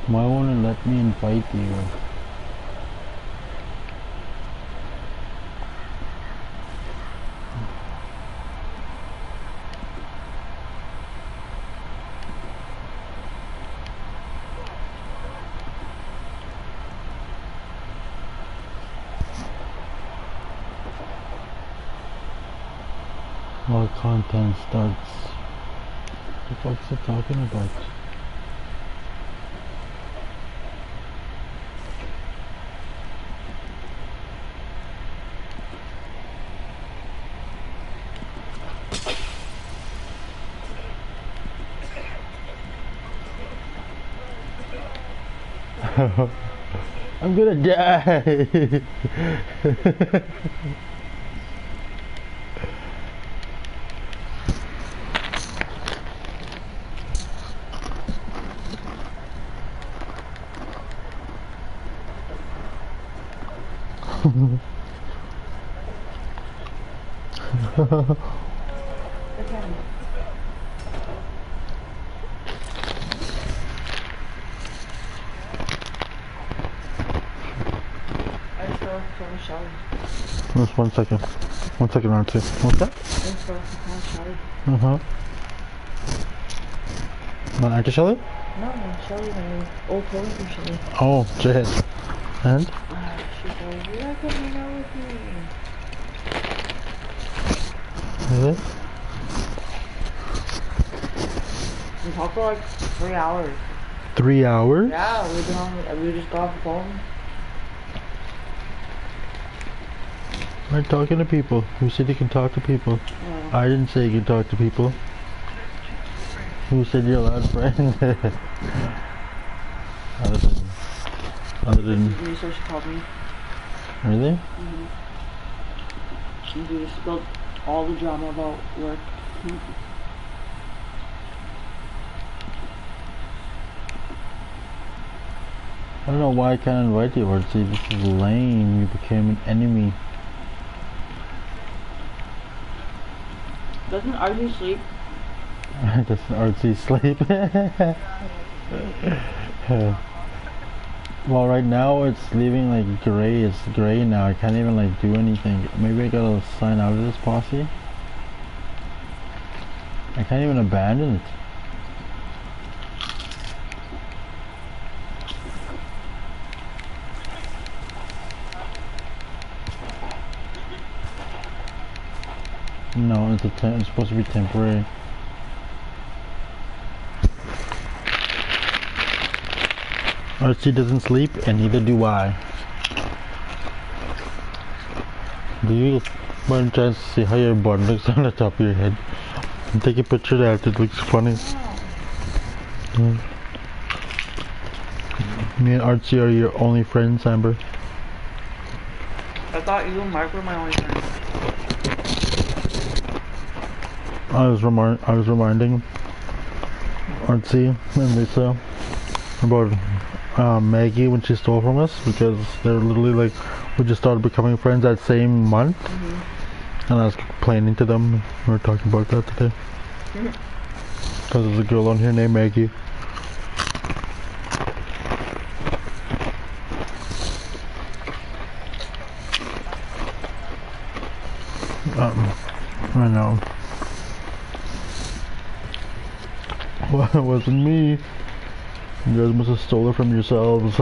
Why won't it let me invite you? While content starts. What the fuck's it talking about? I'm gonna die. Just 1 second. 1 second or two. What's that? Not Auntie Shelly? No, Shelly, my old coworker Shelly. Oh, shit. And? She said, "You're not gonna hang out with me." Really? We talked for like 3 hours. 3 hours? Yeah, we just got off the phone. I'm talking to people. Who said you can talk to people? Yeah. I didn't say you can talk to people. Who said you're a loud friend? Other than So she called me. Really? She just spilled all the drama about work. I don't know why I can't invite you, or see, this is lame. You became an enemy. Doesn't Archie sleep? Doesn't Artsy sleep? Well, right now it's leaving like gray. It's gray now. I can't even like do anything. Maybe I gotta sign out of this posse. I can't even abandon it. No, it's supposed to be temporary. Archie doesn't sleep, and neither do I. Do you, by any chance, see how your butt looks on the top of your head? And take a picture of that, it looks funny. Me and Archie are your only friends, Amber. I thought you and Mark were my only friends. I was reminding Artsy and Lisa about Maggie when she stole from us, because they're literally like, we just started becoming friends that same month. And I was complaining to them. We were talking about that today. Because there's a girl on here named Maggie. I know. Well, it wasn't me. You guys must have stole it from yourselves. Is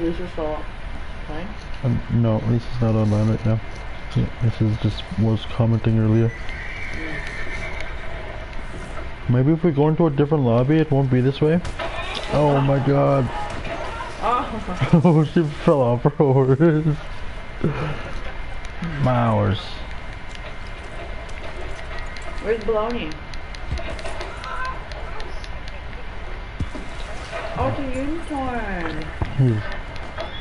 Lisa still playing? No, Lisa's not online right now. Yeah, Lisa just was commenting earlier. Maybe if we go into a different lobby, it won't be this way. Oh my god. Oh, she fell off her horse. My horse. Where's Baloney? Oh, it's a unicorn.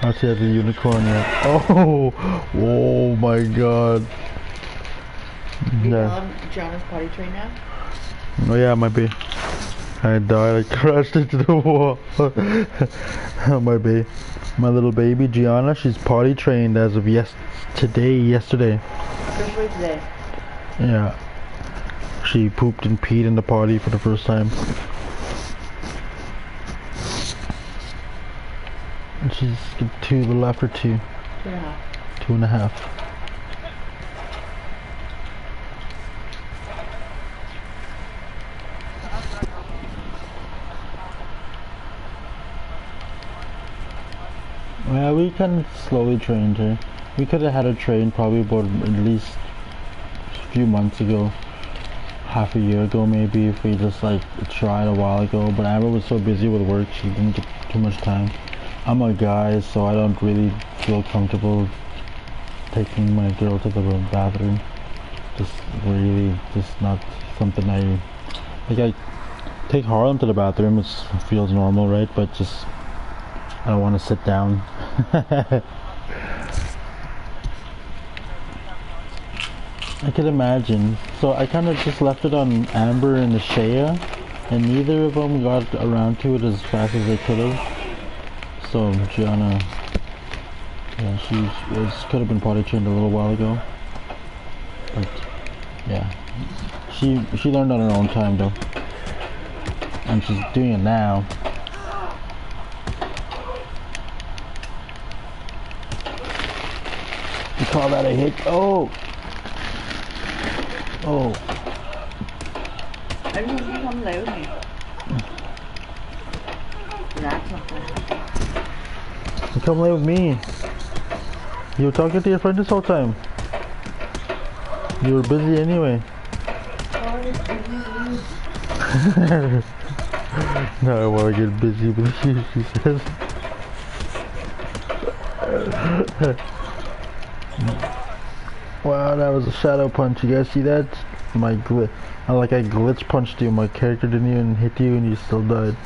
Actually, has a unicorn yet. Oh, oh my god. You Yeah. tell him Gianna's potty trained now? Oh yeah, might be. I died. I crashed into the wall. Might be. My little baby Gianna, she's potty trained as of yesterday. Especially today. Yeah. She pooped and peed in the potty for the first time. And she's 2, a little after 2. 2.5. 2.5. Yeah, we kind of slowly trained her. We could have had her trained probably about at least a few months ago. Half a year ago maybe, if we just like tried a while ago, but Amber was so busy with work she didn't get too much time. I'm a guy, so I don't really feel comfortable taking my girl to the bathroom. Just really, just not something I take Harlem to the bathroom, it feels normal, right? But just I don't want to sit down. I could imagine. So I kind of just left it on Amber and Ashaya, and neither of them got around to it as fast as they could have. So Gianna, yeah, could have been potty trained a little while ago. But yeah, she learned on her own time though, and she's doing it now. You call that a hit? Oh. Oh. I didn't think you come play with me. That's not fun. You come play with me. You were talking to your friend this whole time. You were busy anyway. No, I want to get busy with you, she says. Wow, that was a shadow punch. You guys see that? I glitch punched you. My character didn't even hit you and you still died.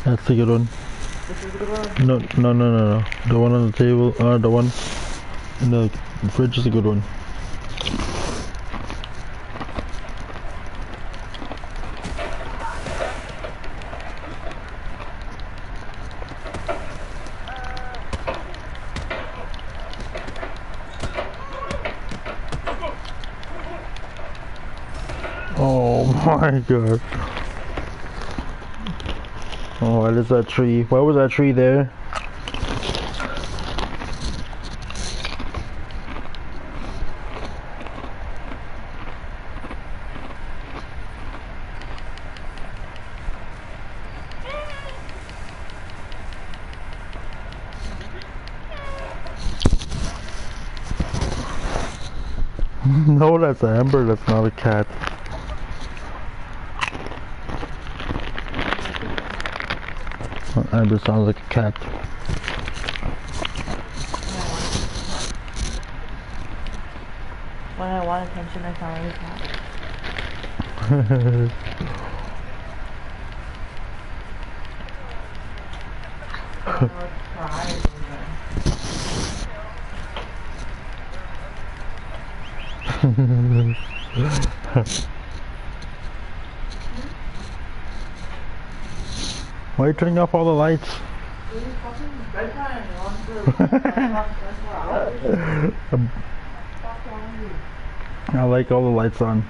That's the good one. This is a good one. No. The one on the table, the one in the fridge is a good one. Oh my god. Oh, what is that tree? Why was that tree there? No, that's Amber, that's not a cat. Amber sounds like a cat. When I want attention, I sound like a cat. Why are you turning off all the lights? I like all the lights on.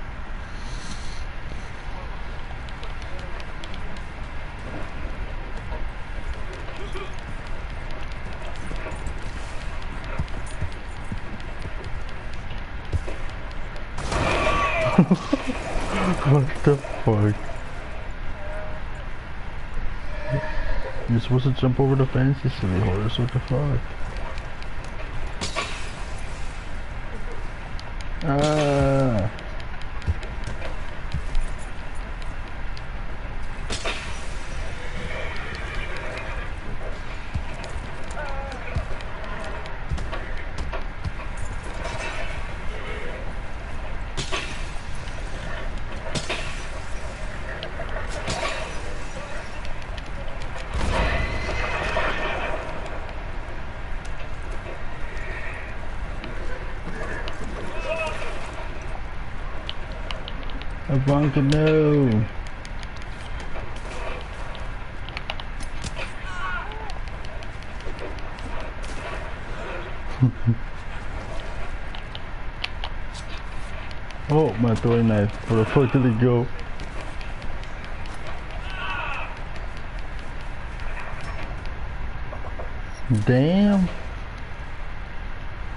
What the fuck? You're supposed to jump over the fence, you silly horse. What the fuck? Ah. Ivanka, no! Oh, my throwing knife. Where the fuck did it go? Damn!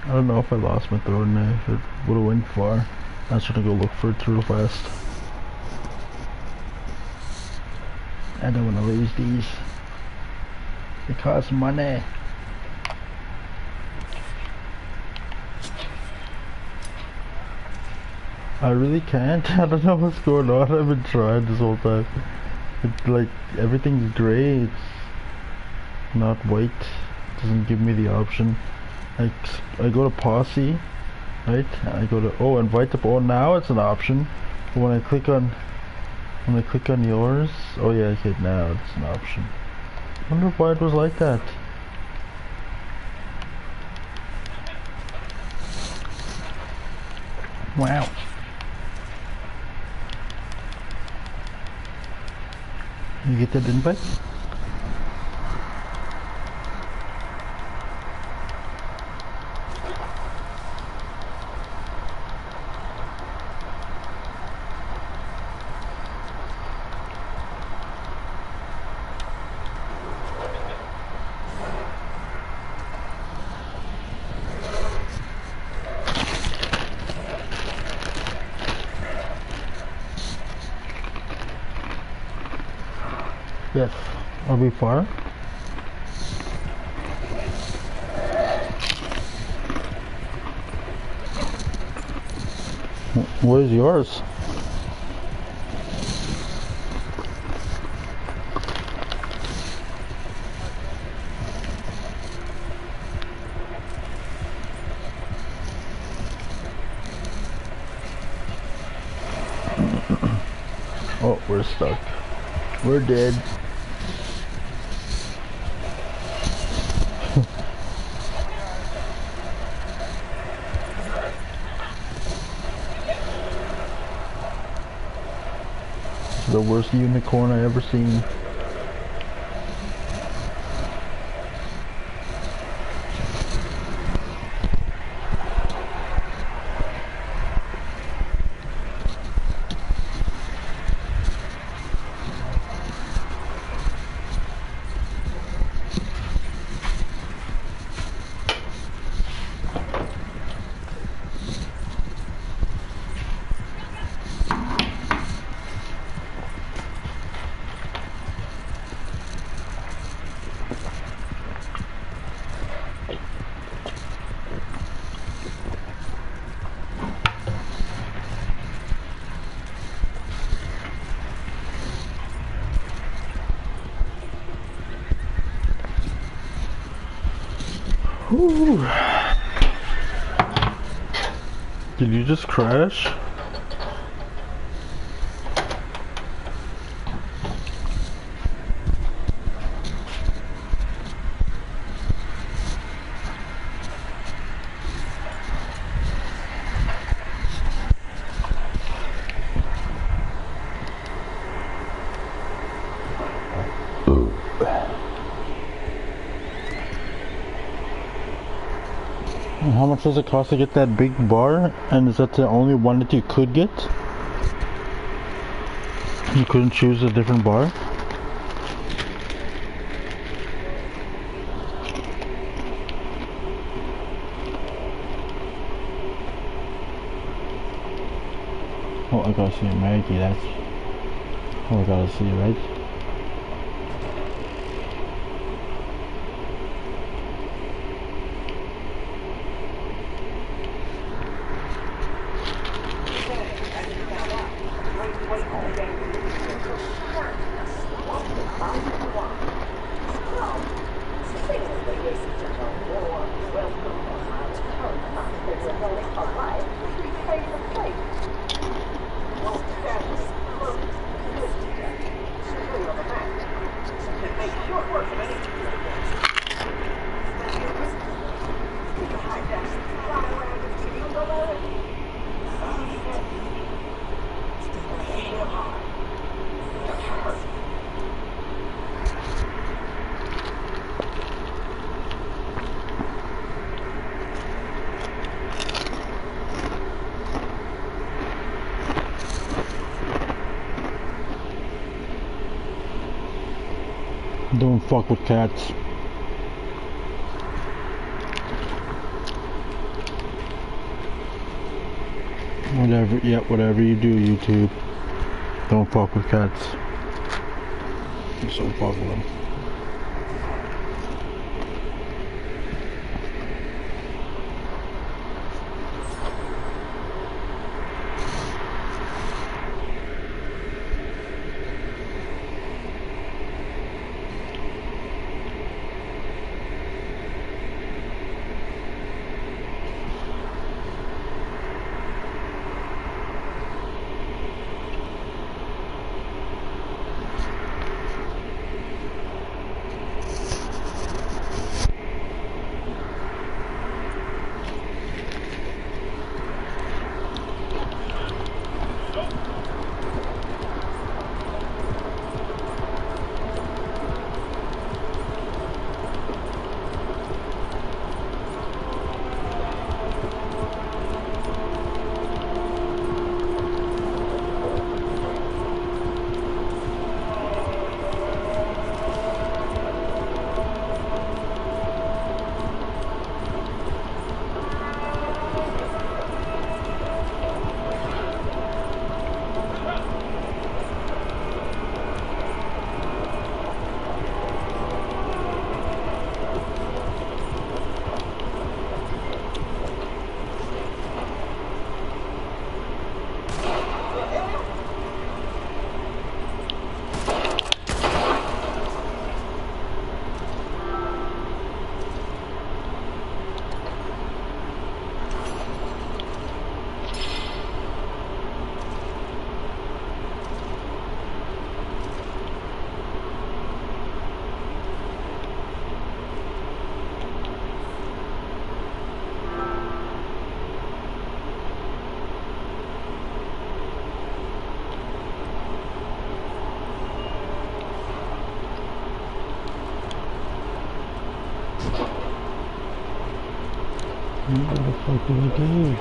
I don't know if I lost my throwing knife. It would have went far. I was trying to go look for it real fast. I don't want to lose these. They cost money. I really can't. I don't know what's going on. I've been trying this whole time. It's like everything's gray. It's not white. It doesn't give me the option. I go to posse, right? I go to invite the now it's an option. But when I click on yours, oh yeah, okay, now it's an option. I wonder why it was like that. Wow. You get that invite? Yes. Are we far? Where's yours? Oh, we're stuck. We're dead. The worst unicorn I ever seen. Ooh. Did you just crash? How much does it cost to get that big bar? And is that the only one that you could get? You couldn't choose a different bar? Oh, I gotta see it, Maggie, that's... Oh, I gotta see it, right? Don't fuck with cats. Whatever, yeah, whatever you do, YouTube. Don't fuck with cats. Just don't fuck with them. What the fuck did I do?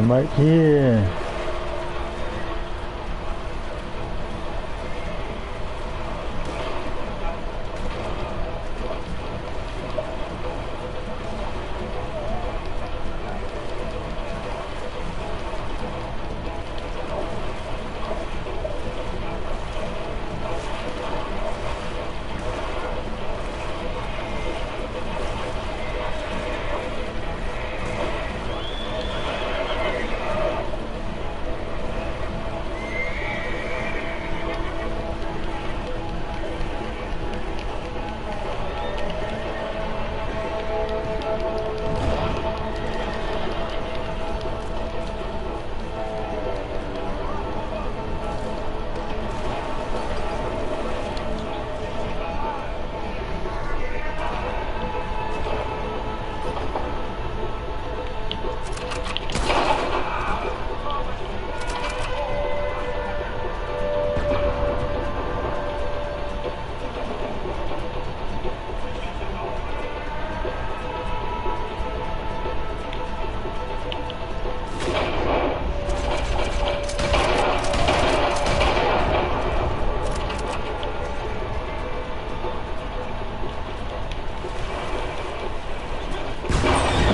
I'm right here.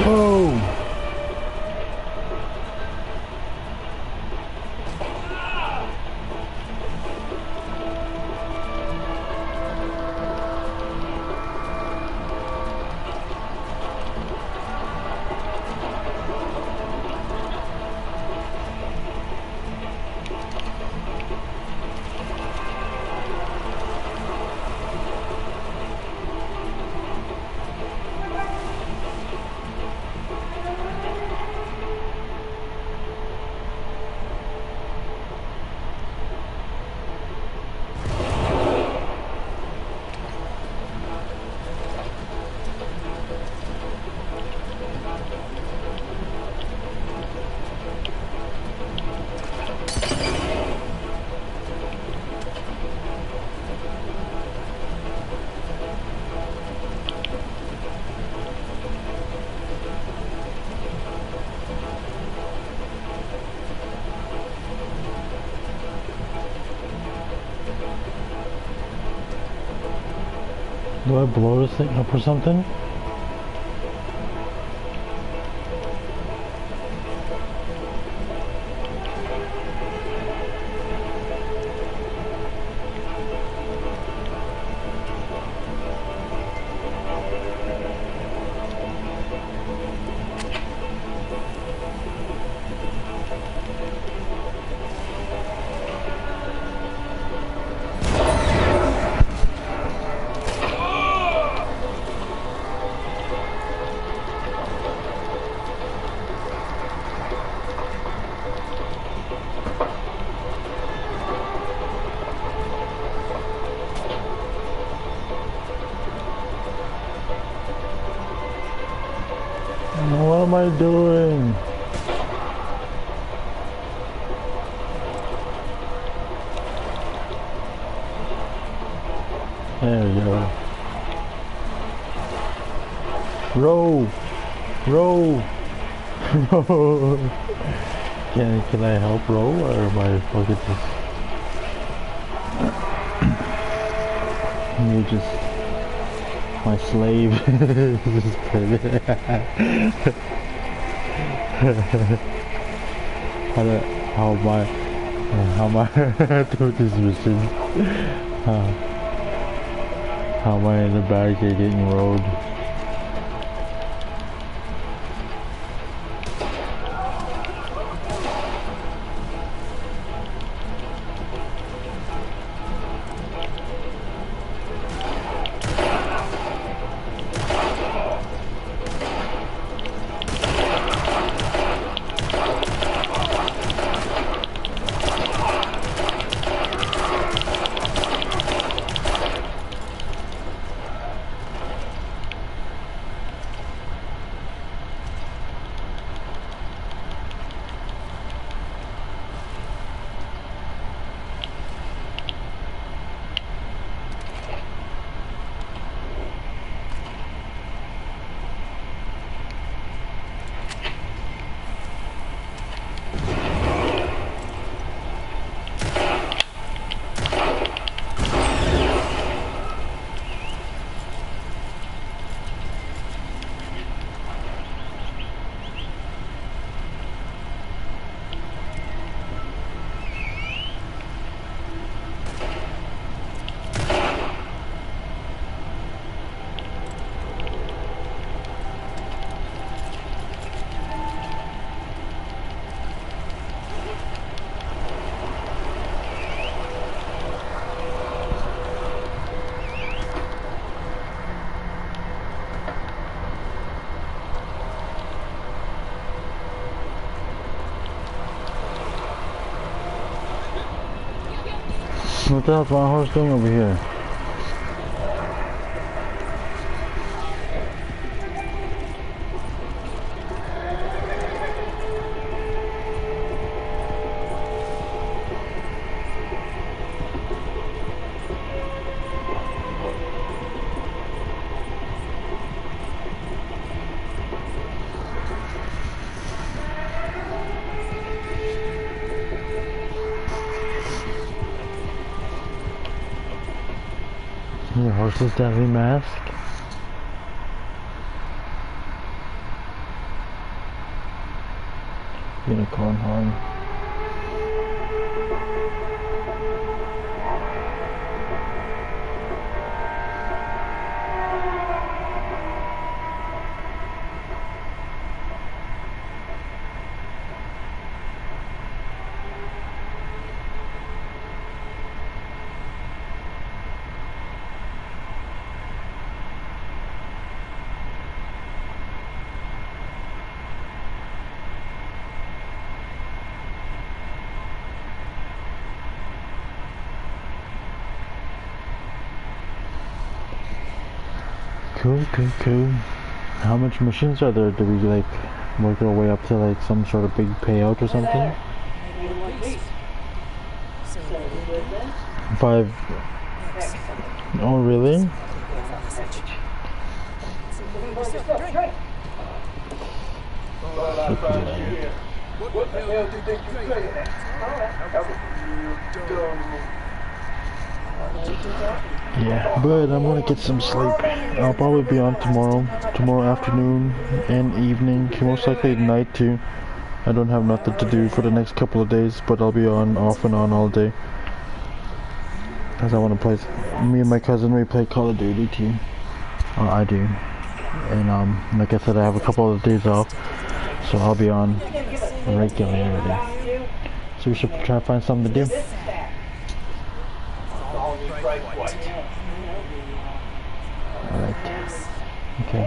Whoa! Do I blow this thing up or something? What am I doing? There we go. Row! Row! Row! Can I help row or am I fucking just... You're just... my slave. Just kidding. How am I doing this mission? How am I in the barricade getting rowed? What the hell's my horse doing over here? Your horse's deadly mask. Unicorn horn. Cool. How much missions are there? Do we like work our way up to like some sort of big payout or something? 5. Oh really? Yeah, but I'm gonna get some sleep. I'll probably be on tomorrow afternoon and evening, most likely at night too. I don't have nothing to do for the next couple of days, but I'll be on off and on all day. Cause I want to play. Me and my cousin, we play Call of Duty too. I do. And like I said, I have a couple of days off, so I'll be on regularly every day. So we should try to find something to do. Alright. Okay.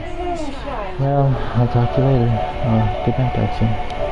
Well, I'll talk to you later. Good night, Jackson.